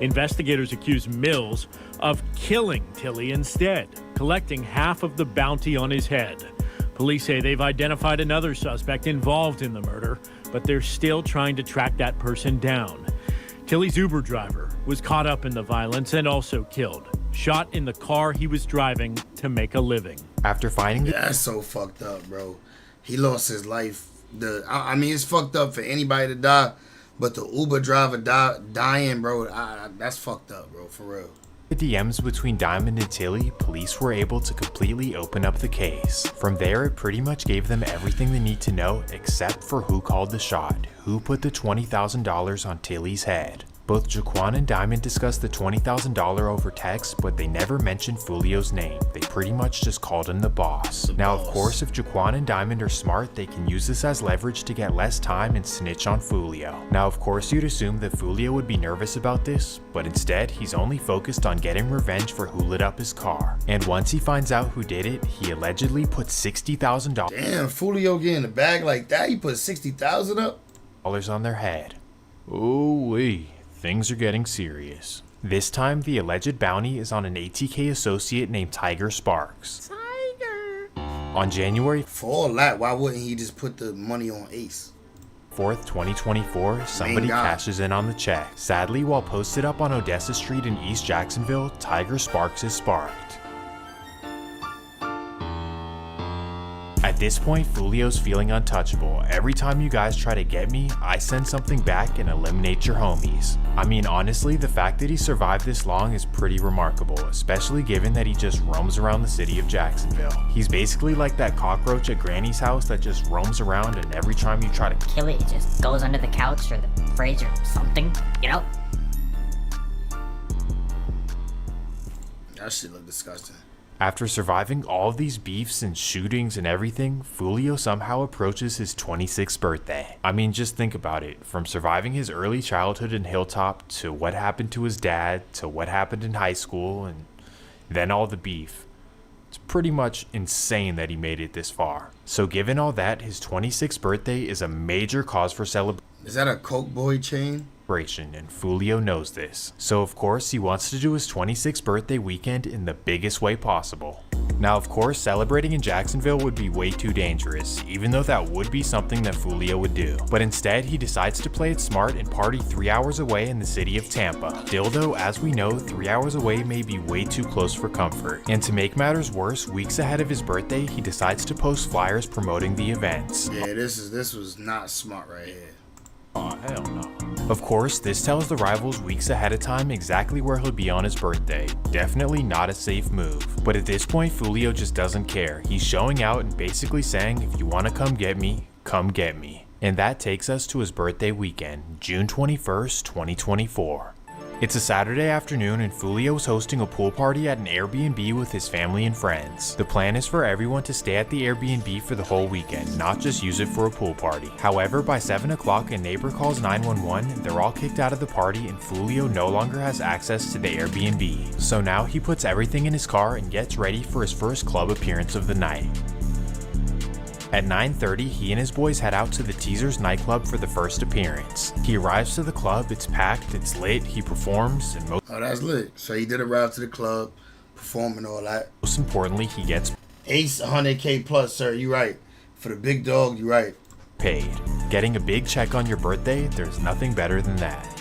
Investigators accuse Mills of killing Tilly instead, collecting half of the bounty on his head. Police say they've identified another suspect involved in the murder, but they're still trying to track that person down. Tilly's Uber driver was caught up in the violence and also killed, shot in the car he was driving to make a living. After finding that's so fucked up, bro. He lost his life. I mean, it's fucked up for anybody to die, but the Uber driver dying, bro, that's fucked up, bro, for real. The DMs between Diamond and Tilly, police were able to completely open up the case. From there, it pretty much gave them everything they need to know except for who called the shot, who put the $20,000 on Tilly's head. Both Juquan and Diamond discussed the $20,000 over text, but they never mentioned Foolio's name. They pretty much just called him the boss. Now, of course, if Juquan and Diamond are smart, they can use this as leverage to get less time and snitch on Foolio. Now, of course, you'd assume that Foolio would be nervous about this, but instead, he's only focused on getting revenge for who lit up his car. And once he finds out who did it, he allegedly put $60,000. Damn, Foolio getting a bag like that? He put $60,000 up? On their head. Ooh-wee. Things are getting serious. This time, the alleged bounty is on an ATK associate named Tiger Sparks. On January For all that, why wouldn't he just put the money on Ace? 4th, 2024, somebody God. cashes in on the check. Sadly, while posted up on Odessa Street in East Jacksonville, Tiger Sparks is sparked. At this point, Fulio's feeling untouchable. Every time you guys try to get me, I send something back and eliminate your homies. I mean, honestly, the fact that he survived this long is pretty remarkable, especially given that he just roams around the city of Jacksonville. He's basically like that cockroach at Granny's house that just roams around, and every time you try to Kill it, it just goes under the couch or the fridge or something, you know? That shit look disgusting. After surviving all of these beefs and shootings and everything, Fulio somehow approaches his 26th birthday. I mean, just think about it. From surviving his early childhood in Hilltop, to what happened to his dad, to what happened in high school, and then all the beef. It's pretty much insane that he made it this far. So given all that, his 26th birthday is a major cause for celebration. Is that a Coke Boy chain? And Fulio knows this. So of course he wants to do his 26th birthday weekend in the biggest way possible. Now of course celebrating in Jacksonville would be way too dangerous, even though that would be something that Fulio would do. But instead he decides to play it smart and party 3 hours away in the city of Tampa. Still though, as we know, 3 hours away may be way too close for comfort. And to make matters worse, weeks ahead of his birthday he decides to post flyers promoting the events. Yeah, this was not smart right here. Aw, hell no. Of course, this tells the rivals weeks ahead of time exactly where he'll be on his birthday. Definitely not a safe move. But at this point, Fulio just doesn't care. He's showing out and basically saying, if you want to come get me, come get me. And that takes us to his birthday weekend, June 21st, 2024. It's a Saturday afternoon and Fulio is hosting a pool party at an Airbnb with his family and friends. The plan is for everyone to stay at the Airbnb for the whole weekend, not just use it for a pool party. However, by 7 o'clock a neighbor calls 911, they're all kicked out of the party and Fulio no longer has access to the Airbnb. So now he puts everything in his car and gets ready for his first club appearance of the night. At 9:30, he and his boys head out to the Teasers nightclub for the first appearance. He arrives to the club, it's packed, it's lit, he performs, and Oh, that's lit. So he did arrive to the club, performing all that. Most importantly, he gets Ace 100K plus, sir, you right. For the big dog, you right. Paid. Getting a big check on your birthday, there's nothing better than that.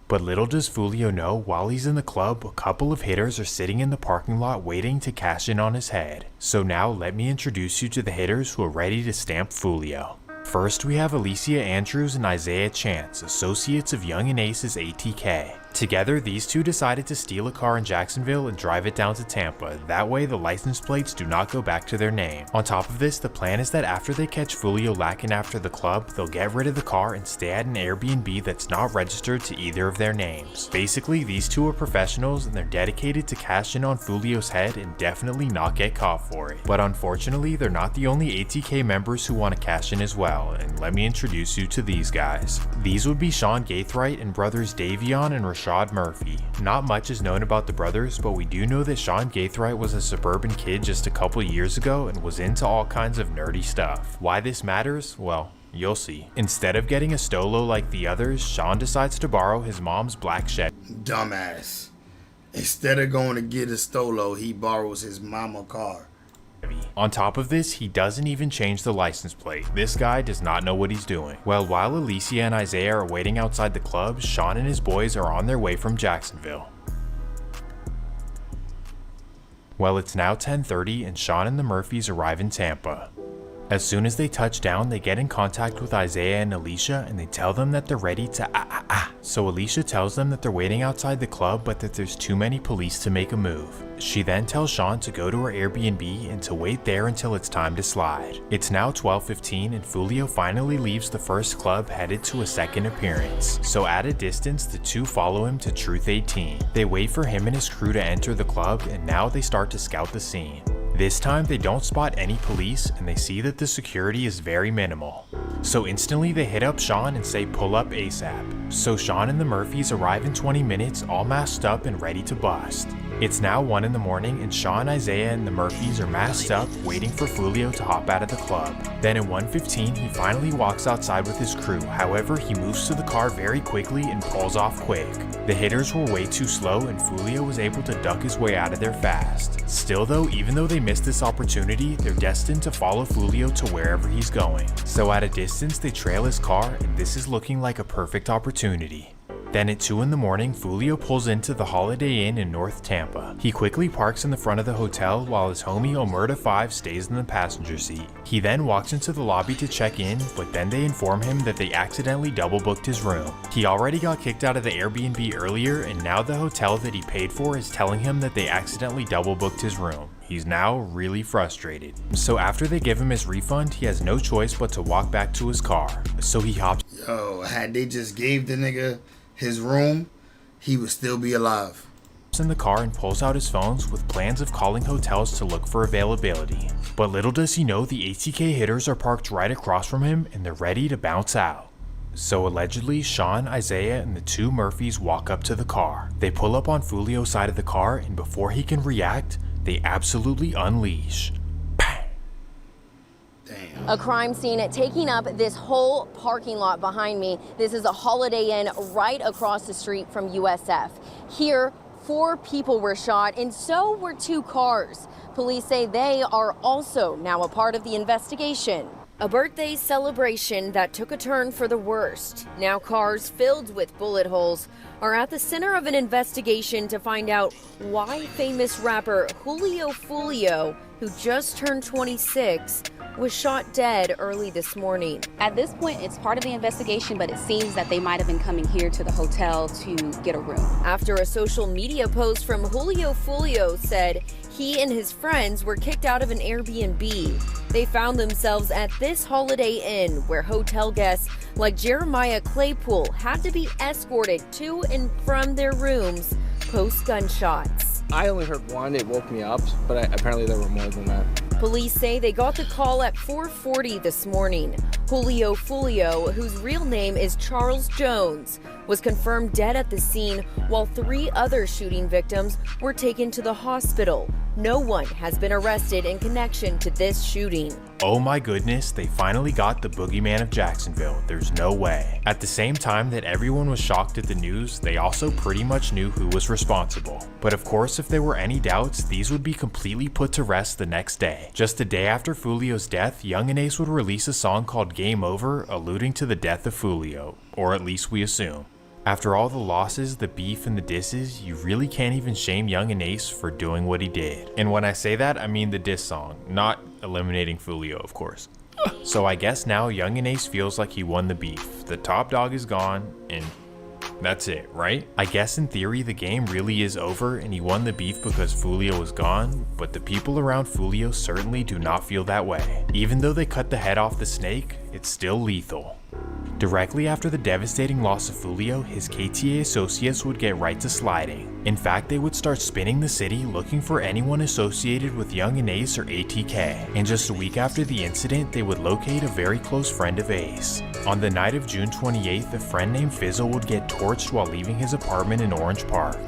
But little does Fulio know, while he's in the club, a couple of hitters are sitting in the parking lot waiting to cash in on his head. So now let me introduce you to the hitters who are ready to stamp Fulio. First we have Alicia Andrews and Isaiah Chance, associates of Young and Ace's ATK. Together, these two decided to steal a car in Jacksonville and drive it down to Tampa. That way, the license plates do not go back to their name. On top of this, the plan is that after they catch Fulio lacking after the club, they'll get rid of the car and stay at an Airbnb that's not registered to either of their names. Basically, these two are professionals and they're dedicated to cash in on Fulio's head and definitely not get caught for it. But unfortunately, they're not the only ATK members who want to cash in as well, and let me introduce you to these guys. These would be Sean Gaithright and brothers Davion and Rashad Murphy. Not much is known about the brothers, but we do know that Sean Gaithright was a suburban kid just a couple years ago and was into all kinds of nerdy stuff. Why this matters? Well, you'll see. Instead of getting a Stolo like the others, Sean decides to borrow his mom's black Chevy. Dumbass. Instead of going to get a Stolo, he borrows his mama car. On top of this, he doesn't even change the license plate. This guy does not know what he's doing. Well, while Alicia and Isaiah are waiting outside the club, Sean and his boys are on their way from Jacksonville. Well, it's now 10:30 and Sean and the Murphys arrive in Tampa. As soon as they touch down, they get in contact with Isaiah and Alicia and they tell them that they're ready to So Alicia tells them that they're waiting outside the club but that there's too many police to make a move. She then tells Sean to go to her Airbnb and to wait there until it's time to slide. It's now 12:15 and Fulio finally leaves the first club headed to a second appearance. So at a distance, the two follow him to Truth 18. They wait for him and his crew to enter the club and now they start to scout the scene. This time they don't spot any police and they see that the security is very minimal. So instantly they hit up Sean and say pull up ASAP. So Sean and the Murphys arrive in 20 minutes all masked up and ready to bust. It's now 1 in the morning and Sean, Isaiah, and the Murphys are masked up waiting for Foolio to hop out of the club. Then at 1:15, he finally walks outside with his crew. However, he moves to the car very quickly and pulls off quick. The hitters were way too slow and Foolio was able to duck his way out of there fast. Still though, even though they missed this opportunity, they're destined to follow Foolio to wherever he's going. So at a distance, they trail his car and this is looking like a perfect opportunity. Then at 2 in the morning, Foolio pulls into the Holiday Inn in North Tampa. He quickly parks in the front of the hotel while his homie Omerta 5 stays in the passenger seat. He then walks into the lobby to check in, but then they inform him that they accidentally double booked his room. He already got kicked out of the Airbnb earlier and now the hotel that he paid for is telling him that they accidentally double booked his room. He's now really frustrated. So after they give him his refund, he has no choice but to walk back to his car. So he hops. Yo, had they just gave the nigga his room, he would still be alive. In the car and pulls out his phones with plans of calling hotels to look for availability. But little does he know the ATK hitters are parked right across from him and they're ready to bounce out. So allegedly, Sean, Isaiah, and the 2 Murphys walk up to the car. They pull up on Foolio's side of the car and before he can react, they absolutely unleash. A crime scene taking up this whole parking lot behind me. This is a Holiday Inn right across the street from USF. Here, 4 people were shot and so were 2 cars. Police say they are also now a part of the investigation. A birthday celebration that took a turn for the worst. Now cars filled with bullet holes are at the center of an investigation to find out why famous rapper Julio Foolio, who just turned 26, was shot dead early this morning. At this point, it's part of the investigation, but it seems that they might have been coming here to the hotel to get a room. After a social media post from Julio Foolio said he and his friends were kicked out of an Airbnb. They found themselves at this Holiday Inn where hotel guests like Jeremiah Claypool had to be escorted to and from their rooms post gunshots. I only heard one, it woke me up, but apparently there were more than that. Police say they got the call at 4:40 this morning. Julio Foolio, whose real name is Charles Jones, was confirmed dead at the scene while 3 other shooting victims were taken to the hospital. No one has been arrested in connection to this shooting. Oh my goodness, they finally got the boogeyman of Jacksonville. There's no way. At the same time that everyone was shocked at the news, they also pretty much knew who was responsible. But of course, if there were any doubts, these would be completely put to rest the next day. Just a day after Foolio's death, Young and Ace would release a song called Game Over, alluding to the death of Foolio, or at least we assume. After all the losses, the beef, and the disses, you really can't even shame Young and Ace for doing what he did. And when I say that, I mean the diss song, not eliminating Foolio, of course. So I guess now Young and Ace feels like he won the beef. The top dog is gone, and that's it, right? I guess in theory the game really is over and he won the beef because Foolio was gone, but the people around Foolio certainly do not feel that way. Even though they cut the head off the snake, it's still lethal. Directly after the devastating loss of Foolio, his KTA associates would get right to sliding. In fact, they would start spinning the city looking for anyone associated with Young and Ace or ATK. And just a week after the incident, they would locate a very close friend of Ace. On the night of June 28th, a friend named Fizzle would get torched while leaving his apartment in Orange Park.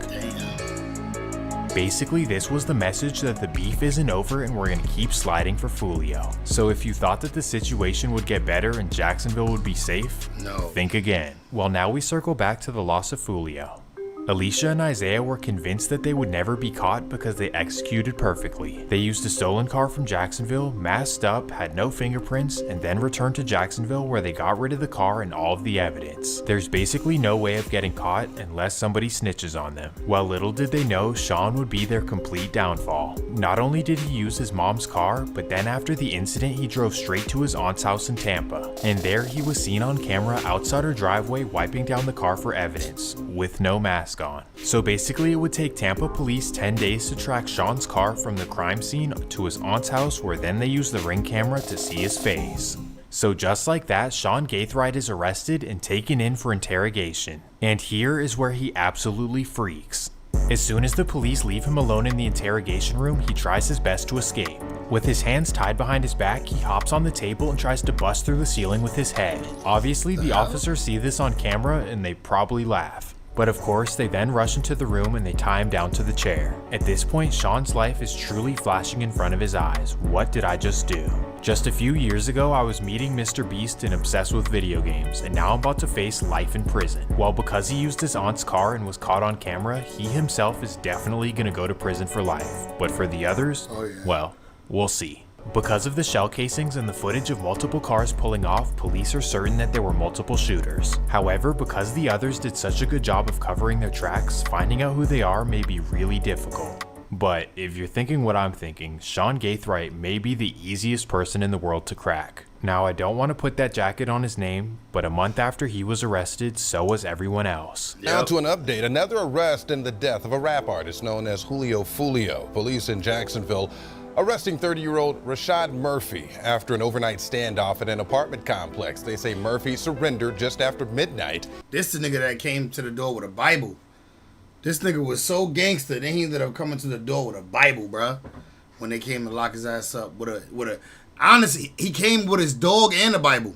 Basically, this was the message that the beef isn't over and we're gonna keep sliding for Foolio. So if you thought that the situation would get better and Jacksonville would be safe, no. Think again. Well, now we circle back to the loss of Foolio. Alicia and Isaiah were convinced that they would never be caught because they executed perfectly. They used a stolen car from Jacksonville, masked up, had no fingerprints, and then returned to Jacksonville where they got rid of the car and all of the evidence. There's basically no way of getting caught unless somebody snitches on them. Well, little did they know Sean would be their complete downfall. Not only did he use his mom's car, but then after the incident he drove straight to his aunt's house in Tampa. And there he was seen on camera outside her driveway wiping down the car for evidence, with no mask on. So basically it would take Tampa police 10 days to track Sean's car from the crime scene to his aunt's house, where then they used the Ring camera to see his face. So just like that, Sean Gaithright is arrested and taken in for interrogation. And here is where he absolutely freaks. As soon as the police leave him alone in the interrogation room, he tries his best to escape. With his hands tied behind his back, he hops on the table and tries to bust through the ceiling with his head. Obviously, the officers see this on camera and they probably laugh. But of course, they then rush into the room and they tie him down to the chair. At this point, Sean's life is truly flashing in front of his eyes. What did I just do? Just a few years ago, I was meeting Mr. Beast and obsessed with video games, and now I'm about to face life in prison. Well, because he used his aunt's car and was caught on camera, he himself is definitely gonna go to prison for life. But for the others, well, we'll see. Because of the shell casings and the footage of multiple cars pulling off, police are certain that there were multiple shooters. However, because the others did such a good job of covering their tracks, finding out who they are may be really difficult. But if you're thinking what I'm thinking, Sean Gaithright may be the easiest person in the world to crack. Now, I don't want to put that jacket on his name, but a month after he was arrested, so was everyone else. Now to an update, another arrest in the death of a rap artist known as Julio Foolio. Police in Jacksonville arresting 30-year-old Rashad Murphy after an overnight standoff at an apartment complex. They say Murphy surrendered just after midnight. This is the nigga that came to the door with a Bible. This nigga was so gangster, then he ended up coming to the door with a Bible, bruh. When they came to lock his ass up with a honestly, he came with his dog and a Bible.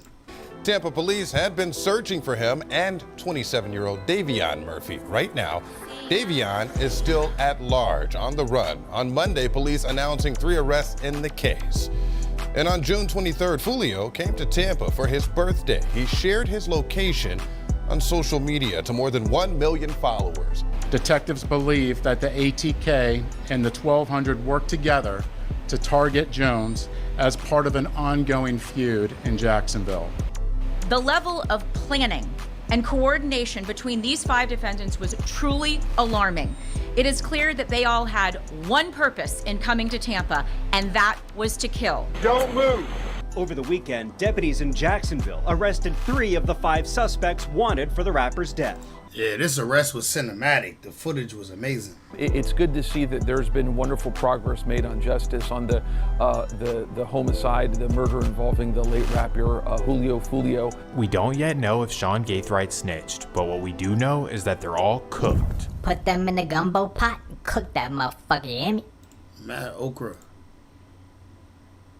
Tampa police had been searching for him and 27-year-old Davion Murphy. Right now, Davion is still at large, on the run. On Monday, police announcing 3 arrests in the case. And on June 23rd, Foolio came to Tampa for his birthday. He shared his location on social media to more than 1 million followers. Detectives believe that the ATK and the 1200 worked together to target Jones as part of an ongoing feud in Jacksonville. The level of planning and coordination between these 5 defendants was truly alarming. It is clear that they all had one purpose in coming to Tampa, and that was to kill. Don't move! Over the weekend, deputies in Jacksonville arrested 3 of the 5 suspects wanted for the rapper's death. Yeah, this arrest was cinematic. The footage was amazing. It's good to see that there's been wonderful progress made on justice on the homicide, the murder involving the late rapper Julio Foolio. We don't yet know if Sean Gaithright snitched, but what we do know is that they're all cooked. Put them in the gumbo pot and cook that motherfucker, you hear me? Mad okra.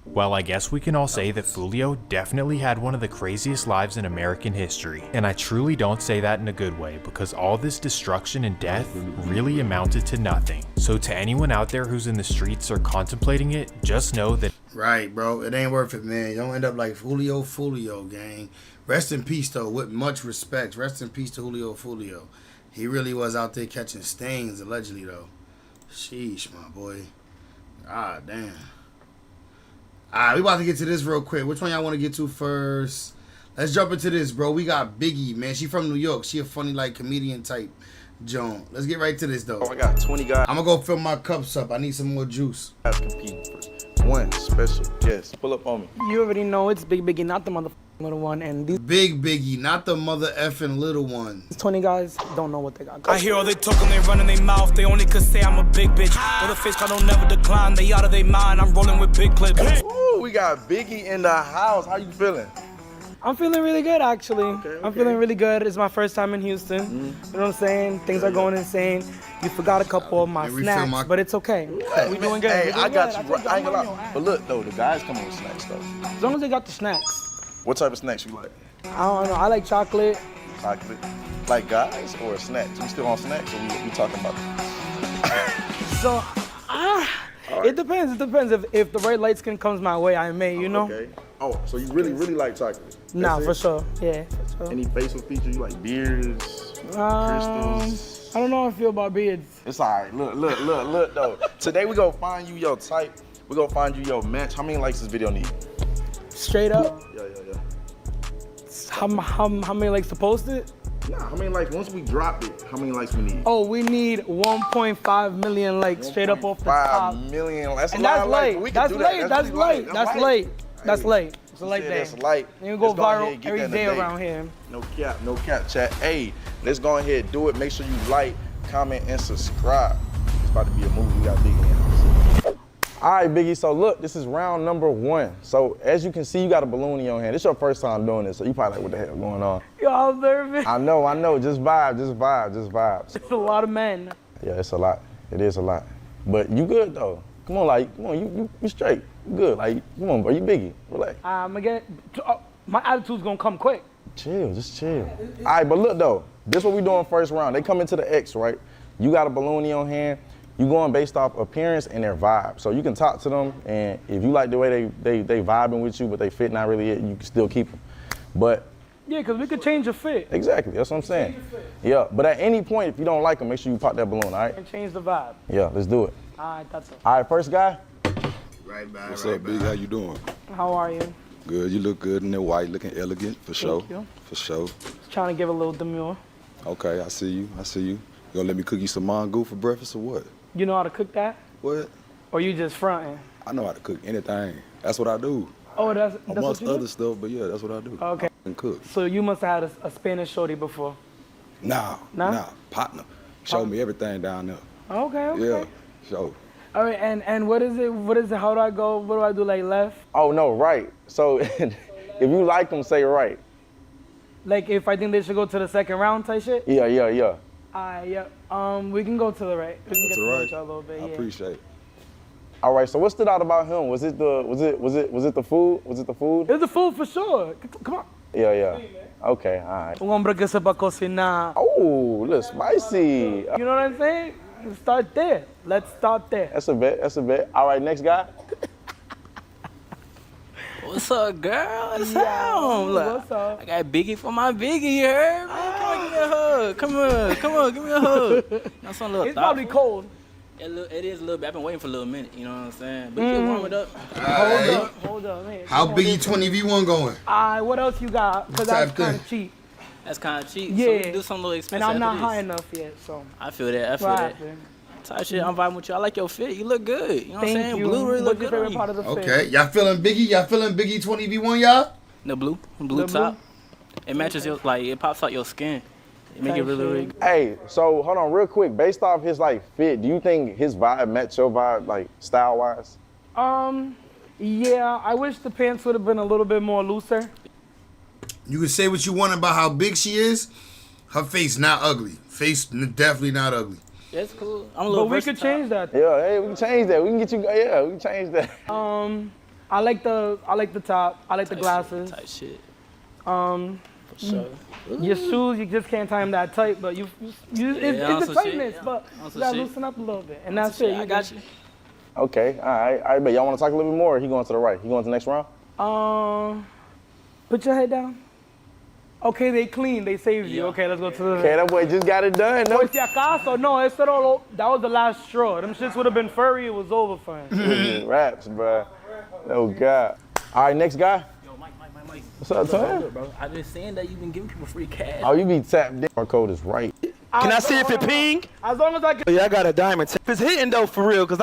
Well, I guess we can all say that Foolio definitely had one of the craziest lives in American history. And I truly don't say that in a good way, because all this destruction and death really amounted to nothing. So to anyone out there who's in the streets or contemplating it, just know that... Right, bro. It ain't worth it, man. You don't end up like Foolio, gang. Rest in peace, though, with much respect. Rest in peace to Julio Foolio. He really was out there catching stains, allegedly, though. Sheesh, my boy. Ah, damn. Alright, we about to get to this real quick. Which one y'all want to get to first? Let's jump into this, bro. We got Biggie, man. She from New York. She a funny, like, comedian type Joan. Let's get right to this, though. Oh, I got 20 guys. I'm gonna go fill my cups up. I need some more juice. Guys competing for one special guest. Pull up on me. You already know it's Big Biggie, not the motherfucking little one. And these Big Biggie, not the mother effing little one. 20 guys don't know what they got. I hear all they talking, they running their mouth. They only could say I'm a big bitch. But the face card don't never decline. They out of their mind. I'm rolling with big clips. Ooh, we got Biggie in the house. How you feeling? I'm feeling really good, actually. Okay. I'm feeling really good. It's my first time in Houston. You know what I'm saying? Things are going insane. You forgot a couple of my snacks, but it's okay. We doing good. Hey, I got you. I ain't gonna lie. But look, though, the guys coming with snacks, though. As long as they got the snacks. What type of snacks you like? I don't know. I like chocolate. Chocolate? Like guys or snacks? We still on snacks or we talking about? So, it depends. It depends. If the right light skin comes my way, I may, you know? Okay. Oh, so you really like chocolate? Nah, for sure. Yeah, for sure. Any facial features? You like beards, crystals? I don't know how I feel about beards. It's all right. Look, though. Today we gonna find you your type. We gonna find you your match. How many likes this video need? Straight up? Yeah. How many likes to post it? Nah, how many likes? Once we drop it, how many likes we need? Oh, we need 1.5 million likes straight up off the top. 5 million. That's a and lot that's of late. likes. That's late. That's late. That's late. That's late. It's a late day. That's light. You go viral every day around here. No cap, chat. Hey, let's go ahead and do it. Make sure you like, comment, and subscribe. It's about to be a movie. We got Biggie in the house. All right, Biggie, so look, this is round number 1. So as you can see, you got a balloon in your hand. This is your first time doing this, so you probably like, what the hell going on? Yo, I'm nervous. I know. Just vibe. It's a lot of men. Yeah, it's a lot. It is a lot. But you good, though. Come on, you straight. You good, come on, bro, you Biggie. Relax. My attitude's gonna come quick. Chill, just chill. All right, but look though, this what we doing first round. They come into the X, right? You got a balloon in your hand. You going based off appearance and their vibe. So you can talk to them, and if you like the way they vibing with you, but they fit not really it, you can still keep them. But yeah, because we could change the fit. Exactly, that's what I'm saying. Yeah, but at any point, if you don't like them, make sure you pop that balloon, all right? And change the vibe. Yeah, let's do it. All right, that's it. All right, first guy. Right back. What's up, Big? How you doing? How are you? Good. You look good in that white, looking elegant, for sure. Thank you. For sure. Just trying to give a little demure. Okay, I see you. You gonna let me cook you some mango for breakfast or what? You know how to cook that? What? Or you just fronting? I know how to cook anything. That's what I do. Oh, that's amongst what you other do? stuff, but yeah, that's what I do. Okay. I can cook. So you must have had a Spanish shorty before. Nah, partner. Showed me everything down there. Okay. Yeah, show. All right, and what is it? How do I go? What do I do, like left? Oh, no, right. So if you like them, say right. Like if I think they should go to the second round type shit? Yeah. Yeah. We can go to the right. We can get to know right. each other a little bit, I appreciate it. All right, so what stood out about him? Was it the food? Was it the food? It's the food for sure. Come on. Yeah. Okay, all right. Un hombre que sepa cocinar. Oh, look spicy. You know what I'm saying? Let's start there. That's a bet. All right, next guy. What's up, girl? What's up? What's up? I got Biggie for my Biggie, you heard? Man, come on, give me a hug. Come on, give me a hug. You know, something a little It's probably cold. It is a little bit. I've been waiting for a little minute, you know what I'm saying? But you can warm it up. Hold up. Man. How Biggie 20v1 going? What else you got? Because that's kind of cheap. That's kind of cheap. Yeah. So we can do something a little expensive. And I'm not after high this. enough yet, so. I feel that. Type shit, I'm vibing with you. I like your fit. You look good. You know what I'm saying? you. Blue really look What's your good on favorite you. part of the fit? Okay, y'all feeling Biggie? Y'all feeling Biggie 20v1, y'all? The blue The top. It matches your, like, it pops out your skin. It make it really, really good. Hey, so hold on real quick. Based off his fit, do you think his vibe matched your vibe, like style wise? Yeah, I wish the pants would have been a little bit more looser. You can say what you want about how big she is. Her face not ugly. Face definitely not ugly. That's cool. I'm a little But we could change that. Yeah, hey, we can change that. We can get you. Yeah, we can change that. I like the top. I like the glasses. Tight shit. For sure. Your shoes, you just can't tie them that tight, but it's a tightness, but you gotta loosen up a little bit, and that's it. I got you. Okay, all right, but y'all want to talk a little bit more? Or he going to the right? He going to the next round? Put your head down. Okay, they clean. They saved you. Okay, let's go to the. Okay, that boy just got it done. No. Por si acaso, no, that was the last straw. Them shits would have been furry. It was over for him. Raps, bro. Oh God. All right, next guy. Mike. What's up, Tom? Bro, I been saying that you've been giving people free cash. Oh, you be tapped in. Our code is right. Can I see if it ping? As long as I can. Yeah, I got a diamond. If it's hitting though, for real, cause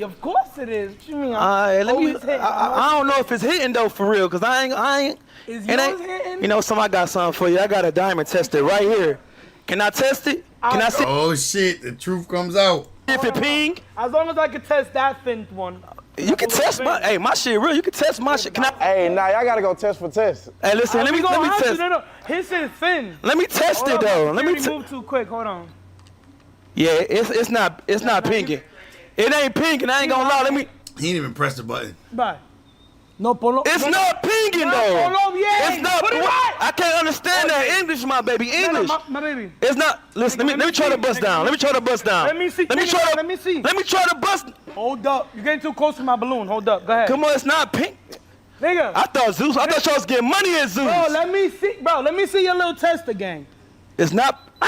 Of course it is. What you mean? I don't know if it's hitting though, for real, cause I ain't. Is it yours ain't. hitting? You know, I got something for you. I got a diamond tested right here. Can I test it? Can I see? Oh shit! The truth comes out. If it ping? As long as I can test that thin one. You can test my shit real. You can test my shit. Can I? Hey, nah, y'all gotta go test for test. Hey, listen, let me test. No, his shit is thin. Let me test it though. Let me move too quick. Hold on. Yeah, it's not pinging. It ain't pinging. I ain't gonna lie. He didn't even press the button. Bye. No, polo. It's not pinging though. Polo bien. It's not. Put it right. I can't understand that English, my baby. English. No, my baby. It's not. Listen, let me try to bust down. Let me try to bust down. Let me see. Let me try to bust. Hold up. You're getting too close to my balloon. Hold up. Go ahead. Come on, it's not pink. Nigga. I thought y'all was getting money at Zeus. Bro, let me see. Bro, let me see your little tester gang. It's not. I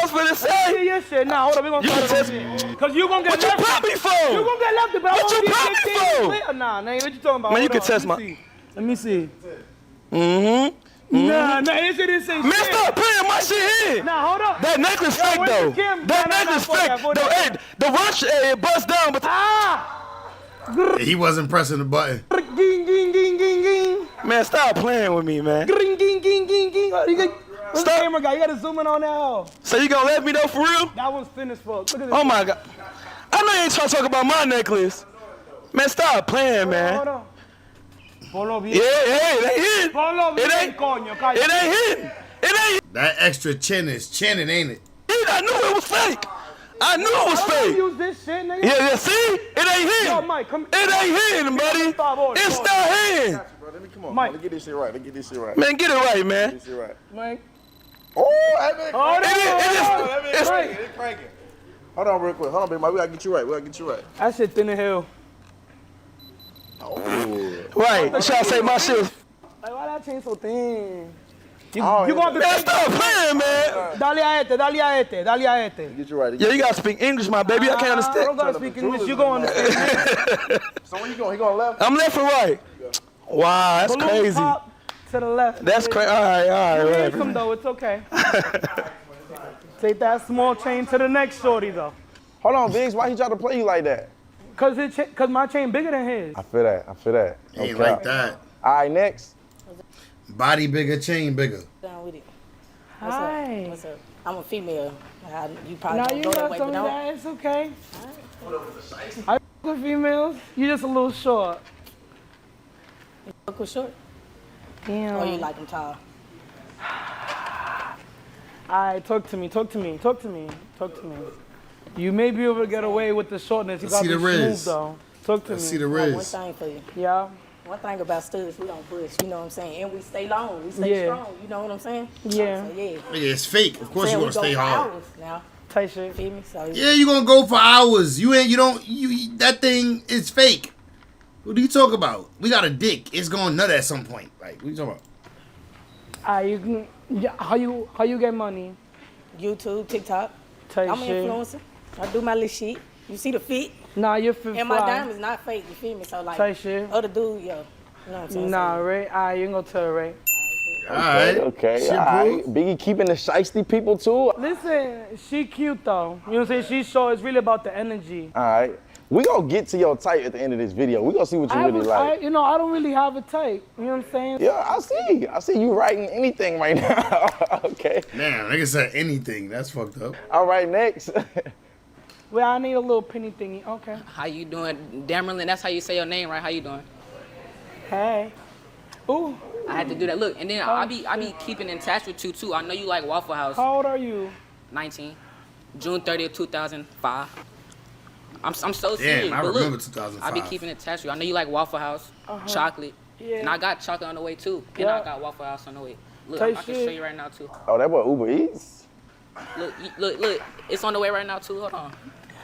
was finna say. See your shit. Nah, hold up. We gonna start test me. Cause you gonna get What you pop me for? You gonna get lefty, bro. What you pop me for? Nah, what you talking about? Man, you Hold can on. test Let me see. Mm-hmm. Nah, this shit didn't say shit. Man, stop playing my shit here. Nah, hold up. That necklace Yo, fake where's though. the camera? That Nah, necklace fuck fake. that. Hey, the rush bust down, but He wasn't pressing the button. Ging, ging, ging, ging, ging. Man, stop playing with me, man. Ging, ging, ging, ging, ging. Where's the camera guy? You gotta zoom in on that hole. So you gonna let me know for real? That one's thin as fuck. Look at this. Oh my God. I know you ain't trying to talk about my necklace. Man, stop playing, man. Hold on. Polo bien. Yeah, hey, it ain't hitting. Polo bien, It ain't. coño, It ain't hitting. It ain't. That extra chin is chinning, ain't it? I knew it was fake. I knew it was fake. Use this shit, nigga. Yeah, see? It ain't hitting. Yo, Mike, come. It ain't hitting, buddy. It's not hitting. Let me come on. Mike. Let's get this shit right. Man, get it right, man. Get this shit right. Mike. Oh, that been Oh, cranking. It's cranking. Hold on real quick. Hold on, baby. We gotta get you right. That shit thin the hill. Oh. Right. That's how I say my shit. Like, why that chain so thin? You Oh, going to Stop playing, man. Dale a este. Get you right. Yeah, you gotta speak English, my baby. I can't I understand. don't gotta speak English. You gonna understand. So when you going? He going left? I'm left or right? Wow, that's Balloon crazy. pop to the left. That's crazy. All right, You whatever. handsome though. It's okay. Take that small chain to the next shorty though. Hold on, Biggs. Why he try to play you like that? Cause my chain bigger than his. I feel that. Ain't Okay. like that. All right, next. Body bigger, chain bigger. Down with it. Hi. What's up? I'm a female. You probably Now don't you go that got way, some but of don't. that. It's okay. I with females. You just a little short. You fuck with short? Damn. Or you like them tall? Alright, talk to me. You may be able to get away with the shortness. You Let's gotta see be the smooth Riz. though. Talk to Let's me. see the Like, one Riz. thing for you. Yeah. One thing about studs, we don't push, you know what I'm saying? And we stay long, we stay Yeah. strong, you know what I'm saying? Yeah. So, yeah. Nigga, it's fake. Of course Saying you we want to go stay for hard. hours now. Tight shit. Feel me? So, Yeah, you gonna go for hours. You that thing is fake. What do you talk about? We got a dick. It's going nut at some point. Like, what you talking about? You can. Yeah, how you get money? YouTube, TikTok. Tight I'm an shit. influencer. I do my little shit. You see the fit? Nah, you're fit. And my diamond's not fake, you feel me? So like Tight shit. other dude, yo. You know what I'm saying? Nah, Ray. Alright, you ain't gonna tell Ray. Okay. Shit, All right. Biggie keeping the shiesty people too. Listen, she cute though. You know what I'm saying? She's short. It's really about the energy. All right. We gonna get to your type at the end of this video. We gonna see what you really like. I don't really have a type. You know what I'm saying? Yeah, I see you writing anything right now. Okay. Damn, nigga said anything. That's fucked up. All right, next. Well, I need a little penny thingy. Okay. How you doing? Damerlin, that's how you say your name, right? How you doing? Hey. Ooh. I had to do that. Look, and then I be keeping in touch with you too. I know you like Waffle House. How old are you? 19. June 30th, 2005. I'm so serious. Damn, I but remember look, 2005. I be keeping in touch with you. I know you like Waffle House, chocolate. Yeah. And I got chocolate on the way too. And Yeah. I got Waffle House on the way. Look, Tight I can shit. show you right now too. Oh, that boy Uber Eats. Look, it's on the way right now too. Hold on.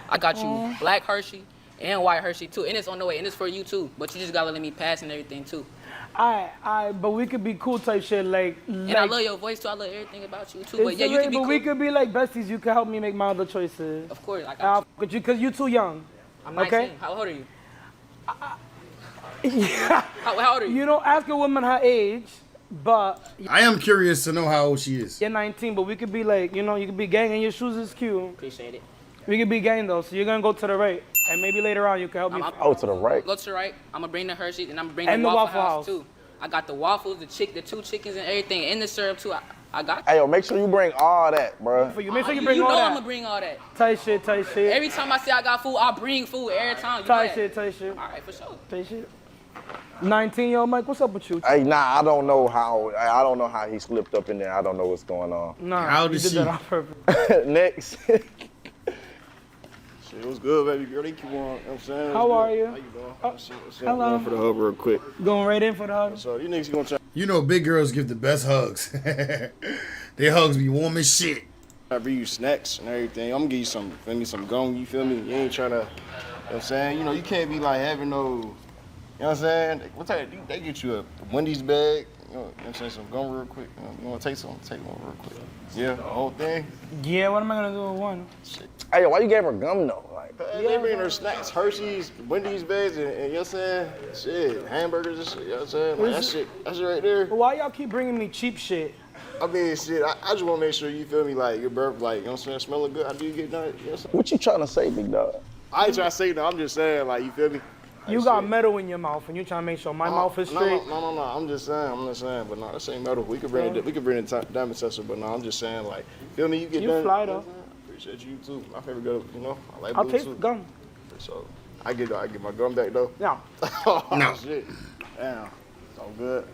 I got you black Hershey and white Hershey too. And it's on the way, and it's for you too. But you just gotta let me pass and everything too. But we could be cool type shit like. And I love your voice too. I love everything about you too. But yeah, you can be But cool. we could be like besties. You can help me make my other choices. Of course, I got you. Cause you too young. I'm 19. Okay. How old are you? Yeah. How old are you? You don't ask a woman her age, but I am curious to know how old she is. you're 19. But we could be like, you could be gang and your shoes is cute. Appreciate it. We could be gang though, so you're gonna go to the right, and maybe later on you can help me. Oh, to the right. Go to the right. I'm gonna bring the Hershey and I'm gonna bring And the the Waffle Waffle House too. I got the waffles, the 2 chickens and everything, and the syrup too. I got you. Hey, yo, make sure you bring all that, bro. For you, make sure you bring all know that. I'm gonna bring all that. Tight shit. Every time I say I got food, I bring food every time. You know Tight that? shit. All right, for sure. Tight shit. 19-year-old Mike, what's up with you? Hey, nah, I don't know how he slipped up in there. I don't know what's going on. Nah, How old you is did she? that on purpose. Next. Shit, what's good, baby girl? They keep on, you know what I'm saying? How are you? How you doing? What's up? hello. Going for the hug real quick. Going right in for the hug. So you niggas gonna try You know, big girls give the best hugs. Their hugs be warm as shit. to bring you snacks and everything. I'm gonna give you some gum, you feel me? You ain't trying to, you know what I'm saying? You know, you can't be like having no, you know what I'm saying? What type, they get you a Wendy's bag, you know what I'm saying? Some gum real quick. You wanna take some? Take one real quick. Yeah, the whole thing. Yeah, what am I gonna do with one? Shit. Hey, why you gave her gum though? Like, They bring her snacks, Hershey's, Wendy's bags, and you know what I'm saying? Shit, hamburgers and shit, you know what I'm saying? Like, that shit right there. Why y'all keep bringing me cheap shit? I mean, shit, I just want to make sure you feel me, like, your breath, like, you know what I'm saying, smelling good after you get done, you know what I'm saying? what you trying to say, big dog? I ain't trying to say that, I'm just saying, like, you feel me? You got metal in your mouth, and you trying to make sure my mouth is straight. No, I'm just saying, but no, this ain't metal. We could bring the diamond tester, but no, I'm just saying, like, feel me, you get You done. fly though. Appreciate you too. My favorite girl, you know, I like I'll blue taste too. the gum. So, I get my gum back though. No. No. Shit. Damn, it's all good.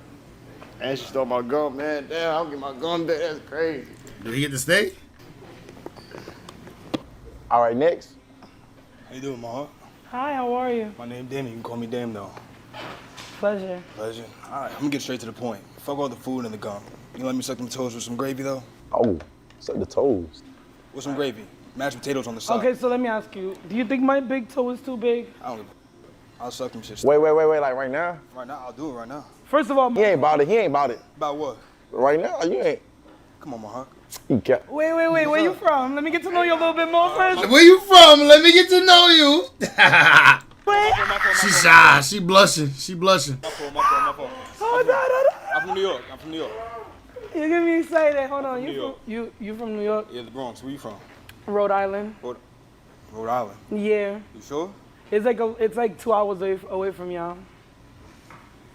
And she stole my gum, man. Damn, I'll get my gum back. That's crazy. Did he get to stay? All right, next. How you doing, Ma? Hi, how are you? My name Dame. You can call me Dame though. Pleasure. Pleasure. All right, I'm gonna get straight to the point. Fuck all the food and the gum. You let me suck them toes with some gravy, though? Oh, suck the toes. With some gravy. Mashed potatoes on the side. Okay, so let me ask you, do you think my big toe is too big? I'll suck them shit. Wait, like right now? Right now, I'll do it right now. First of all, he ain't about it. About what? Right now, you ain't. Come on, Mahawk. He kept. Wait, where you from? Let me get to know you a little bit more first. Where you from? Let me get to know you. She shy. She blushing. My fault. I'm from New York. You get me excited. Hold on. You from New York? Yeah, the Bronx. Where you from? Rhode Island. Rhode Island. Yeah. You sure? It's like 2 hours away from y'all.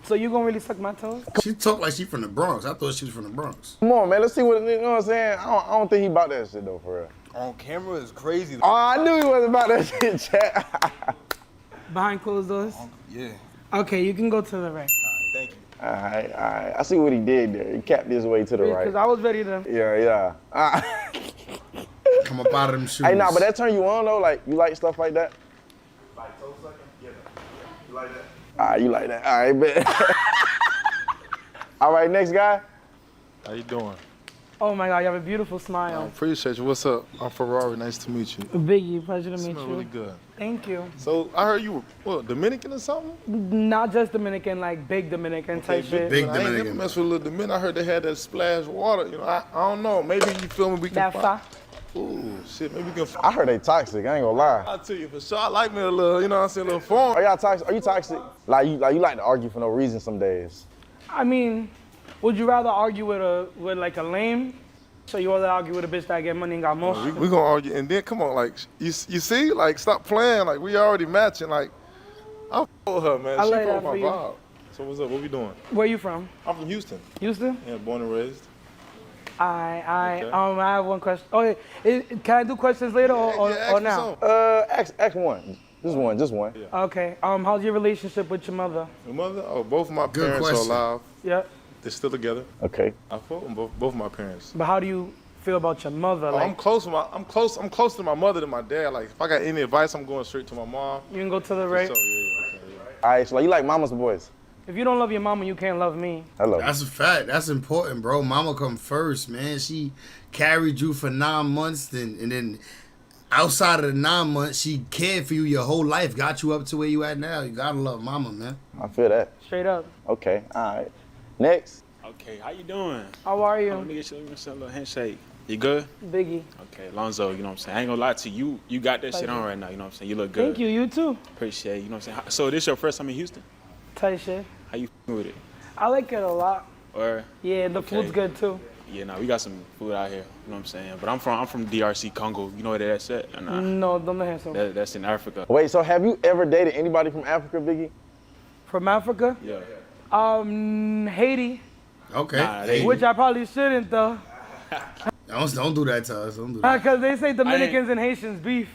So you gonna really suck my toes? She talk like she from the Bronx. I thought she was from the Bronx. Come on, man. Let's see what, you know what I'm saying? I don't think he about that shit, though, for real. On camera is crazy. Oh, I knew he wasn't about that shit, chat. Behind closed doors? Yeah. Okay, you can go to the right. Thank you. All right. I see what he did there. He capped his way to the right. Because I was ready to. Yeah. Come up out of them shoes. Hey, nah, but that turn you on, though? Like, you like stuff like that? Like toe sucking? Yeah. You like that? All right, you like that. All right, bet. All right, next guy. How you doing? Oh my God, you have a beautiful smile. I appreciate you. What's up? I'm Ferrari. Nice to meet you. Biggie, pleasure to meet Smell you. really good. Thank you. So I heard you were Dominican or something? Not just Dominican, like big Dominican type shit. Big Dominican. I ain't never mess with a little Dominican. I heard they had that splash water. You know, I don't know. Maybe you feel me? We can. Ooh, shit. Maybe we can. I heard they toxic. I ain't gonna lie. I'll tell you for sure. I like me a little. You know what I'm saying? A little form. Are y'all toxic? Are you toxic? Like you like to argue for no reason some days. I mean, would you rather argue with like a lame? So you rather argue with a bitch that get money and got more? We gonna argue, and then come on, like you see, like stop playing, like we already matching, like I f with her, man. I She like from that my for you. vibe. So what's up? What we doing? Where you from? I'm from Houston. Houston? Yeah, born and raised. I Okay. I have one question. Oh, can I do questions later or now? Ask one. Just one. Yeah. Okay. How's your relationship with your mother? My mother? Oh, both of my Good parents question. are alive. Yeah. They're still together. Okay. I fought with both of my parents. But how do you feel about your mother? Oh, Like I'm close to my mother than my dad. Like if I got any advice, I'm going straight to my mom. you can go to the For right. sure, yeah. All right, so like you like mama's boys. If you don't love your mama, you can't love me. Hello. That's a fact. That's important, bro. Mama come first, man. She carried you for 9 months, and then outside of the 9 months, she cared for you your whole life, got you up to where you at now. You gotta love mama, man. I feel that. Straight up. Okay. All right. Next. Okay, how you doing? How are you? Let me get you a little handshake. You good? Biggie. Okay, Lonzo, you know what I'm saying? I ain't gonna lie to you. You got that shit on right now, you know what I'm saying? You look good. Thank you. You too. Appreciate it, you know what I'm saying? So this your first time in Houston? Tight shit. How you with it? I like it a lot. Or Yeah, the food's good too. Yeah, nah, we got some food out here, you know what I'm saying? But I'm from DRC Congo. You know where that's at? Or nah? No, don't let him. That's in Africa. Wait, so have you ever dated anybody from Africa, Biggie? From Africa? Yeah. Haiti. Okay. Nah, Which I probably shouldn't though. Don't do that to us. Don't do that. Because they say Dominicans and Haitians beef.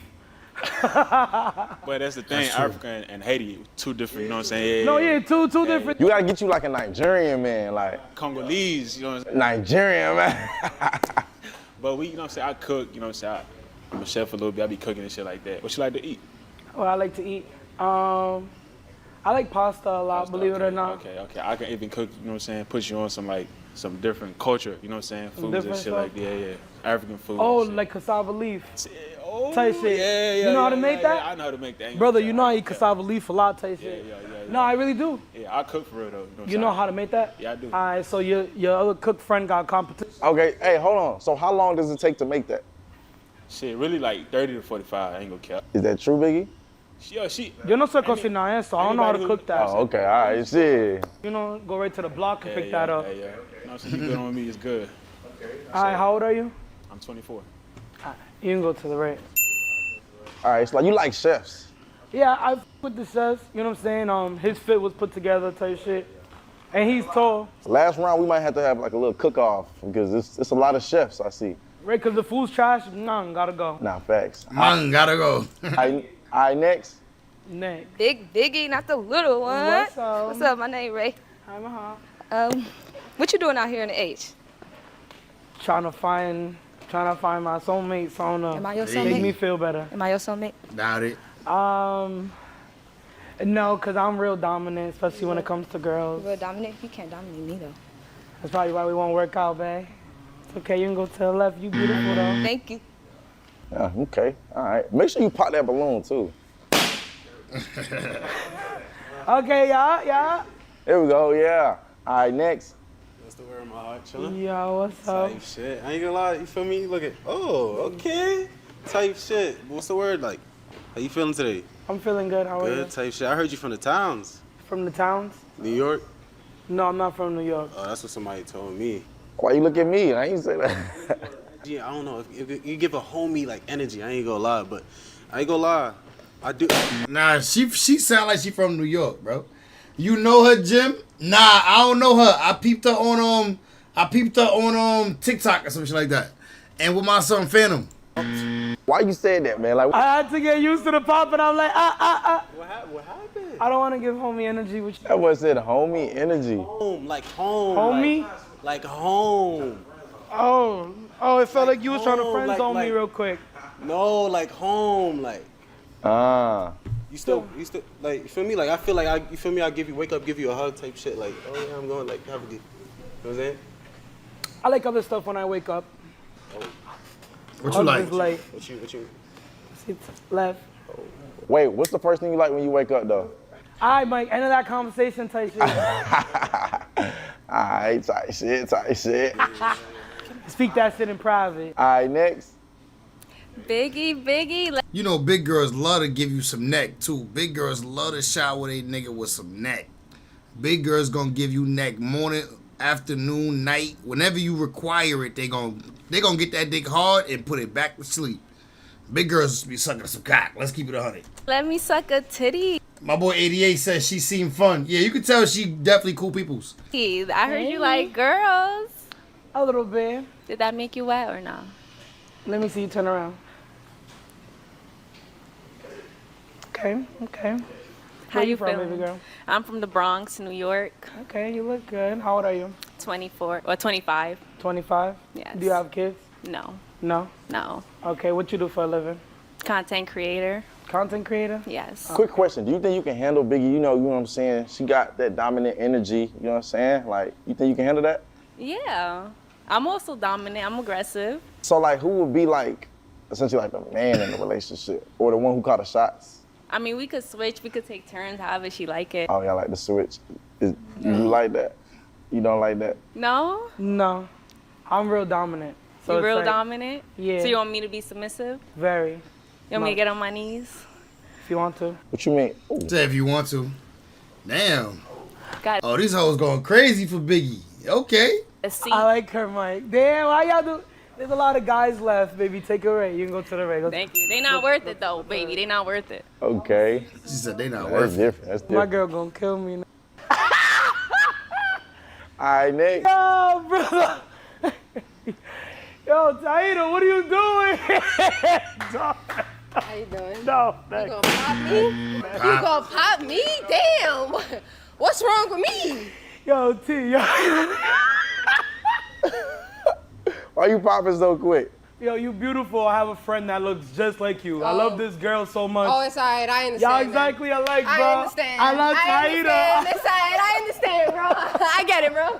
But that's the thing, That's true. Africa and Haiti, two different, you know what I'm saying? No, yeah, two different. You gotta get you like a Nigerian man, like Congolese, you know what I'm saying? Nigerian man. But we, you know what I'm saying, I cook, you know what I'm saying? I'm a chef a little bit, I be cooking and shit like that. What you like to eat? What I like to eat. I like pasta a lot, believe it or not. Okay. I can even cook, you know what I'm saying, put you on some different culture, you know what I'm saying? Foods and different shit stuff? like that, yeah. African food. Oh, and shit. like cassava leaf. Oh, type shit. Yeah, you know how to yeah, make yeah, that? yeah, I know how to make that. Ain't Brother, gonna you say know I I eat make that. cassava leaf a lot type shit. Yeah. No, I really do. Yeah, I cook for real though. You know how to make that? Yeah, I do. All right, so your other cook friend got competition. Okay, hey, hold on. So how long does it take to make that? Shit, really like 30 to 45. I ain't gonna cap. Is that true, Biggie? Yo no soy cocinar, so I don't know how to cook that. Oh, okay, all right, shit. You know, go right to the block and pick that up. Yeah. You know what I'm saying? You good on me, it's good. All right, how old are you? I'm 24. You can go to the right. All right, so like you like chefs. Yeah, I with the chefs, you know what I'm saying? His fit was put together type shit. And he's tall. Last round, we might have to have like a little cook-off because it's a lot of chefs I see. Right, because the food's trash, gotta go. Nah, facts. Gotta go. All right, next. Next. Big Biggie, not the little one. What's up? What's up? My name Ray. Hi, Maha. What you doing out here in the H? Trying to find my soulmate, so Am I your make soulmate? me feel better. Am I your soulmate? Doubt it. No, because I'm real dominant, especially when it comes to girls. Real dominant? You can't dominate me, though. That's probably why we won't work out, babe. It's okay, you can go to the left. You beautiful, though. Thank you. Yeah, okay. All right. Make sure you pop that balloon, too. Okay, yeah. Here we go, yeah. All right, next. What's the word, my heart? Chillin'? Yo, what's up? Type shit. I ain't gonna lie, you feel me? Look at, okay. Type shit. What's the word like? How you feeling today? I'm feeling good. How are you? Good type shit. I heard you from the towns. From the towns? New York? No, I'm not from New York. Oh, that's what somebody told me. Why you look at me? I ain't say that. Yeah, I don't know. If you give a homie like energy, I ain't gonna lie, but I ain't gonna lie. I do. Nah, she sound like she from New York, bro. You know her, Jim? Nah, I don't know her. I peeped her on TikTok or some shit like that. And with my son Phantom. Why you saying that, man? Like, I had to get used to the pop, and I'm like, What happened? I don't want to give homie energy with you. That boy said homie energy. Home, like home. Homie? Like home. Oh, it felt like you was trying to friend zone me real quick. No, like home, like. You still, like, you feel me? Like, I feel like, you feel me? I wake up, give you a hug type shit. Like, oh yeah, I'm going, like, have a good, you know what I'm saying? I like other stuff when I wake up. What you like? Late. What you? It's left. Wait, what's the first thing you like when you wake up, though? All right, Mike, end of that conversation type shit. All right, tight shit. Speak that shit in private. All right, next. Biggie. You know, big girls love to give you some neck, too. Big girls love to shower they nigga with some neck. Big girls gonna give you neck morning, afternoon, night. Whenever you require it, they gonna get that dick hard and put it back to sleep. Big girls be sucking some cock. Let's keep it 100. Let me suck a titty. My boy 88 says she seemed fun. Yeah, you can tell she definitely cool peoples. I heard you like girls. A little bit. Did that make you wet or no? Let me see you turn around. Okay. How Where you from, feeling? baby girl? I'm from the Bronx, New York. Okay, you look good. How old are you? 24 or 25. 25? Yes. Do you have kids? No. No? No. Okay, what you do for a living? Content creator. Content creator? Yes. Quick question. Do you think you can handle Biggie? You know what I'm saying? She got that dominant energy. You know what I'm saying? Like, you think you can handle that? Yeah. I'm also dominant. I'm aggressive. So, like, who would be, like, essentially, like, the man in the relationship? Or the one who call the shots? I mean, we could switch. We could take turns, however she like it. Oh, yeah, like the switch. You like that? You don't like that? No? No. I'm real dominant. So You it's real like- dominant? Yeah. So you want me to be submissive? Very. You want me to get on my knees? If you want to. What you mean? Say if you want to. Damn. Got Oh, these hoes going crazy for Biggie. Okay. I like her, Mike. Damn, why y'all do? There's a lot of guys left, baby. Take a Ray. You can go to the Ray. Go Thank you. They not worth it though, baby. They not worth it. Okay. She said they not That's worth it. different. That's My different. girl gonna kill me now. All right, next. Yo, brother. Yo, Taito, what are you doing? How you doing? No, You gonna pop me? You gonna pop me? Damn! What's wrong with me? Yo, T, yo. Why you popping so quick? Yo, you beautiful. I have a friend that looks just like you. I love this girl so much. Oh, it's alright. I understand. Y'all man. exactly alike, bro. I understand. I love understand. Taito. It's alright. I understand, bro. I get it, bro.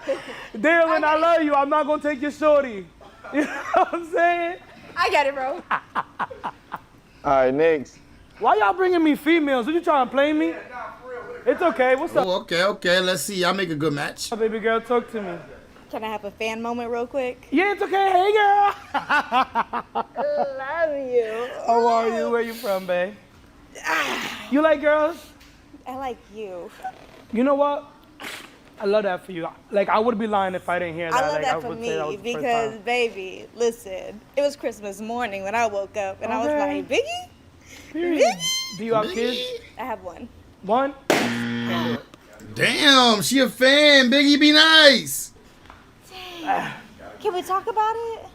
Darren, I love you. I'm not gonna take your shorty. You know what I'm saying? I get it, bro. All right, next. Why y'all bringing me females? What you trying to play me? It's okay. What's up? Oh, okay. Let's see. I'll make a good match. Baby girl, talk to me. Can I have a fan moment real quick? Yeah, it's okay. Hey, girl. Love you. How are you? Where you from, babe? You like girls? I like you. You know what? I love that for you. Like, I would be lying if I didn't hear that. I love like, that I for would say that me was the first because, time. baby, listen, it was Christmas morning when I woke up and I was Okay. like, Biggie? Period. Biggie? Do you have kids? I have one. One? Damn, she a fan. Biggie, be nice. Can we talk about it?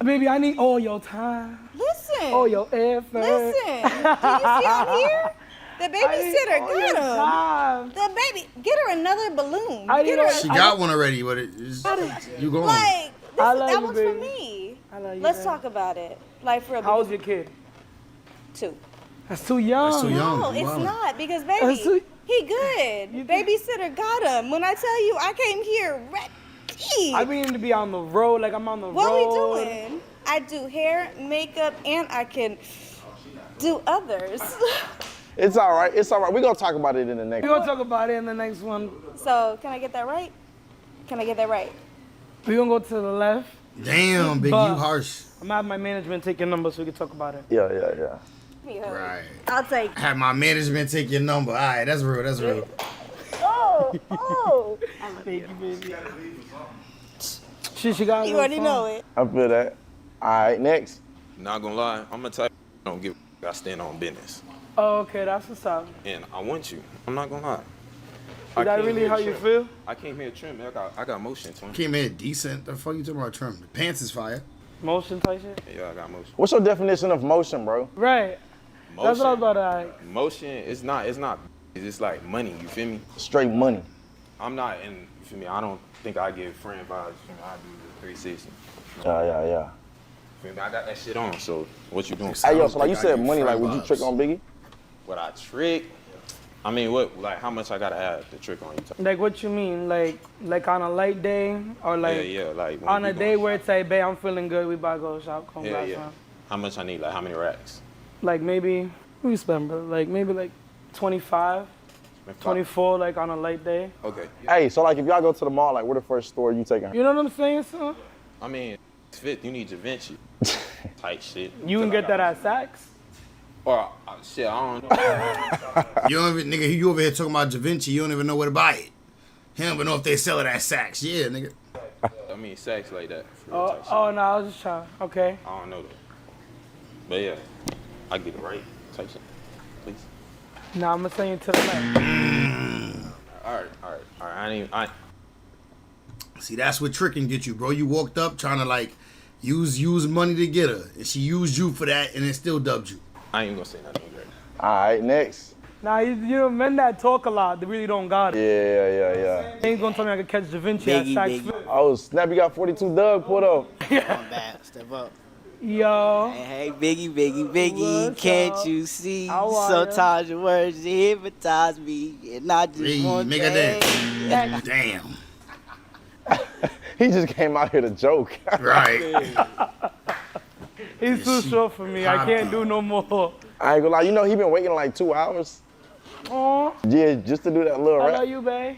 Baby, I need all your time. Listen. All your effort. Listen. Did you see out here? The I babysitter need all your got time. him. The baby, get her another balloon. I Get need her. She got one already, but you going. Like, I love that you, one's for baby. me. I love you, Let's baby. talk about it. Like for a How old's your kid? 2. That's too young. That's too young. No, it's Wow. not because That's baby, too- He good. Babysitter got him. When I tell you, I came here ready. I mean to be on the road, like I'm on the road. What we doing? I do hair, makeup, and I can do others. It's all right. It's all right. We're going to talk about it in the next We're going to talk about it in the next one. So, can I get that right? Can I get that right? We're going to go to the left. Damn, Big, you harsh. I'm going to have my management take your number so we can talk about it. Yeah. Right. I'll take it. Have my management take your number. All right, that's real. Oh. Thank you, baby. She got You already know it. I feel that. All right, next. Not gonna lie, I'm gonna tell you, I don't give I stand on business. Oh, okay, that's what's up. And I want you. I'm not gonna lie. Is that really how you feel? I came here trim, man. I got motion, twin. Came in decent. The fuck you talking about trim? The pants is fire. Motion type shit? Yeah, I got motion. What's your definition of motion, bro? Right. That's what I was about to ask. Motion, it's not, it's like money, you feel me? Straight money. I'm not, and you feel me, I don't think I give friend vibes, you know, I do the 360. Yeah. Feel me? I got that shit on, so what you doing? Hey, yo, so like you said money, like would you trick on Biggie? Would I trick? I mean, what, like how much I gotta have to trick on you? Like what you mean? Like on a light day or like Yeah, like when on we a day where it's like, babe, I'm feeling good, we about to go shop, come back. Yeah. How much I need? Like how many racks? Like maybe, what we spend, bro? Like maybe like 25, 24, like on a light day. Okay. Hey, so like if y'all go to the mall, like where the first store you taking her? You know what I'm saying, son? I mean, fit, you need Givenchy. Tight shit. You can get that at Saks. Or shit, I don't know. You don't even, nigga, you over here talking about Givenchy, you don't even know where to buy it. He don't even know if they sell it at Saks. Yeah, nigga. I mean, Saks like that. Oh, no, I was just trying. Okay. I don't know that. But yeah, I get it right. Type shit. Please. Nah, I'm gonna send you to the left. All right. See, that's what tricking get you, bro. You walked up trying to like use money to get her, and she used you for that, and it still dubbed you. I ain't gonna say nothing great. All right, next. Nah, you know, men that talk a lot, they really don't got it. Yeah. They ain't gonna tell me I could catch Da Vinci at Saks. Oh, snap, you got 42 Doug, pulled up. Step up. Yo. Hey, Biggie, What's can't up? you see? How are Sometimes your words hypnotize me, and I just want make a dance. Damn. He just came out here to joke. Right. He's too short for me. I can't do no more. I ain't gonna lie, you know he been waiting like 2 hours. Aw. Yeah, just to do that little I rap. love you, babe.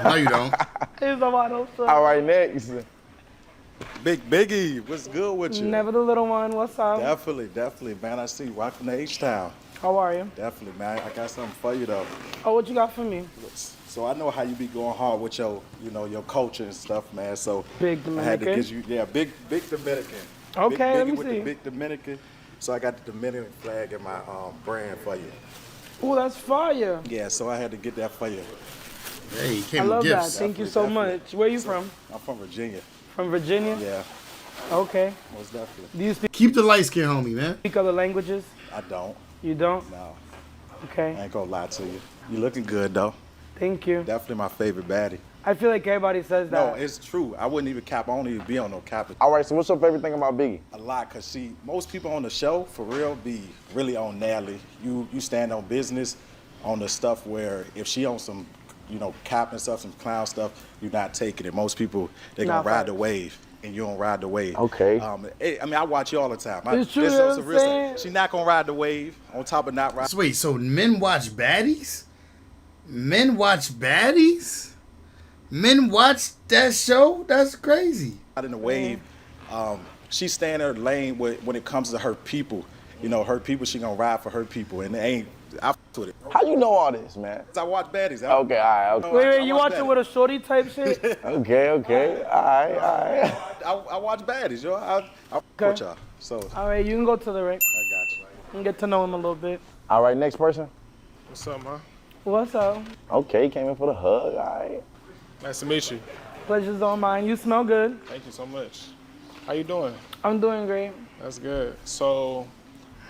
No, you don't. He's the one also. All right, next. Big Biggie, what's good with you? Never the little one. What's up? Definitely, man. I see you rocking the H-Town. How are you? Definitely, man. I got something for you, though. Oh, what you got for me? So I know how you be going hard with your, your culture and stuff, man. So Big I had to Dominican? get you, big Dominican. Okay, Big let me Biggie with see. the big Dominican. So I got the Dominican flag in my brand for you. Oh, that's fire. Yeah, so I had to get that for you. Hey, you I love that. Thank you so much. Where you from? I'm from Virginia. From Virginia? Yeah, Okay. most definitely. Do you speak Keep the light skin, homie, man. other languages? I don't. You don't? No, Okay. I ain't gonna lie to you. You looking good, though. Thank you. Definitely my favorite baddie. I feel like everybody says No, that. it's true. I wouldn't even cap. I don't even be on no cap. All right, so what's your favorite thing about Biggie? A lot, cause see, most people on the show, for real, be really on Natalie. You stand on business, on the stuff where if she on some, cap and stuff, some clown stuff, you're not taking it. Most people, they gonna Nah, ride facts. the wave, and you don't ride the wave. Okay. I watch you all the time. It's true, This you know is what a I'm real saying? thing. She not gonna ride the wave. On top of not riding. So wait, so men watch baddies? Men watch baddies? Men watch that show? That's crazy. Out in the wave, she stay in her lane when it comes to her people. Her people, she gonna ride for her people, and they ain't. I f with it. How you know all this, man? I watch baddies. Okay, all right. Okay. Wait, you watching with a shorty type shit? Okay. All right. I watch baddies, yo. I watch y'all. So All right, you can go to the right. I got you. You can get to know him a little bit. All right, next person. What's up, man? What's up? Okay, came in for the hug. All right. Nice to meet you. Pleasure's all mine. You smell good. Thank you so much. How you doing? I'm doing great. That's good. So,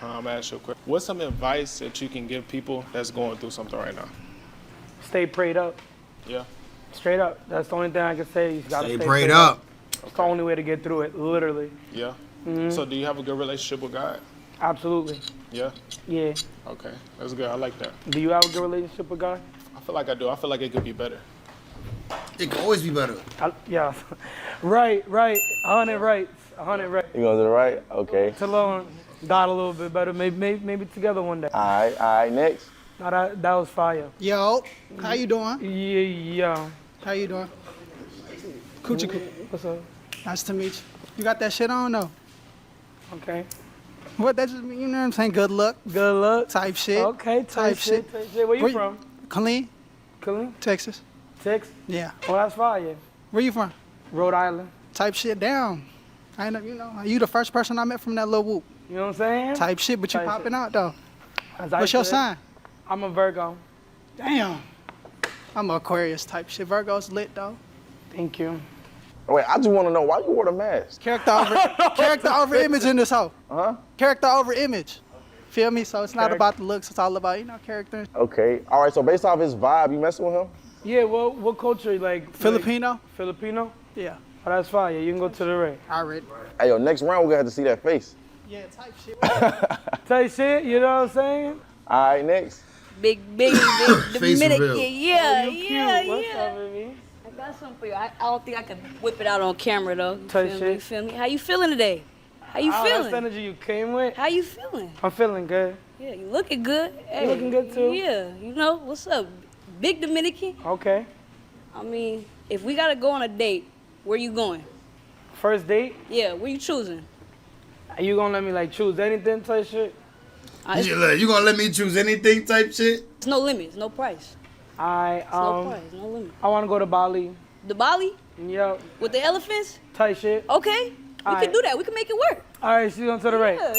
I'm gonna ask you a question. What's some advice that you can give people that's going through something right now? Stay prayed up. Yeah. Straight up. That's the only thing I can say. You gotta Stay stay prayed up. It's the only way to get through it, literally. Yeah. Mhm. So, do you have a good relationship with God? Absolutely. Yeah? Yeah. Okay, that's good. I like that. Do you have a good relationship with God? I feel like I do. I feel like it could be better. It can always be better. Yeah. Right. 100 rights. 100 rights. You going to the right? Okay. To learn God a little bit better. Maybe together one day. All right, next. No, that was fire. Yo, how you doing? Yeah. How you doing? Coochie Coo. What's up? Nice to meet you. You got that shit on, though? Okay. What that just mean? You know what I'm saying? Good luck. Good luck. Type shit. Okay, type shit. Where you from? Killeen. Killeen? Texas. Texas? Yeah. Oh, that's fire. Where you from? Rhode Island. Type shit down. I know, you the first person I met from that little whoop. You know what I'm saying? Type shit, but you Type popping shit. out, though. As What's your sign? I'm a Virgo. Damn. I'm a Aquarius type shit. Virgo's lit, though. Thank you. Wait, I just want to know why you wore the mask. Character over image in this hoe. Character over image. Feel me? So it's not about the looks. It's all about, character. Okay. All right, so based off his vibe, you messing with him? Yeah, well, what culture, like? Filipino? Filipino? Yeah. Oh, that's fire. You can go to the right. Alright. Hey, yo, next round, we're going to have to see that face. Yeah, type shit. Type shit, you know what I'm saying? All right, next. Big Dominican. Yeah, What's up, baby? I got something for you. I don't think I can whip it out on camera, though. You feel me? How you feeling today? How you feeling? That's energy you came with. How you feeling? I'm feeling good. Yeah, you looking good. Hey, You looking good, too? Yeah, what's up? Big Dominican. Okay. I mean, if we got to go on a date, where you going? First date? Yeah, where you choosing? Are you gonna let me choose anything type shit? You gonna let me choose anything type shit? It's no limits, no price. No price, no limit. I wanna go to Bali. The Bali? Yep. With the elephants? Type shit. Okay. We can do that. We can make it work. All right, she's on to the right. Yeah.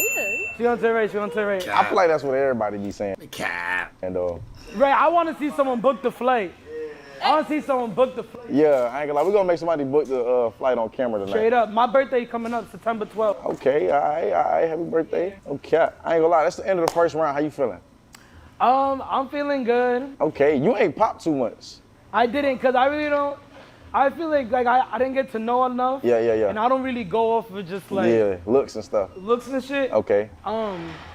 She's on to the right. She's on to the right. I feel like that's what everybody be saying. Cap. And Right, I want to see someone book the flight. I want to see someone book the flight. yeah, I ain't gonna lie. We're gonna make somebody book the flight on camera tonight. Straight up. My birthday coming up September 12th. Okay, all right. Happy birthday. Okay. I ain't gonna lie. That's the end of the first round. How you feeling? I'm feeling good. Okay, you ain't popped too much. I didn't, cause I really don't. I feel like I didn't get to know enough. Yeah. And I don't really go off of just looks and stuff. Looks and shit. Okay.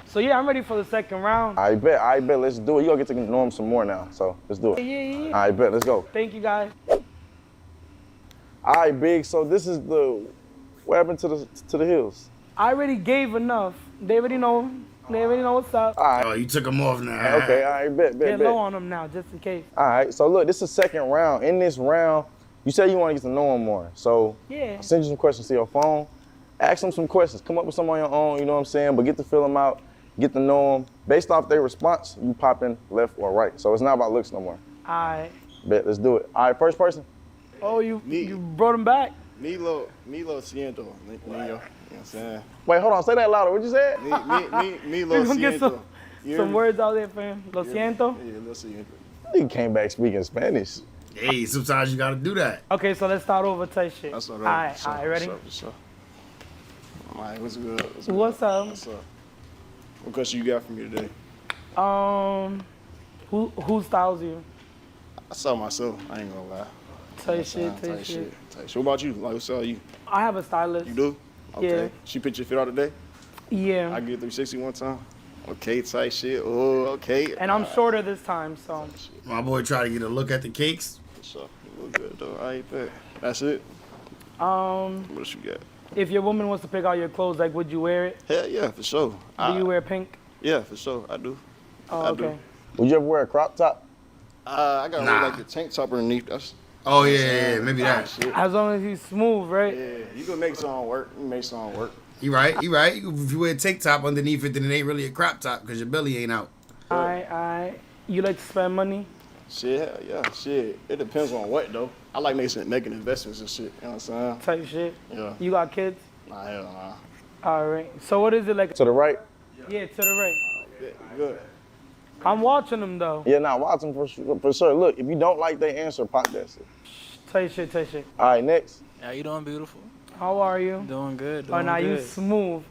So yeah, I'm ready for the second round. I bet. Let's do it. You gonna get to know him some more now. So let's do it. Yeah. I bet. Let's go. Thank you, guys. All right, Big. So this is what happened to the hills? I already gave enough. They already know. They already know what's up. All right. Oh, you took them off now. Okay. All right. Bet. Get low on them now, just in case. All right. So look, this is the second round. In this round, you said you want to get to know him more. So Yeah. I'll send you some questions to your phone. Ask them some questions. Come up with some on your own. You know what I'm saying? But get to fill them out. Get to know them. Based off their response, you pop in left or right. So it's not about looks no more. All right. Bet. Let's do it. All right. First person. Oh, you brought him back? Milo Ciento. You know what I'm saying? Wait, hold on. Say that louder. What you said? Milo We're gonna get Ciento. some words out there for him. Lo siento. Yeah, Lo Ciento. He came back speaking Spanish. Hey, sometimes you gotta do that. Okay, so let's start over type shit. That's all All right. right, ready? What's up? All right, what's good? What's up? What's up? What question you got for me today? Who styles you? I saw myself. I ain't gonna lie. Type shit. What about you? Like, what's all you? I have a stylist. You do? Okay. Yeah. She picked your fit out today? Yeah. I get 360 one time. Okay, type shit. Oh, okay. And I'm shorter this time, so. My boy tried to get a look at the cakes. What's up? You look good though. I bet. That's it. What else you got? If your woman wants to pick out your clothes, like, would you wear it? Hell yeah, for sure. Do you wear pink? Yeah, for sure. I do. Oh, okay. Would you ever wear a crop top? I got like the tank top underneath. That's. Oh yeah, maybe that. Shit. As long as he's smooth, right? Yeah, you can make something work. You right. If you wear a tank top underneath it, then it ain't really a crop top because your belly ain't out. Alright. You like to spend money? Shit, yeah, shit. It depends on what though. I like making investments and shit. You know what I'm saying? Type shit. Yeah. You got kids? Nah, hell nah. Alright. So what is it like? To the right? Yeah, to the right. Yeah, good. I'm watching them though. Yeah, watch them for sure. Look, if you don't like their answer, pop that shit. Type shit. All right, next. How you doing, beautiful? How are you? Doing good. Oh, now you smooth.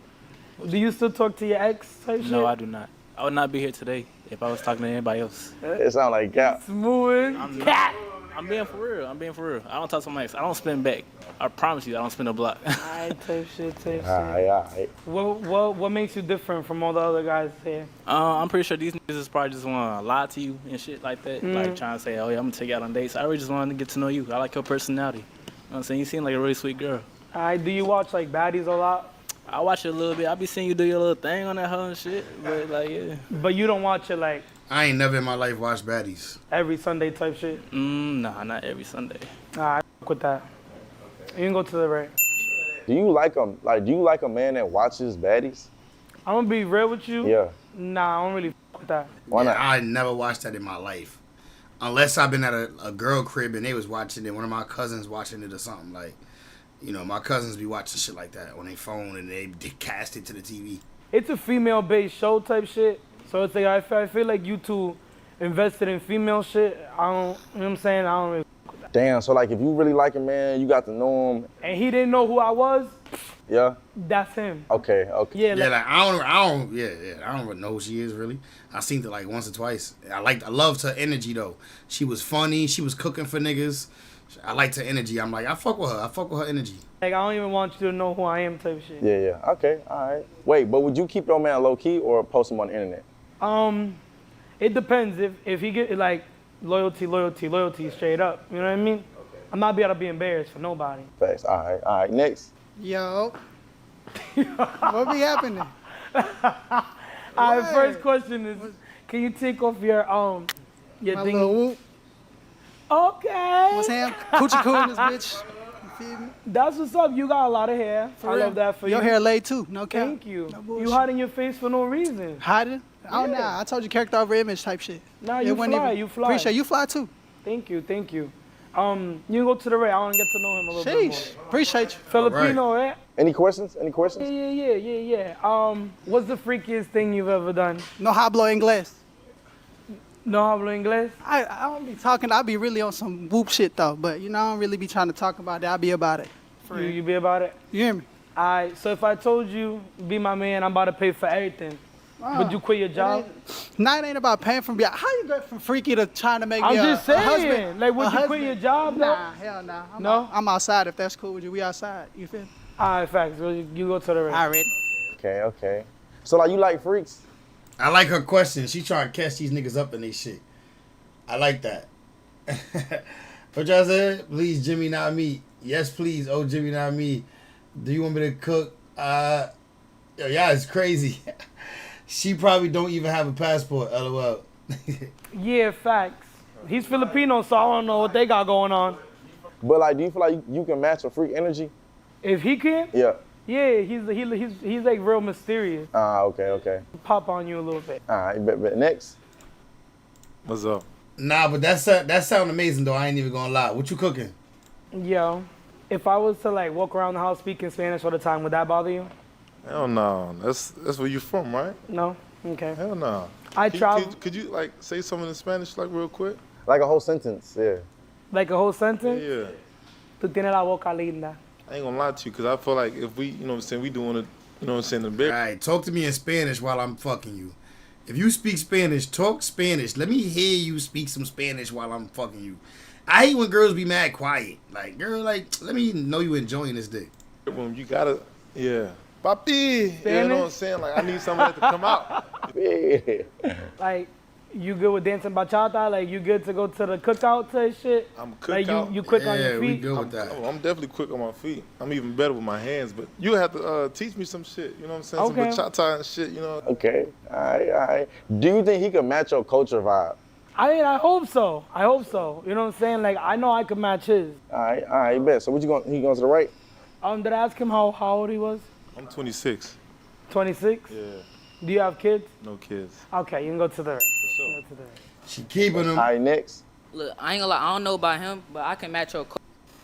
Do you still talk to your ex type shit? No, I do not. I would not be here today if I was talking to anybody else. It sound like Cap. Smooth. I'm I'm being for real. I don't talk to my ex. I don't spend back. I promise you, I don't spend a block. Alright, type shit. Alright. What makes you different from all the other guys here? I'm pretty sure these niggas is probably just want to lie to you and shit like that. Like trying to say, oh yeah, I'm gonna take you out on dates. I really just wanted to get to know you. I like your personality. You know what I'm saying? You seem like a really sweet girl. Alright, do you watch like baddies a lot? I watch it a little bit. I be seeing you do your little thing on that hoe and shit. But like, yeah. But you don't watch it like I ain't never in my life watched baddies. every Sunday type shit? Nah, not every Sunday. Alright, with that. You can go to the right. Do you like a man that watches baddies? I'm gonna be real with you. Yeah. Nah, I don't really with that. Why not? I never watched that in my life. Unless I've been at a girl crib and they was watching it, one of my cousins watching it or something. Like, you know, my cousins be watching shit like that on their phone and they cast it to the TV. It's a female-based show type shit. So it's like I feel like you two invested in female shit. I don't, you know what I'm saying? I don't really. Damn, so like if you really like a man, you got to know him. And he didn't know who I was. Yeah. That's him. Okay. Yeah, like I don't really know who she is really. I seen her like once or twice. I loved her energy though. She was funny. She was cooking for niggas. I liked her energy. I'm like, I fuck with her. I fuck with her energy. Like I don't even want you to know who I am type shit. Yeah. Okay. All right. Wait, but would you keep your man low key or post him on the internet? It depends. If he get like loyalty straight up. You know what I mean? I'm not be able to be embarrassed for nobody. Facts. All right. Next. Yo. What be happening? Alright, first question is, can you take off your My thing? little whoop. Okay. What's him? Coochie coo in this bitch. You feel me? That's what's up. You got a lot of hair. I love that for you. Your hair laid too. No cap. Thank you. No bullshit. You hiding your face for no reason. Hiding? Oh, Yeah. nah. I told you character over image type shit. Nah, It you wasn't fly. even- You fly. Appreciate you fly too. Thank you. You can go to the right. I want to get to know him a little bit more. Sheesh. Appreciate you. Filipino, right? Any questions? Yeah. What's the freakiest thing you've ever done? No hablo inglés. No hablo inglés? I don't be talking. I be really on some whoop shit though. But you know, I don't really be trying to talk about it. I be about it. You be about it? You hear me? Alright, so if I told you, be my man, I'm about to pay for everything. Would you quit your job? Nah, it ain't about paying from. How you go from freaky to trying to make I'm me just a saying. husband? Like, would A you quit husband? your job, though? Nah, hell nah. No? I'm outside if that's cool with you. We outside. You feel me? Alright, facts. Well, you go to the right. Already. Okay. So like you like freaks? I like her question. She trying to catch these niggas up in they shit. I like that. What y'all said? Please, Jimmy, not me. Yes, please. Oh, Jimmy, not me. Do you want me to cook? Yo, y'all is crazy. She probably don't even have a passport. LOL. Yeah, facts. He's Filipino, so I don't know what they got going on. But like, do you feel like you can match a freak energy? If he can? Yeah. Yeah, he's like real mysterious. Okay. Pop on you a little bit. All right, but next. What's up? Nah, but that sound amazing though. I ain't even gonna lie. What you cooking? Yo, if I was to like walk around the house speaking Spanish all the time, would that bother you? Hell no. That's where you from, right? No? Okay. Hell no. I travel. Could you like say something in Spanish like real quick? Like a whole sentence, yeah. Like a whole sentence? Yeah. Tú tienes la boca linda. I ain't gonna lie to you, because I feel like if we, you know what I'm saying, we doing it, you know what I'm saying, the big. All right, talk to me in Spanish while I'm fucking you. If you speak Spanish, talk Spanish. Let me hear you speak some Spanish while I'm fucking you. I hate when girls be mad quiet. Like, girl, like, let me know you enjoying this dick. You gotta, yeah. Papi, you know what I'm saying? Like, I need some of that to come out. Yeah. Like, you good with dancing bachata? Like, you good to go to the cookout type shit? I'm Like, cookout. you quick on your feet? we good with that. I'm definitely quick on my feet. I'm even better with my hands, but you have to teach me some shit. You know what I'm saying? Okay. Some bachata and shit, you know? Okay. All right. Do you think he could match your culture vibe? I mean, I hope so. You know what I'm saying? Like, I know I could match his. All right, bet. So he going to the right? Did I ask him how old he was? I'm 26. 26? Yeah. Do you have kids? No kids. Okay, you can go to the right. sure. You can go to the right. She keeping him. All right, next. Look, I ain't gonna lie, I don't know about him, but I can match your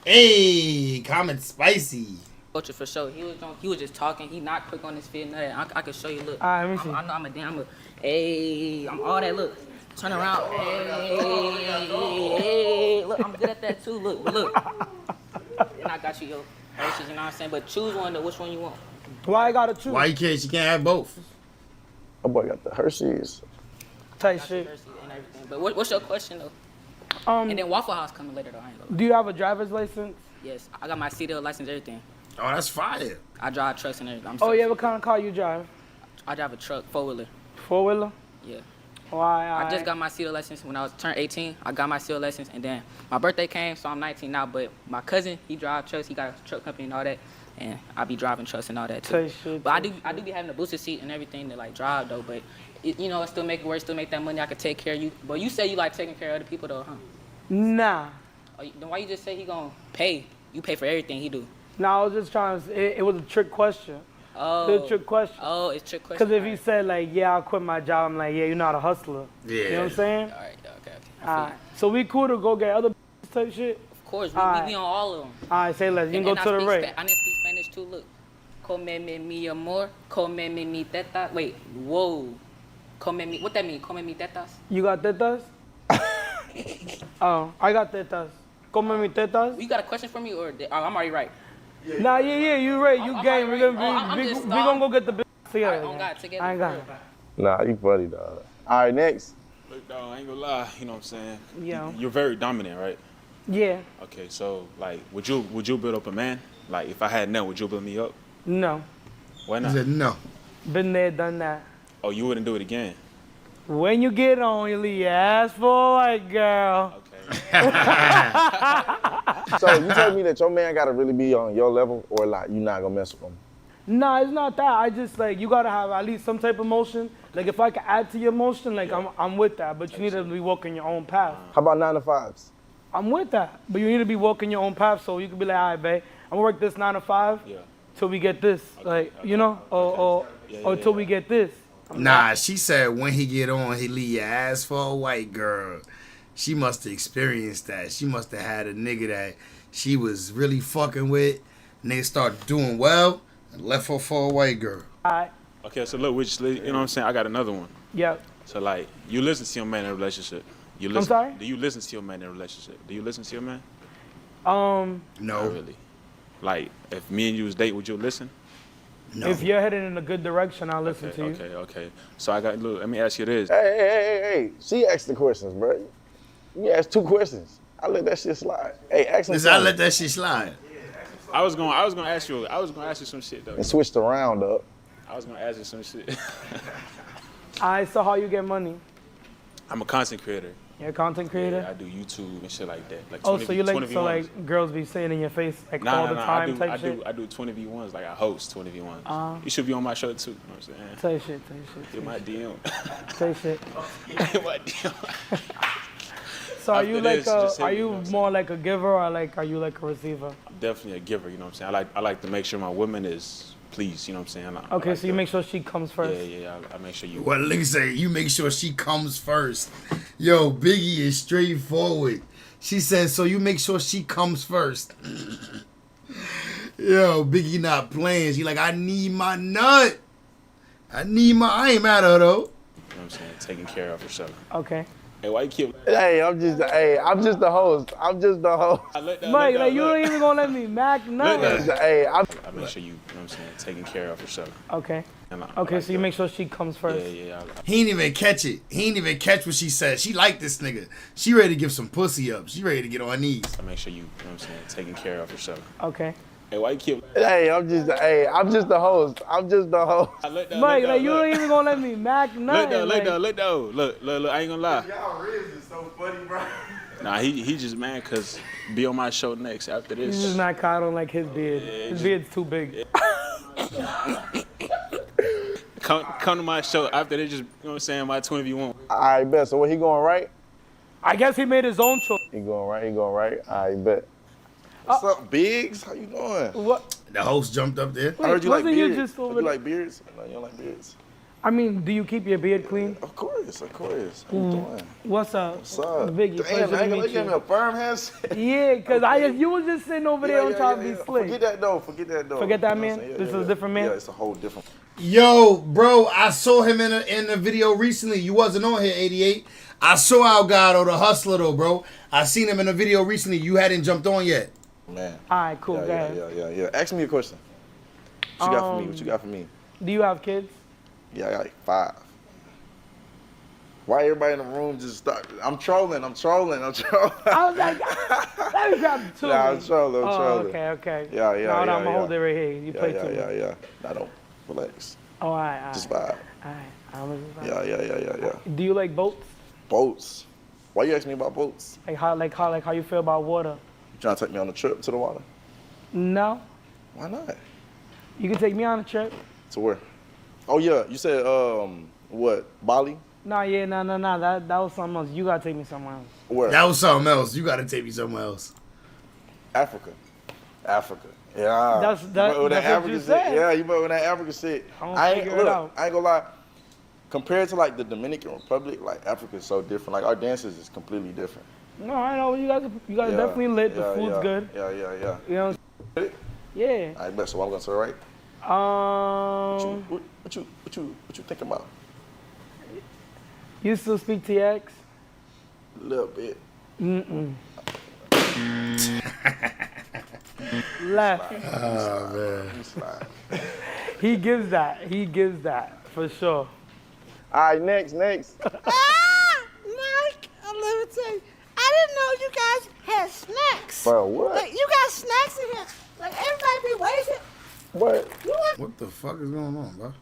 Hey, comment spicy. culture for sure. He was just talking. He not quick on his feet. Nothing. I can show you. Look, All right, let me see. I know I'm all that. Look, turn around. Hey, look, I'm good at that too. Look. And I got you your Hershey's, you know what I'm saying? But choose one though. Which one you want? Why I gotta choose? Why she can't have both? Oh boy, got the Hershey's. Type shit. Hershey and everything. But what's your question though? And then Waffle House coming later though. I ain't gonna lie. Do you have a driver's license? Yes, I got my CDL license, everything. Oh, that's fire. I drive trucks and everything. Oh yeah, what kind of car you drive? I drive a truck, 4-wheeler. 4-wheeler? Yeah. Why? I just got my CDL license when I was turned 18. I got my CDL license, and then my birthday came, so I'm 19 now. But my cousin, he drives trucks. He got a truck company and all that, and I be driving trucks and all that too. But I do be having a booster seat and everything to like drive though. But it, you know, it still make it work, still make that money. I could take care of you. But you say you like taking care of other people though, huh? Nah. Oh, then why you just say he gonna pay? You pay for everything he do. No, I was just trying to. It was a trick question. Oh. It's a trick question. Oh, it's a trick question. Because if he said like, yeah, I'll quit my job, I'm like, yeah, you're not a hustler. Yeah. You know what I'm saying? All right, okay. Alright. So we cool to go get other type shit? Of course, we be on all of them. Alright, say less. You can go to the right. I didn't speak Spanish too. Look. Come mi amor, come mi teta. Wait, whoa. Come mi. What that mean? Come mi tetas. You got tetas? Oh, I got tetas. Come mi tetas. You got a question for me, or I'm already right? Nah, yeah, you right. You game. We're gonna go get the business together. I ain't got it. Nah, you funny, dog. All right, next. Look, dog, I ain't gonna lie. You know what I'm saying? Yeah. You're very dominant, right? Yeah. Okay, so like, would you build up a man? Like, if I had none, would you build me up? No. Why not? He said no. Been there, done that. Oh, you wouldn't do it again? When you get on, you leave your ass for a white girl. So you told me that your man gotta really be on your level, or like you not gonna mess with him? Nah, it's not that. I just like you gotta have at least some type of motion. Like if I can add to your motion, like I'm with that. But you need to be walking your own path. How about 9 to 5s? I'm with that. But you need to be walking your own path, so you can be like, all right, babe, I'm gonna work this 9 to 5 till we get this, you know, or till we get this. Nah, she said when he get on, he leave your ass for a white girl. She must have experienced that. She must have had a nigga that she was really fucking with, and they start doing well, and left her for a white girl. Alright. Okay, so look, you know what I'm saying? I got another one. Yep. So like, you listen to your man in a relationship. You listen, I'm sorry? Do you listen to your man in a relationship? Do you listen to your man? No. Not really. Like, if me and you was dating, would you listen? No. If you're heading in a good direction, I'll listen to you. Okay. So let me ask you this. Hey. She asked the questions, bro. You asked 2 questions. I let that shit slide. Hey, ask him I let that shit slide. I was gonna ask you some shit though. And switched around up. I was gonna ask you some shit. Alright, so how you get money? I'm a content creator. You're a content creator? Yeah, I do YouTube and shit like that. Like oh, so you like girls be saying in your face like all the time type shit? I do 20v1s, like I host 20v1s. You should be on my show too, you know what I'm saying? Say shit. Get my DM. Say shit. Get my DM. So are you like are you more like a giver or like are you like a receiver? I'm definitely a giver, you know what I'm saying? I like to make sure my woman is pleased, you know what I'm saying? Okay, so you make sure she comes first. Yeah, I make sure you. What nigga say? You make sure she comes first. Yo, Biggie is straightforward. She says, so you make sure she comes first. Yo, Biggie not playing. She like, I need my nut. I ain't mad at her though. You know what I'm saying? Taking care of herself. Okay. Hey, why you keep? Hey, I'm just the host. I Mike, like you ain't even gonna let me mac nothing. Hey, I make sure you know what I'm saying, taking care of herself. Okay. Okay, so you make sure she comes first. Yeah. He ain't even catch it. He ain't even catch what she said. She like this nigga. She ready to give some pussy up. She ready to get on her knees. I make sure you know what I'm saying, taking care of herself. Okay. Hey, why you keep? Hey, I'm just the host. Mike, like you ain't even gonna let me mac nothing. Look, I ain't gonna lie. Y'all Riz is so funny, bro. Nah, he just mad cause be on my show next after this. He's just mad cause I don't like his beard. His beard's too big. Come to my show after they just, you know what I'm saying, my 20v1. All right, bet. So what, he going right? I guess he made his own choice. He going right. All right, bet. What's up, Biggs? How you doing? What? The host jumped up there. I heard you like beards. You like beards? No, you don't like beards. I mean, do you keep your beard clean? Of course. How you doing? What's up? Damn, Biggie, pleasure to meet you gave me a firm handshake. Yeah, because you was just sitting over there trying to be slick. Forget that though. Forget that, man? This is a different man? Yeah, it's a whole different. Yo, bro, I saw him in a video recently. You wasn't on here, 88. I saw Algado, the hustler, though, bro. I seen him in a video recently. You hadn't jumped on yet. Man. All right, cool. Yeah. Ask me a question. What you got for me? Do you have kids? Yeah, I got like 5. Why everybody in the room just start? I'm trolling. I was like, let me grab the tool. Nah, I'm trolling. Okay. Yeah. No, I'm gonna hold it right here. You play too. Yeah. Nah, don't relax. Oh, all right. Just vibe. All right. I'm just vibe. Yeah. Do you like boats? Boats. Why you asking me about boats? Like how you feel about water? You trying to take me on a trip to the water? No. Why not? You can take me on a trip. To where? Oh yeah, you said what? Bali? No. That was something else. You gotta take me somewhere else. Where? That was something else. You gotta take me somewhere else. Africa. Yeah. That's what you said. Yeah, you know when that Africa shit. I ain't gonna lie. Compared to like the Dominican Republic, like Africa is so different. Like our dances is completely different. No, I know you guys are definitely lit. The food's good. Yeah. You know. Yeah. I bet. So I'm gonna say right. What you think about? You still speak to your ex? A little bit. Left. Oh man. He gives that for sure. All right, next. Mike, let me tell you, I didn't know you guys had snacks. Bro, what? Like, you got snacks in here. Like, everybody be waiting. What? What the fuck is going on, bro?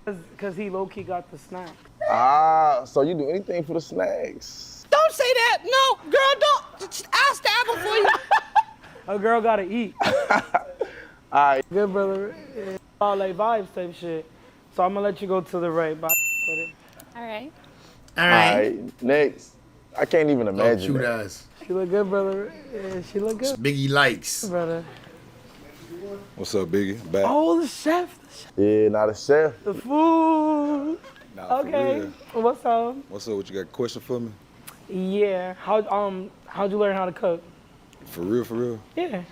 Because he low-key got the snacks. So you do anything for the snacks? Don't say that. No, girl, don't. I'll stab him for you. A girl gotta eat. All right. Good brother. All like vibes type shit. So I'm gonna let you go to the right. Bye. All right. All right. Next. I can't even imagine. Cute eyes. She look good, brother. Yeah, she look good. Biggie likes. Brother. What's up, Biggie? Back. Oh, the chef. Yeah, not a chef. The food. Nah, okay. What's up? What's up? What you got a question for me? Yeah. How'd you learn how to cook? For real? Yeah.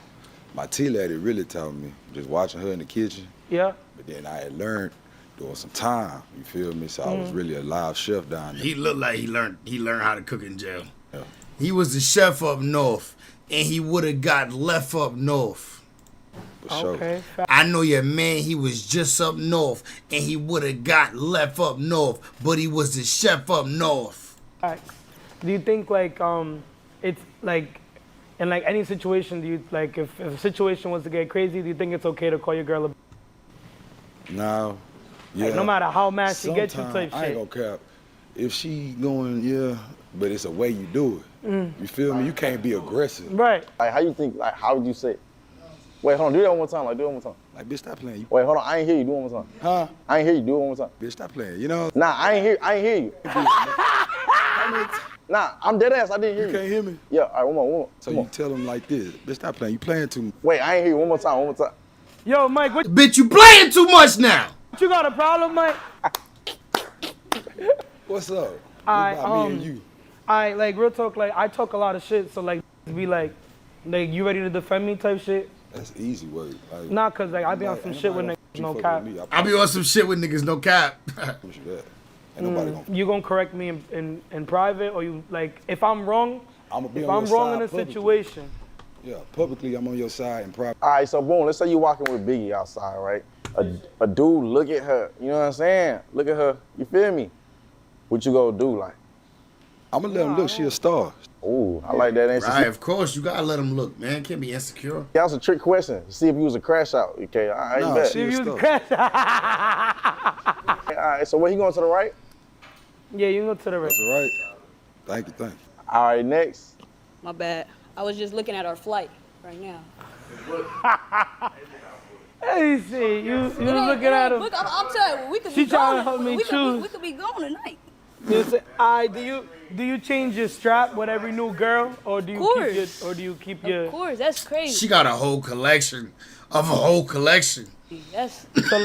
My tea lady really taught me. Just watching her in the kitchen. Yeah. But then I had learned doing some time. You feel me? So I was really a live chef down there. He looked like he learned how to cook in jail. Yeah. He was the chef up north, and he would have got left up north. For sure. Okay. I know your man, he was just up north, and he would have got left up north, but he was the chef up north. Do you think it's like in like any situation, do you like if a situation was to get crazy, do you think it's okay to call your girl a No. Yeah. Like, no matter how mad she gets you type I ain't shit. gonna cap. If she going, yeah, but it's a way you do it. You feel me? You can't be aggressive. Right. Like, how you think, like, how would you say it? Wait, hold on, do that one more time. Like, do it one more time. Like, bitch, stop playing. Wait, hold on, I ain't hear you. Do it one more time. Huh? I ain't hear you. Do it one more time. Bitch, stop playing. You know? Nah, I ain't hear you. Nah, I'm dead ass. I didn't hear you. You can't hear me? Yeah, all right, one more. So you tell them like this. Bitch, stop playing. You playing too much. Wait, I ain't hear you. One more time. Yo, Mike, what Bitch, you playing too much now. you got a problem, Mike? What's up? I me and you. I like real talk. Like I talk a lot of shit, so like be like you ready to defend me type shit. That's easy work. Like, Nah, cause like I be on some shit with niggas no cap. I be on some shit with niggas no cap. Ain't nobody gonna. You gonna correct me in private, or you like if I'm wrong? I'ma be if on I'm your wrong side in a publicly. situation. Yeah, publicly I'm on your side and private. All right, so boom, let's say you walking with Biggie outside, right? A dude look at her, you know what I'm saying? Look at her, you feel me? What you gonna do, like? I'ma let him look, she a star. Ooh, I like that answer. Right, of course, you gotta let him look, man. Can't be insecure. That was a trick question. See if you was a crash out, okay? All right, Nah, bet. she a star. All right, so where he going, to the right? Yeah, you go to the right. That's all right. Thank you. All right, next. My bad. I was just looking at our flight right now. Hey, see, you looking at him. Look, I'm telling you, we could She be trying to going. help me we choose. could be going tonight. You say, do you change your strap with every new girl, or do you keep your? Of course, that's crazy. She got a whole collection of a whole collection. That's So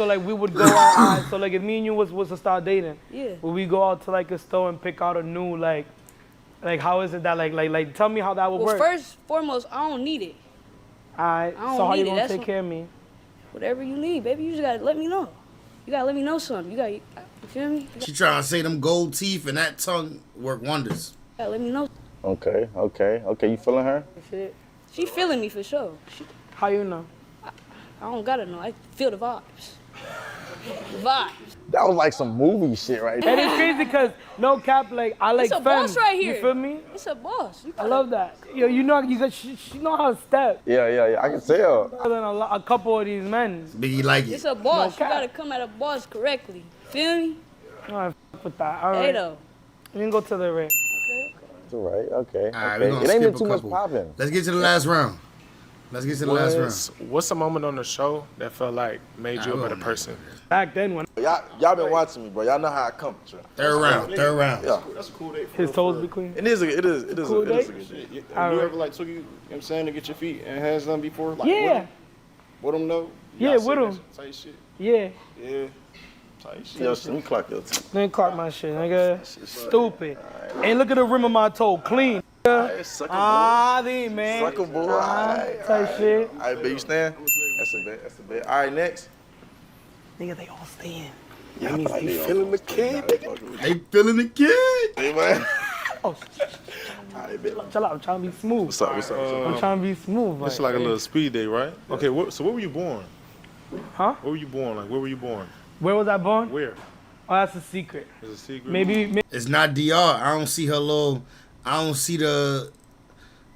like we would go out. So like if me and you was to start dating, Yeah. would we go out to like a store and pick out a new like how is it that like tell me how that would well, work? first, foremost, I don't need it. Alright. I don't So how need you it. gonna That's take what- care of me? Whatever you need, baby, you just gotta let me know. You gotta let me know something. You feel me? She trying to say them gold teeth and that tongue work wonders. You gotta let me know. Okay. You feeling her? Shit. She feeling me for sure. How you know? I don't gotta know. I feel the vibes. Vibe. That was like some movie shit right there. And it's crazy because no cap, like I like It's a Fem. boss right here. You feel me? It's a boss. I love that. Yo, you know, she know how to step. Yeah. I can tell. Better than a couple of these men. Biggie like It's a boss. You gotta come at a boss correctly. Feel me? I fuck with that. All Hey right. though. We can go to the ring. It's all right. Okay. All right, okay. we gonna It ain't skip been too a much couple. popping. Let's get to the last round. Let's get to the last round. What's a moment on the show that felt like made you a better person? Back then when Y'all been watching me, bro. Y'all know how I come. Third round. Yeah. That's a cool day. his toes be clean. It is a good Cool day. day? Have you ever like took you know what I'm saying, to get your feet and hands done before? Like, Yeah. With them though? Yeah, with him. Type shit. Yeah. Yeah. Type shit. Yo, let me clock your team. Let me clock my shit, nigga. Stupid. Hey, look at the rim of my toe. Clean. These man. Sucker boy. All right. Type shit. All right, big stand. That's a bet. All right, next. Nigga, they all staying. Yeah, that means they feeling the kid. They feeling the kid. Hey, man. Oh, chill out. I'm trying to be smooth. What's up? I'm trying to be smooth. It's like a little speed day, right? Okay, so where were you born? Huh? Where were you born? Like, where were you born? Where was I born? Where? Oh, that's a secret. It's a secret. Maybe. It's not DR. I don't see her little. I don't see the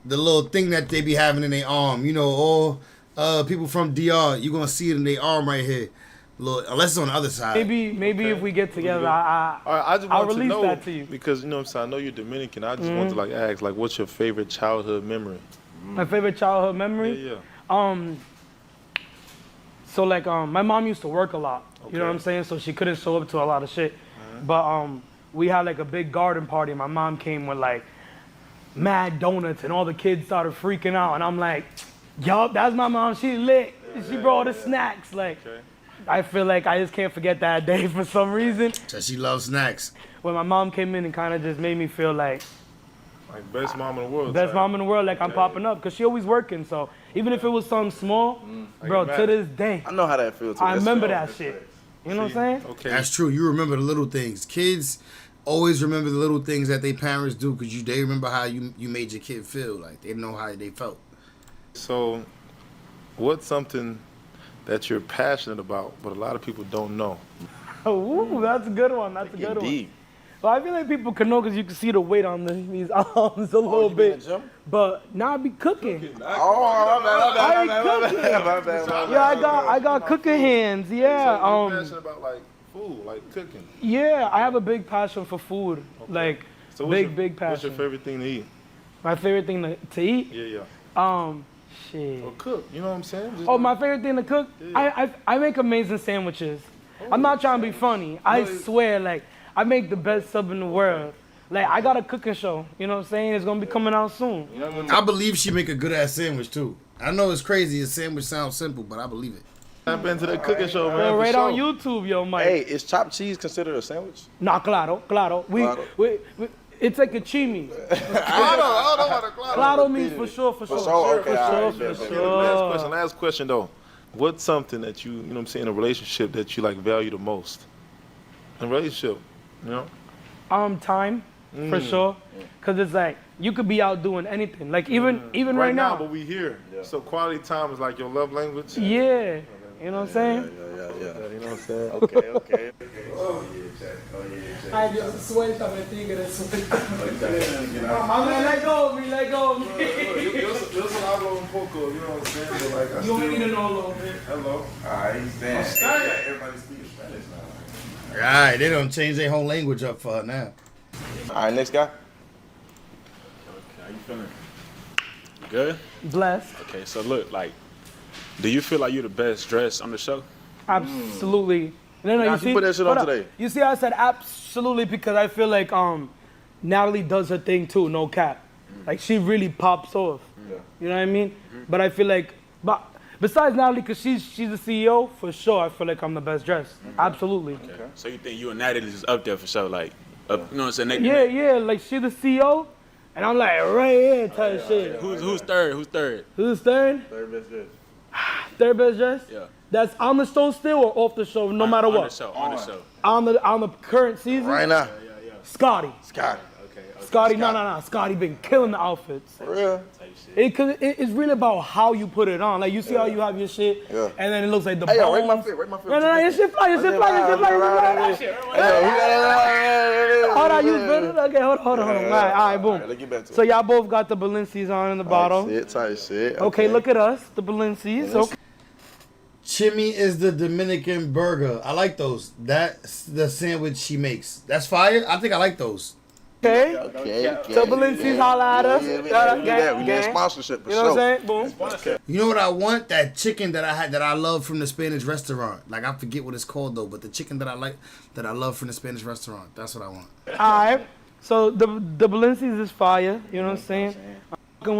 little thing that they be having in their arm. You know, all people from DR, you gonna see it in their arm right here. Little, unless it's on the other side. Maybe if we get together, I just I'll want to release know that to you. because you know what I'm saying. I know you're Dominican. I just want to like ask, like, what's your favorite childhood memory? My favorite childhood memory. Yeah. So like my mom used to work a lot. You know what I'm saying? So she couldn't show up to a lot of shit. But we had like a big garden party. My mom came with like mad donuts and all the kids started freaking out. And I'm like, yup, that's my mom. She lit. She brought the snacks. Like, I feel like I just can't forget that day for some reason. So she loves snacks. When my mom came in and kind of just made me feel like best mom in the world. best mom in the world, like I'm popping up. Because she always working. So even if it was something small, bro, to this day, I know how that feels. I remember that shit. You know what I'm saying? Okay. That's true. You remember the little things. Kids always remember the little things that their parents do because they remember how you made your kid feel. Like they know how they felt. So, what's something that you're passionate about, but a lot of people don't know? Ooh, that's a good one. That's a good one. Well, I feel like people can know because you can see the weight on these arms a little bit. But now I be cooking. My bad. Yeah, I got cooking hands. Yeah. So you're passionate about like food, like cooking. Yeah, I have a big passion for food. Like So big passion. What's your favorite thing to eat? My favorite thing to eat? Yeah. Shit. Or cook. You know what I'm saying? Just My favorite thing to cook? Yeah. I make amazing sandwiches. I'm not trying to be funny. I swear, like, I make the best sub in the world. Like, I got a cooking show. You know what I'm saying? It's going to be coming out soon. I believe she make a good ass sandwich too. I know it's crazy. A sandwich sounds simple, but I believe it. I've been to the cooking show, man. Yo, right for on sure. YouTube, yo, Mike. Hey, is chopped cheese considered a sandwich? Nah, claro. We it's like a chimi. I don't know how to Claro means for sure. Last question though. What's something that you know what I'm saying, in a relationship that you like value the most? In a relationship, you know? Time, for sure. Cause it's like, you could be out doing anything. Like even right now. But we here. So quality time is like your love language? Yeah. You know what I'm saying? Yeah. You know what I'm saying? Okay. I just sweat up and think of this. My man, let go of me. Yo, soy hablo un poco, you know what I'm saying? But like, I You ain't need to know a little bit. Hello. Alright, he's Spanish. Everybody speaks Spanish now. All right, they don't change their whole language up for her now. Alright, next guy. How you feeling? Good? Blessed. Okay, so look, like, do you feel like you're the best dressed on the show? Absolutely. No, Nah, you see, put that shit on today. You see, I said absolutely because I feel like Natalie does her thing too, no cap. Like she really pops off. You know what I mean? But I feel like, but besides Natalie, because she's the CEO, for sure, I feel like I'm the best dressed. Absolutely. Okay. So you think you and Natalie is up there for sure, like, up, you know what I'm saying? Yeah, like she's the CEO, and I'm like right here type shit. Who's third? Who's third? Third best dressed. Third best dressed? Yeah. That's on the show still or off the show, no matter what? On the show. On the current season? Right now. Scotty. Scotty. Scotty, no. Scotty been killing the outfits. For real? It's really about how you put it on. Like, you see how you have your shit, and then it looks like the Hey, yo, bones. rate my fit. No, your shit fly. Hold on, you better. Okay, hold on. All right, boom. Let's get back to So y'all both got the Balenci's on in the bottom. Tight shit. Okay, look at us, the Balenci's. Okay. Chimmy is the Dominican burger. I like those. That's the sandwich she makes. That's fire. I think I like those. Okay. So Balenci's holla at us. We need sponsorship for You know what I'm saying? Boom. You know what I want? That chicken that I love from the Spanish restaurant. Like, I forget what it's called though, but the chicken that I love from the Spanish restaurant. That's what I want. All right. So the Balenci's is fire. You know what I'm saying? I'm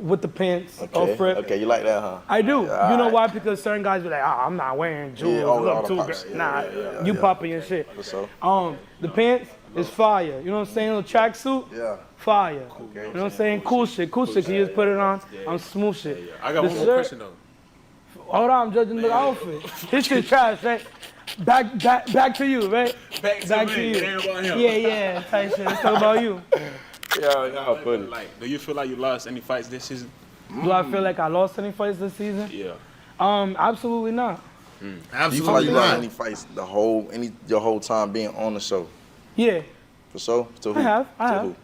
with the pants. Okay, you like that, huh? I do. You know why? Because certain guys be like, I'm not wearing jewels. Look too good. Nah, you popping your shit. The pants is fire. You know what I'm saying? The tracksuit, fire. You know what I'm saying? Cool shit. Can you just put it on? I'm smooth shit. I got one more question though. Hold on, I'm judging the outfit. His shit trash, right? Back to you, right? Back to you. Yeah. Tight shit. Let's talk about you. Yeah, funny. Like, do you feel like you lost any fights this season? Do I feel like I lost any fights this season? Yeah. Absolutely not. Do you feel like you lost any fights your whole time being on the show? Yeah. For sure? To who? I have. Who?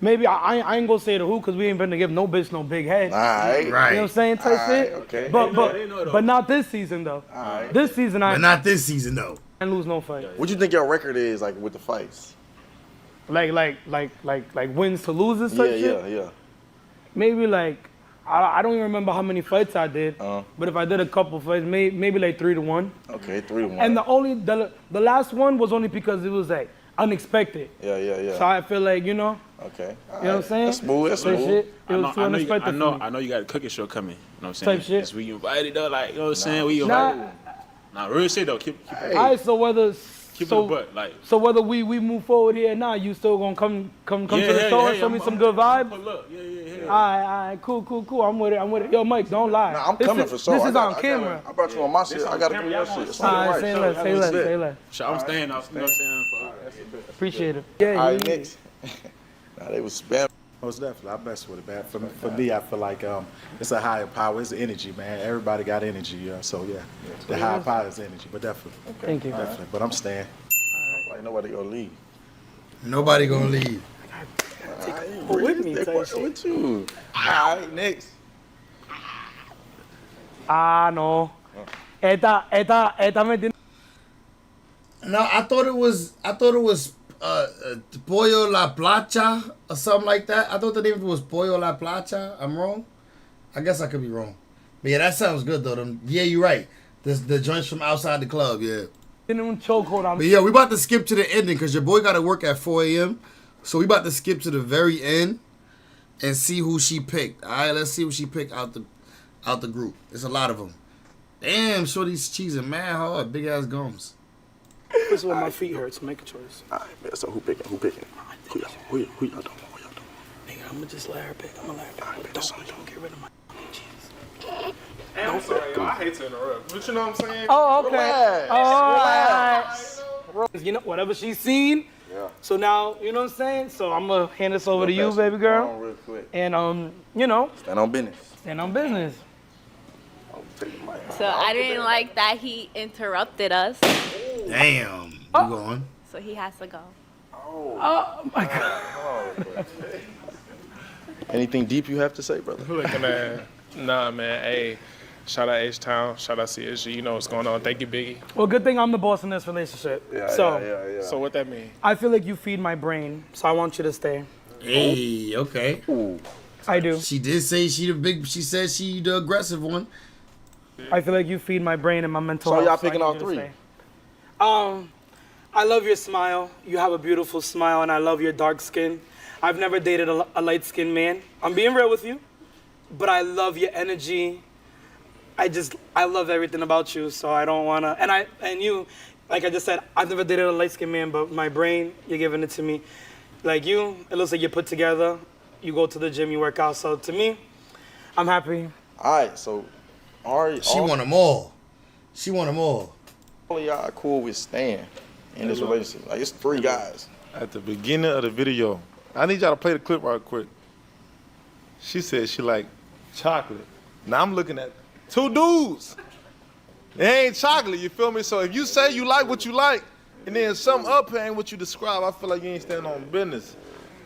Maybe I ain't gonna say the who because we ain't been to give no bitch no big head. All right. You know what I'm saying? Type shit. Okay. But not this season though. All right. This season But not this season though. I lose no fight. What you think your record is like with the fights? Like wins to loses type shit? Yeah. Maybe like I don't even remember how many fights I did. But if I did a couple fights, maybe like 3-1. Okay, 3-1. And the last one was only because it was like unexpected. Yeah. So I feel like, you know. Okay. You know what I'm saying? That's smooth. Shit, it was too unexpected for me. I know you got a cooking show coming. You know what I'm saying? Type shit. It's we invited though, like, you know what I'm saying? We invited. Nah, real shit though. Keep All right, so whether it a butt, like. So whether we move forward here or not, you still gonna come to the show and show me some good vibes? Yeah. All right, cool. I'm with it. Yo, Mike, don't lie. Nah, I'm coming for sure. This is on camera. I brought you on my shit. I gotta do your shit. All right, say less. I'm staying out. You know what I'm saying? Appreciate it. Yeah. All right, next. Nah, they was spam. Most definitely, I mess with it, man. For me, I feel like it's a higher power. It's energy, man. Everybody got energy, so yeah. The higher power is energy, but definitely. Okay. Thank you. Definitely, but I'm staying. Like nobody gonna leave. Nobody gonna leave. With me, with you. All right, next. No. Esta me tiene. No, I thought it was Pollo La Plancha or something like that. I thought the name was Pollo La Plancha. I'm wrong. I guess I could be wrong. But yeah, that sounds good though. Yeah, you're right. The joints from outside the club. Yeah. But yeah, we about to skip to the ending because your boy got to work at 4 a.m. So we about to skip to the very end and see who she picked. All right, let's see who she picked out the group. There's a lot of them. Damn, shorty's cheesing mad hard. Big ass gums. This is where my feet hurt, so make a choice. All right, so who picking? Who y'all doing? Nigga, I'm gonna just let her pick. Don't get rid of my cheese. Hey, I'm sorry, I hate to interrupt, but you know what I'm saying? Oh, okay. Relax. You know, whatever she's seen. Yeah. So now, you know what I'm saying? So I'm gonna hand this over to you, baby girl. Real quick. And you know. Stand on business. So I didn't like that he interrupted us. Damn. You going? So he has to go. Oh my God. Anything deep you have to say, brother? Look, man. Nah, man. Hey, shout out H-Town. Shout out CSG. You know what's going on. Thank you, Biggie. Well, good thing I'm the boss in this relationship. Yeah. So what that mean? I feel like you feed my brain, so I want you to stay. Hey, okay. Ooh. I do. She did say she said she the aggressive one. I feel like you feed my brain and my mental So health. y'all picking I all need you three? to stay. I love your smile. You have a beautiful smile, and I love your dark skin. I've never dated a light-skinned man. I'm being real with you, but I love your energy. I love everything about you, so I don't wanna. And you, like I just said, I've never dated a light-skinned man, but my brain, you're giving it to me. Like you, it looks like you're put together. You go to the gym, you work out. So to me, I'm happy. All right, so she want them all. She want them all. All y'all cool with staying in this relationship? Like it's 3 guys. At the beginning of the video, I need y'all to play the clip right quick. She said she like chocolate. Now I'm looking at 2 dudes. It ain't chocolate, you feel me? So if you say you like what you like, and then some up here ain't what you describe, I feel like you ain't standing on business.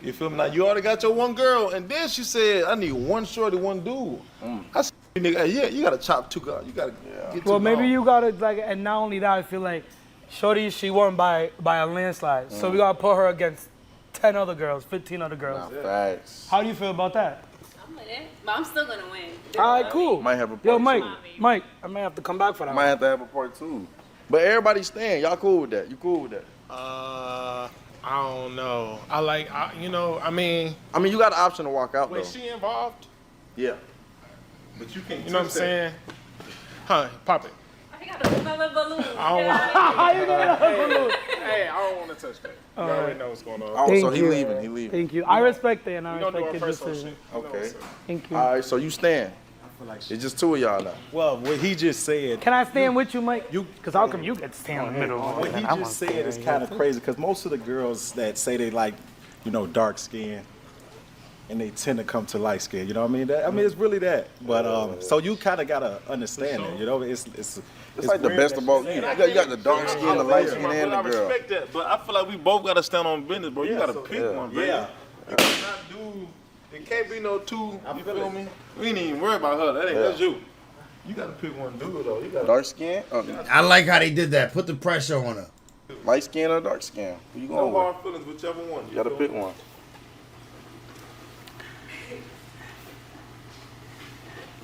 You feel me? Now you already got your one girl, and then she said, I need 1 shorty, 1 dude. I said, nigga, yeah, you gotta chop 2 guys. You gotta get 2 Well, maybe dogs. you gotta like, and not only that, I feel like Shorty, she won by a landslide. So we gotta put her against 10 other girls, 15 other girls. Facts. How do you feel about that? I'm with it, but I'm still gonna win. All right, cool. Might have a part Yo, Mike, two. Mike, I might have to come back for that. Might have to have a part 2. But everybody staying. Y'all cool with that? You cool with that? I don't know. I mean, you got the option to walk out, when though. she involved, Yeah. but you can't. You know what I'm saying? Huh? Pop it. I got a another balloon. I don't want. How you got a balloon? Hey, I don't want to touch that. You All already right. know what's going on. Oh, Thank so he you. leaving. He leaving. Thank you. I respect it, and I We gonna do respect our your personal decision. shit. You know what I'm Okay. saying? Thank you. All right, so you stand. It's just 2 of y'all now. Well, what he just said. Can I stand with you, Mike? Because how come you get to stand in the middle? What he just said is kind of crazy because most of the girls that say they like, dark skin, and they tend to come to light skin. You know what I mean? It's really that. But so you kind of gotta understand it. You know, it's like the weird best that of both. you You say that. got the dark skin, the light skin, and the I girl. respect that, but I feel like we both gotta stand on business, bro. You gotta pick one, bro. Yeah. You cannot do. It can't be no 2. You feel me? We ain't even worry about her. That ain't that's you. You gotta pick one dude though. You gotta Dark skin? I like how they did that. Put the pressure on her. Light skin or dark skin? Who you no going hard with? feelings, whichever one. You gotta feel pick me? one.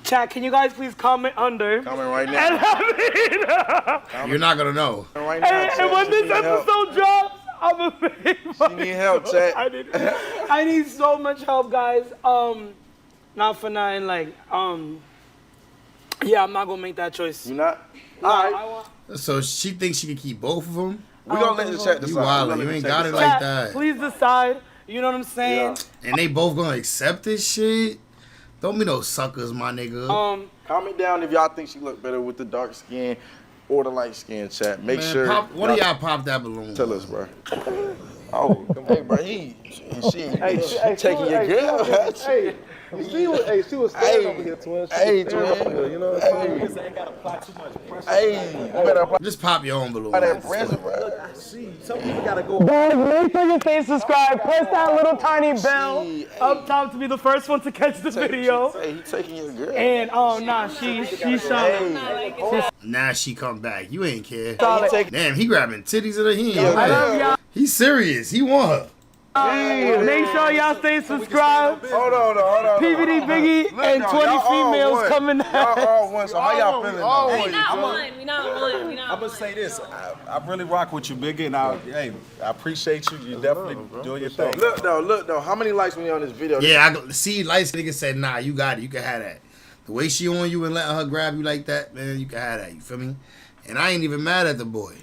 Chat, can you guys please comment under? Comment right And now. I mean, You're not gonna know. Right now. and chat. when She this need help. episode drops, I'm a big She need help, chat. I need so much help, guys. Not for nothing, like, yeah, I'm not gonna make that choice. You not? No, All right. I want. So she thinks she can keep both of them? We gonna let the chat decide. You We wild. gonna You let ain't the got chat it decide. like that. Please decide. You know what I'm saying? And they both gonna accept this shit? Don't be no suckers, my nigga. Comment down if y'all think she look better with the dark skin or the light skin, chat. Make Man, sure. one of y'all pop that balloon. Tell us, bro. Oh, hey, bro, she taking your girl. Hey, she was standing over here, twin. Hey, twin. You know what I'm saying? Hey, you better apply Just pop your own balloon. that pressure, bro. Some people gotta go. Guys, make sure you stay subscribed. Press that little tiny bell up top to be the first one to catch the video. Hey, he taking your girl. And she shot. Now she come back. You ain't care. Solid. Damn, he grabbing titties of the he. I love y'all. He's serious. He want her. Make sure y'all stay subscribed. Hold on. PVD Biggie and 20 females coming Y'all out. all won, so how y'all feeling? We not one. We not one. We not I'm gonna say this. I really rock with you, Biggie, and I appreciate you. You definitely doing your thing. Look though. How many likes when you on this video? Yeah, I see. Light nigga said, nah, you got it. You can have that. The way she on you and letting her grab you like that, man, you can have that. You feel me? And I ain't even mad at the boy.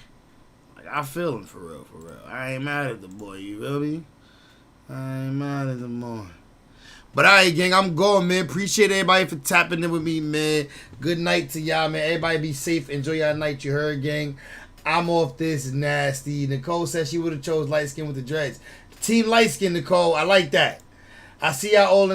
Like, I feel him for real. I ain't mad at the boy. You feel me? I ain't mad at the boy. But all right, gang, I'm going, man. Appreciate everybody for tapping in with me, man. Good night to y'all, man. Everybody be safe. Enjoy y'all night. You heard, gang. I'm off this nasty. Nicole said she would have chose light skin with the dreads. Team light skin, Nicole. I like that. I see y'all all in